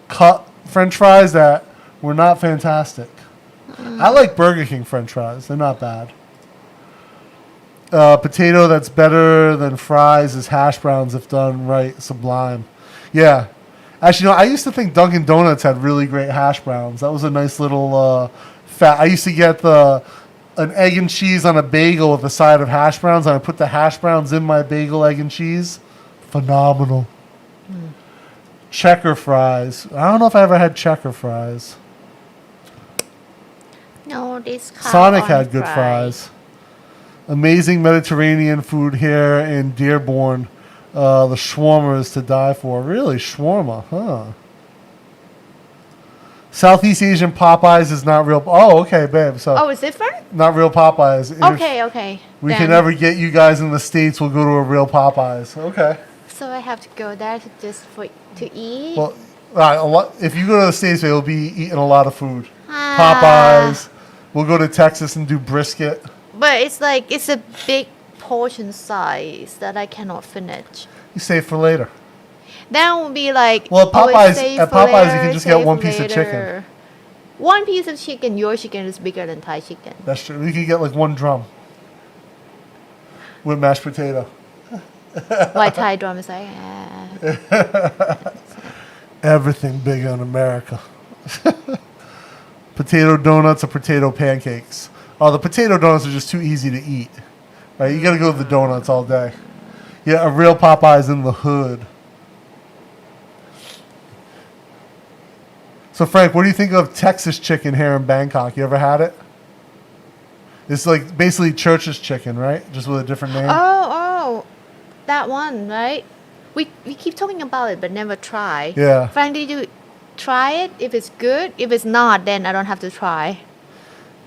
cut French fries that were not fantastic. I like Burger King French fries. They're not bad. Potato that's better than fries is hash browns if done right. Sublime. Yeah. Actually, no, I used to think Dunkin' Donuts had really great hash browns. That was a nice little fat. I used to get an egg and cheese on a bagel with a side of hash browns, and I put the hash browns in my bagel, egg and cheese. Phenomenal. Checker fries. I don't know if I ever had checker fries. No, this Sonic had good fries. Amazing Mediterranean food here in Dearborn. The shawarma is to die for. Really? Shawarma, huh? Southeast Asian Popeyes is not real. Oh, okay, babe. So Oh, it's different? not real Popeyes. Okay, okay. We Then- can never get you guys in the States. We'll go to a real Popeyes. Okay. So I have to go there to eat? Well, a lot, if you go to the States, you'll be eating a lot of food. Ah. Popeyes. We'll go to Texas and do brisket. But it's like, it's a big portion size that I cannot finish. You save for later. That would be like, Well, at always Popeyes- save at for Popeyes, you later, can just get save one for piece of chicken. later. One piece of chicken, your chicken is bigger than Thai chicken. That's true. We could get like one drum with mashed potato. Why Thai drum is like, Everything big on America. Potato donuts or potato pancakes. Oh, the potato donuts are just too easy to eat. Right? You got to go with the donuts all day. Yeah, a real Popeyes in the hood. So, Frank, what do you think of Texas chicken here in Bangkok? You ever had it? It's like basically Church's chicken, right? Just with a different name. oh, that one, right? We keep talking about it, but never try. Yeah. Frank, did you try it? If it's good, if it's not, then I don't have to try.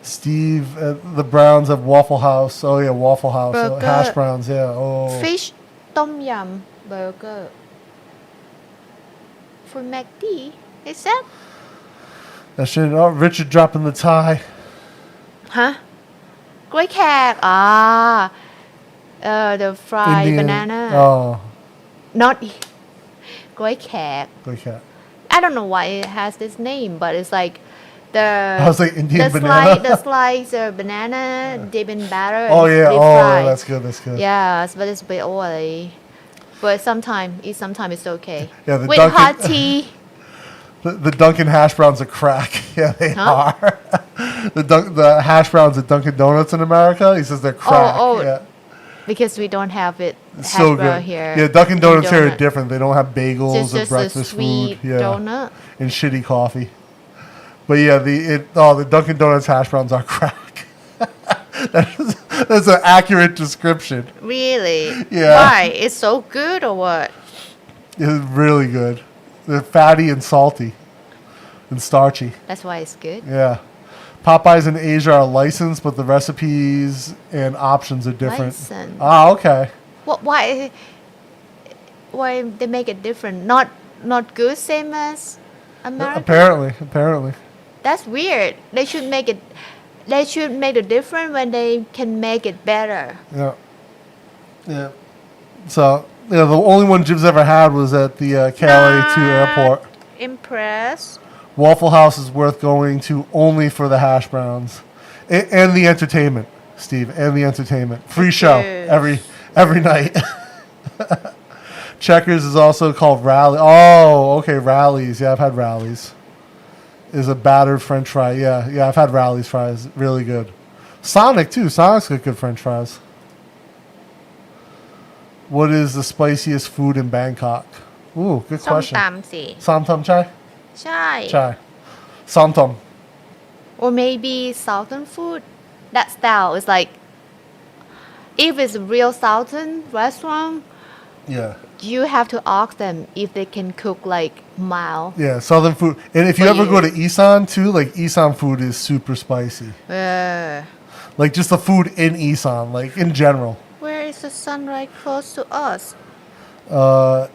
Steve, the Browns have Waffle House. Oh, yeah, Waffle House. Burger. Hash browns, yeah. Oh. Fish tom yum burger. For McD, is that? That shit. Oh, Richard dropping the tie. Huh? กล้วยแขก the fried Indian. banana. Oh, Not กล้วยแขก okay. I don't know why it has this name, but it's like the I was like, Indian the banana? the slice of banana dip in batter. Oh, and yeah. deep Oh, fried. that's good. That's good. Yes, but it's a bit oily. But sometimes it's okay. Yeah, the With Dunkin'- hot tea. The Dunkin' hash browns are crack. Yeah, they Huh? are. The hash browns at Dunkin' Donuts in America, he says they're crack. Oh, Yeah. Because we don't have it It's hash so brown good. here. Yeah, Dunkin' Donuts here are Donut. different. They don't have bagels It's or just a breakfast sweet food. Yeah. donut. And shitty coffee. But yeah, the Dunkin' Donuts hash browns are crack. That's an accurate description. Really? Yeah. Why? It's so good or what? It's really good. They're fatty and salty and starchy. That's why it's good. Yeah. Popeyes in Asia are licensed, but the recipes and options are different. Licensed. Ah, okay. What? Why they make it different? Not good, same as American. Apparently. That's weird. They should make it. They should make it different when they can make it better. Yeah. Yeah. So, yeah, the only one Jib's ever had was at the KLA2 airport. Impressed. Waffle House is worth going to only for the hash browns and the entertainment, Steve, and the entertainment. Free show Yes. every night. Checkers is also called Rally. Oh, okay, Rallies. Yeah, I've had Rallies. Is a battered French fry. Yeah, I've had Rallies fries. Really good. Sonic too. Sonic's got good French fries. What is the spiciest food in Bangkok? Ooh, good ส้ม question. ตำสิ Samtam chai? ใช่ Chai. Samtam. Or maybe southern food. That style is like, if it's a real southern restaurant, Yeah. you have to ask them if they can cook like mild. Yeah, southern food. And if you But ever you- go to Isan too, like Isan food is super spicy. Like just the food in Isan, like in general. Where is the sunrise close to us?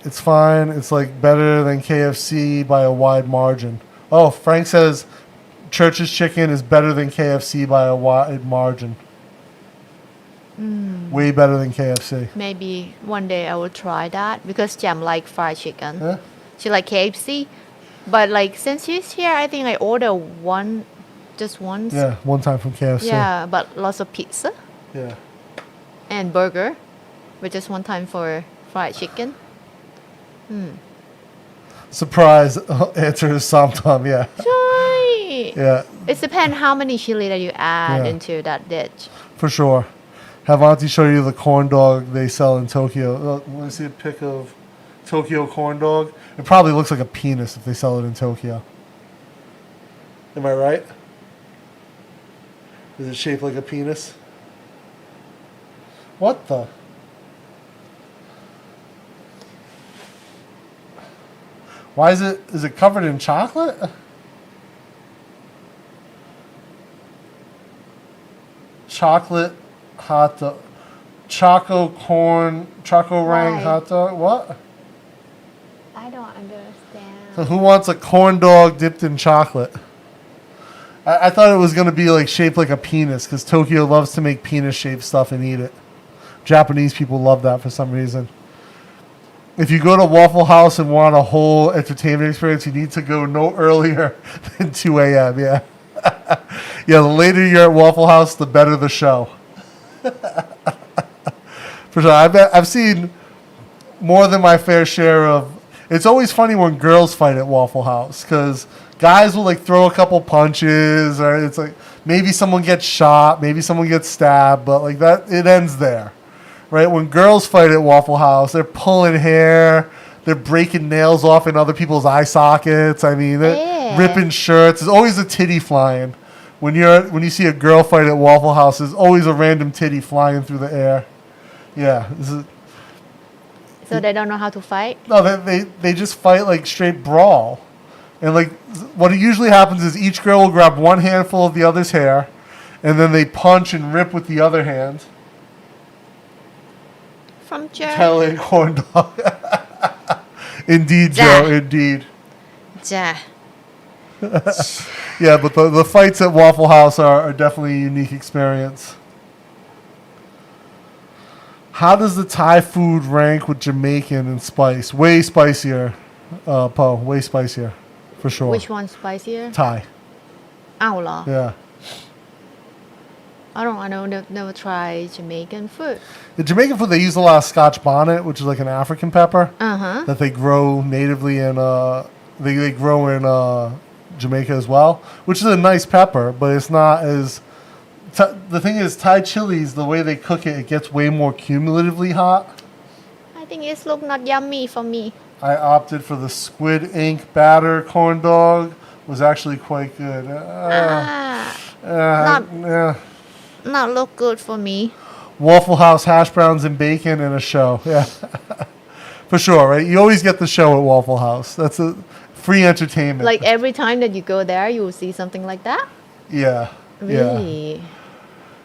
It's fine. It's like better than KFC by a wide margin. Oh, Frank says Church's chicken is better than KFC by a wide margin. Way better than KFC. Maybe one day I will try that because Jam like fried chicken. Huh? She like KFC. But like since she's here, I think I order one, just once. Yeah, one time from KFC. Yeah, but lots of pizza Yeah. and burger, but just one time for fried chicken. Surprise answer is somtam, yeah. Right. Yeah, It depends how many chili that you add Yeah. into that dish. for sure. Have Auntie show you the corn dog they sell in Tokyo. Let me see a pic of Tokyo corn dog. It probably looks like a penis if they sell it in Tokyo. Am I right? Is it shaped like a penis? What the? Why is it covered in chocolate? Chocolate hot dog. Choco rang Why? hot dog. What? I don't understand. So who wants a corn dog dipped in chocolate? I thought it was going to be like shaped like a penis because Tokyo loves to make penis shaped stuff and eat it. Japanese people love that for some reason. If you go to Waffle House and want a whole entertainment experience, you need to go no earlier than 2 a.m. Yeah. Yeah, the later you're at Waffle House, the better the show. For sure. I've seen more than my fair share of... It's always funny when girls fight at Waffle House because guys will like throw a couple punches or it's like maybe someone gets shot, maybe someone gets stabbed, but like that, it ends there. Right? When girls fight at Waffle House, they're pulling hair, they're breaking nails off in other people's eye sockets. I mean, they're Yeah. ripping shirts. There's always a titty flying. When you see a girl fight at Waffle House, there's always a random titty flying through the air. Yeah. So they don't know how to fight? No, they just fight like straight brawl. And like what usually happens is each girl will grab one handful of the other's hair and then they punch and rip with the other hand. From Joe. Italian corn dog. Indeed, Yeah. Joe, indeed. Yeah. Yeah, but the fights at Waffle House are definitely a unique experience. How does the Thai food rank with Jamaican and spice? Way spicier, Poe. Way spicier, for sure. Which one's spicier? Thai. อ้าวเหรอ Yeah. I know, never tried Jamaican food. The Jamaican food, they use a lot of Scotch bonnet, which is like an African pepper Uh-huh. that they grow natively in. They grow in Jamaica as well, which is a nice pepper, but it's not as. The thing is, Thai chilies, the way they cook it, it gets way more cumulatively hot. I think it's look not yummy for me. I opted for the squid ink batter corn dog. Was actually quite good. Yeah. Not look good for me. Waffle House hash browns and bacon and a show. Yeah. For sure, right? You always get the show at Waffle House. That's a free entertainment. Like every time that you go there, you will see something like that? Yeah. Really?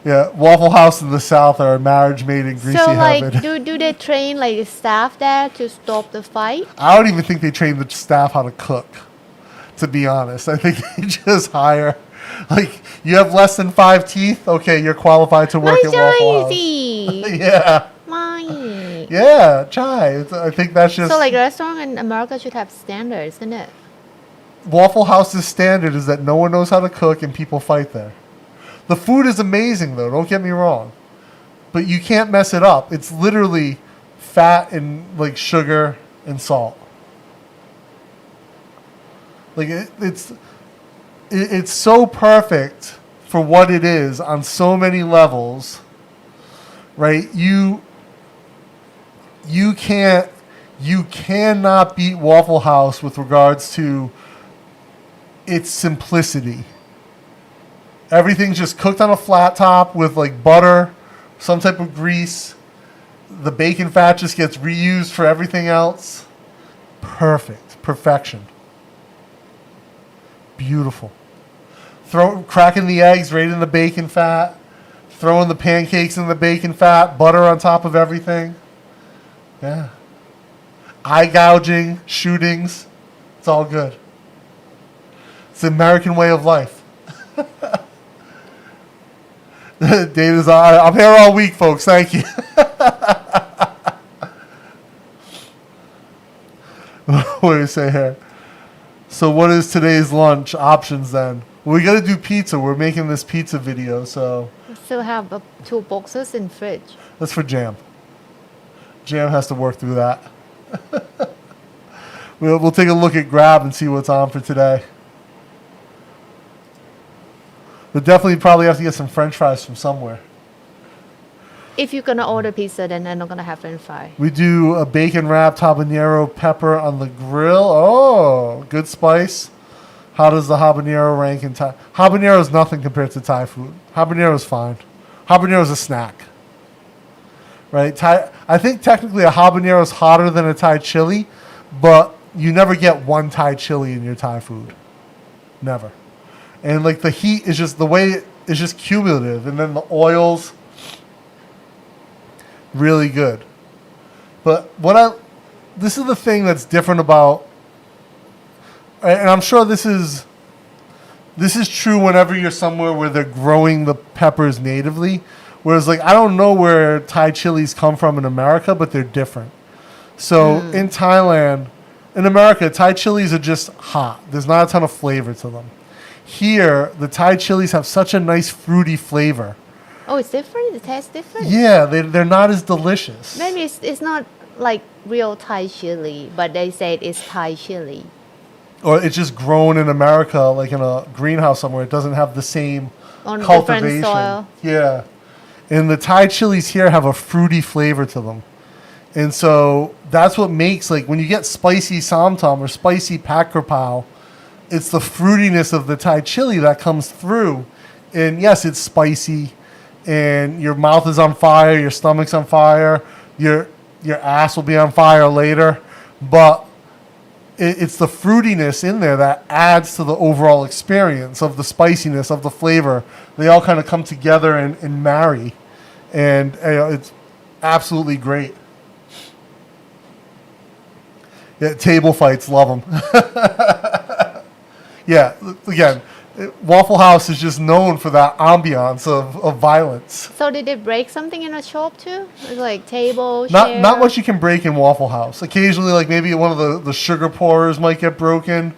Yeah. Waffle House in the South are a marriage made in greasy So like heaven. do they train like staff there to stop the fight? I don't even think they train the staff how to cook, to be honest. I think they just hire, like, you have less than 5 teeth? Okay, you're qualified to work at Waffle House. Yeah. My. Yeah, chai. I think that's just... So like restaurant in America should have standards, isn't it? Waffle House's standard is that no one knows how to cook and people fight there. The food is amazing, though. Don't get me wrong. But you can't mess it up. It's literally fat and, like, sugar and salt. Like, it's so perfect for what it is on so many levels, right? You cannot beat Waffle House with regards to its simplicity. Everything's just cooked on a flat top with like butter, some type of grease. The bacon fat just gets reused for everything else. Perfect. Perfection. Beautiful. Cracking the eggs right in the bacon fat. Throwing the pancakes in the bacon fat. Butter on top of everything. Yeah. Eye gouging, shootings. It's all good. It's the American way of life. Data's on. I'm here all week, folks. Thank you. What do you say here? So what is today's lunch options then? We got to do pizza. We're making this pizza video, so We still have 2 boxes in fridge. that's for Jam. Jam has to work through that. We'll take a look at Grab and see what's on for today. We'll definitely probably have to get some French fries from somewhere. If you're gonna order pizza, then I'm not gonna have French fry. We do a bacon wrapped habanero pepper on the grill. Oh, good spice. How does the habanero rank in Thai? Habanero is nothing compared to Thai food. Habanero is fine. Habanero is a snack. Right? Thai, I think technically a habanero is hotter than a Thai chili, but you never get one Thai chili in your Thai food. Never. And like the heat is just the way it's just cumulative, and then the oils really good. But this is the thing that's different about, and I'm sure this is true whenever you're somewhere where they're growing the peppers natively. Whereas like I don't know where Thai chilies come from in America, but they're different. So in Thailand, in America, Thai chilies are just hot. There's not a ton of flavor to them. Here, the Thai chilies have such a nice fruity flavor. Oh, it's different? It tastes different? Yeah, they're not as delicious. Maybe it's not like real Thai chili, but they say it's Thai chili. Or it's just grown in America, like in a greenhouse somewhere. It doesn't have the same On cultivation. different soil. Yeah. And the Thai chilies here have a fruity flavor to them. And so that's what makes, like, when you get spicy samtam or spicy pat krapao, it's the fruitiness of the Thai chili that comes through. And yes, it's spicy, and your mouth is on fire, your stomach's on fire, your ass will be on fire later. But it's the fruitiness in there that adds to the overall experience of the spiciness, of the flavor. They all kind of come together and marry. And it's absolutely great. Yeah, table fights, love them. Yeah, again, Waffle House is just known for that ambiance of violence. So did they break something in a shop too? It's like table, Not chair? not much you can break in Waffle House. Occasionally, like maybe one of the sugar pourers might get broken,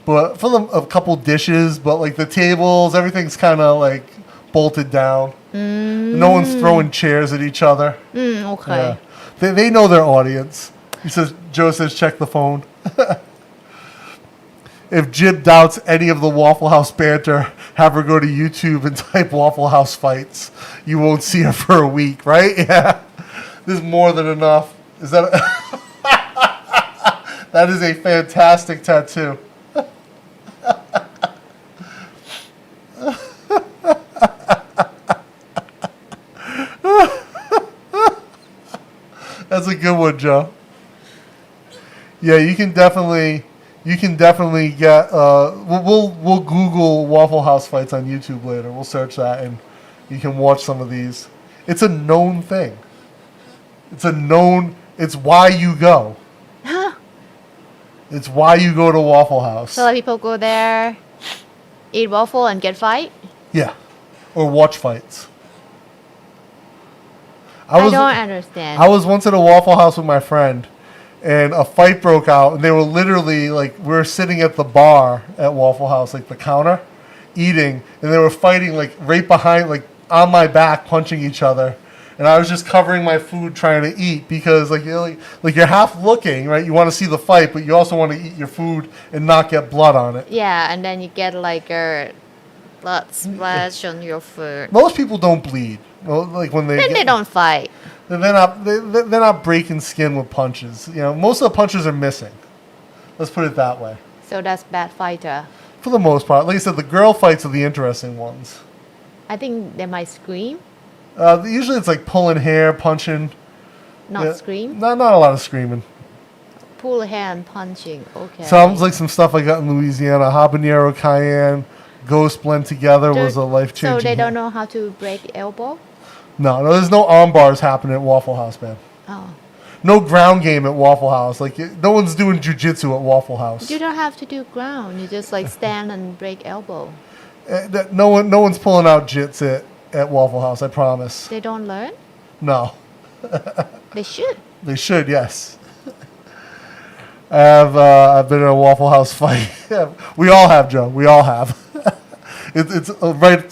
but for a couple dishes. But like the tables, everything's kind of like bolted down. No one's throwing chairs at each other. Okay. Yeah. They know their audience. Joe says, check the phone. If Jib doubts any of the Waffle House banter, have her go to YouTube and type Waffle House fights. You won't see her for a week, right? Yeah. There's more than enough. Is that that is a fantastic tattoo. That's a good one, Joe. Yeah, you can definitely get. We'll Google Waffle House fights on YouTube later. We'll search that, and you can watch some of these. It's a known thing. It's why you go. It's why you go to Waffle House. So like people go there, eat waffle and get fight? Yeah, or watch fights. I don't understand. I was once at a Waffle House with my friend, and a fight broke out, and they were literally like, we were sitting at the bar at Waffle House, like the counter, eating, and they were fighting like right behind, like on my back, punching each other. And I was just covering my food trying to eat because like you're half looking, right? You want to see the fight, but you also want to eat your food and not get blood on it. Yeah, and then you get like a blood splash on your food. Most people don't bleed. Well, like when Then they don't fight. They're not breaking skin with punches. You know, most of the punches are missing. Let's put it that way. So that's bad fighter. For the most part, like I said, the girl fights are the interesting ones. I think they might scream, Usually it's like pulling hair, punching. not scream. Not a lot of screaming. Pull hair and punching. Okay. Sounds like some stuff I got in Louisiana. Habanero, cayenne, ghost blend together was a life-changing. So they don't know how to break elbow? No, there's no arm bars happening at Waffle House, man. Oh. No ground game at Waffle House. Like no one's doing jujitsu at Waffle House. You don't have to do ground. You just like stand and break elbow. No one's pulling out jits at Waffle House. I promise. They don't learn? No. They should. They should, yes. I've been in a Waffle House fight. We all have, Joe. We all have. It's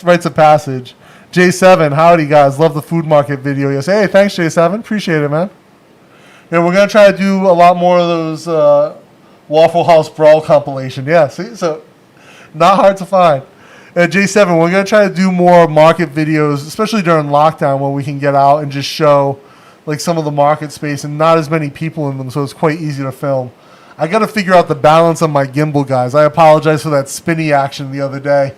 rites of passage. J7, howdy guys. Love the food market video. Yes, hey, thanks J7. Appreciate it, man. Yeah, we're gonna try to do a lot more of those Waffle House brawl compilation. Yeah, see, so not hard to find. J7, we're gonna try to do more market videos, especially during lockdown, when we can get out and just show like some of the market space and not as many people in them, so it's quite easy to film. I got to figure out the balance on my gimbal, guys. I apologize for that spinny action the other day.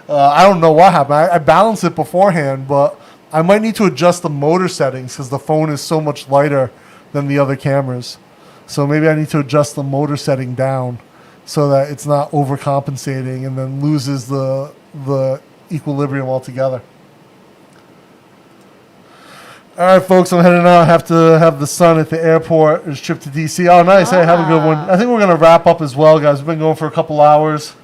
I don't know what happened. I balanced it beforehand, but I might need to adjust the motor settings because the phone is so much lighter than the other cameras. So maybe I need to adjust the motor setting down so that it's not overcompensating and then loses the equilibrium altogether. All right, folks, I'm heading out. I have to have the son at the airport. His trip to D.C. Oh, nice. Hey, have a good one. I think we're going to wrap up as well, guys. We've been going for a couple hours.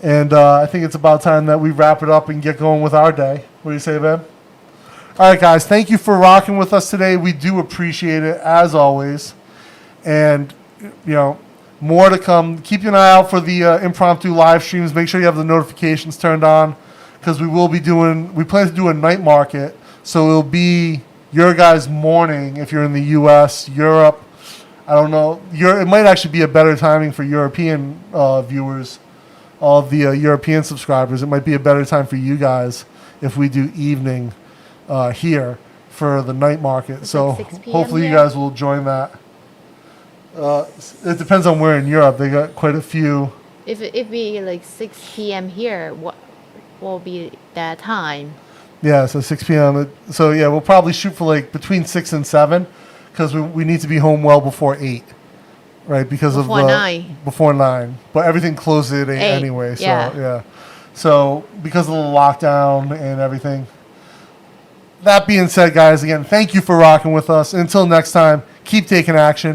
And I think it's about time that we wrap it up and get going with our day. What do you say, babe? All right, guys. Thank you for rocking with us today. We do appreciate it, as always. And, more to come. Keep an eye out for the impromptu live streams. Make sure you have the notifications turned on because we plan to do a night market. So it'll be your guys' morning if you're in the U.S., Europe. I don't know. It might actually be a better timing for European viewers, all of the European subscribers. It might be a better time for you guys if we do evening here for the night market. It's so like 6 p.m. hopefully you here. guys will join that. It depends on where in Europe. They got quite a few. If we like 6 p.m. here, what will be that time? Yeah, so 6 p.m. So, yeah, we'll probably shoot for, like, between 6 and 7 because we need to be home well before 8, right? Because Before 9. Before 9. But everything closes at 8 anyway. So, yeah. So, because of the lockdown and everything. That being said, guys, again, thank you for rocking with us. Until next time, keep taking action.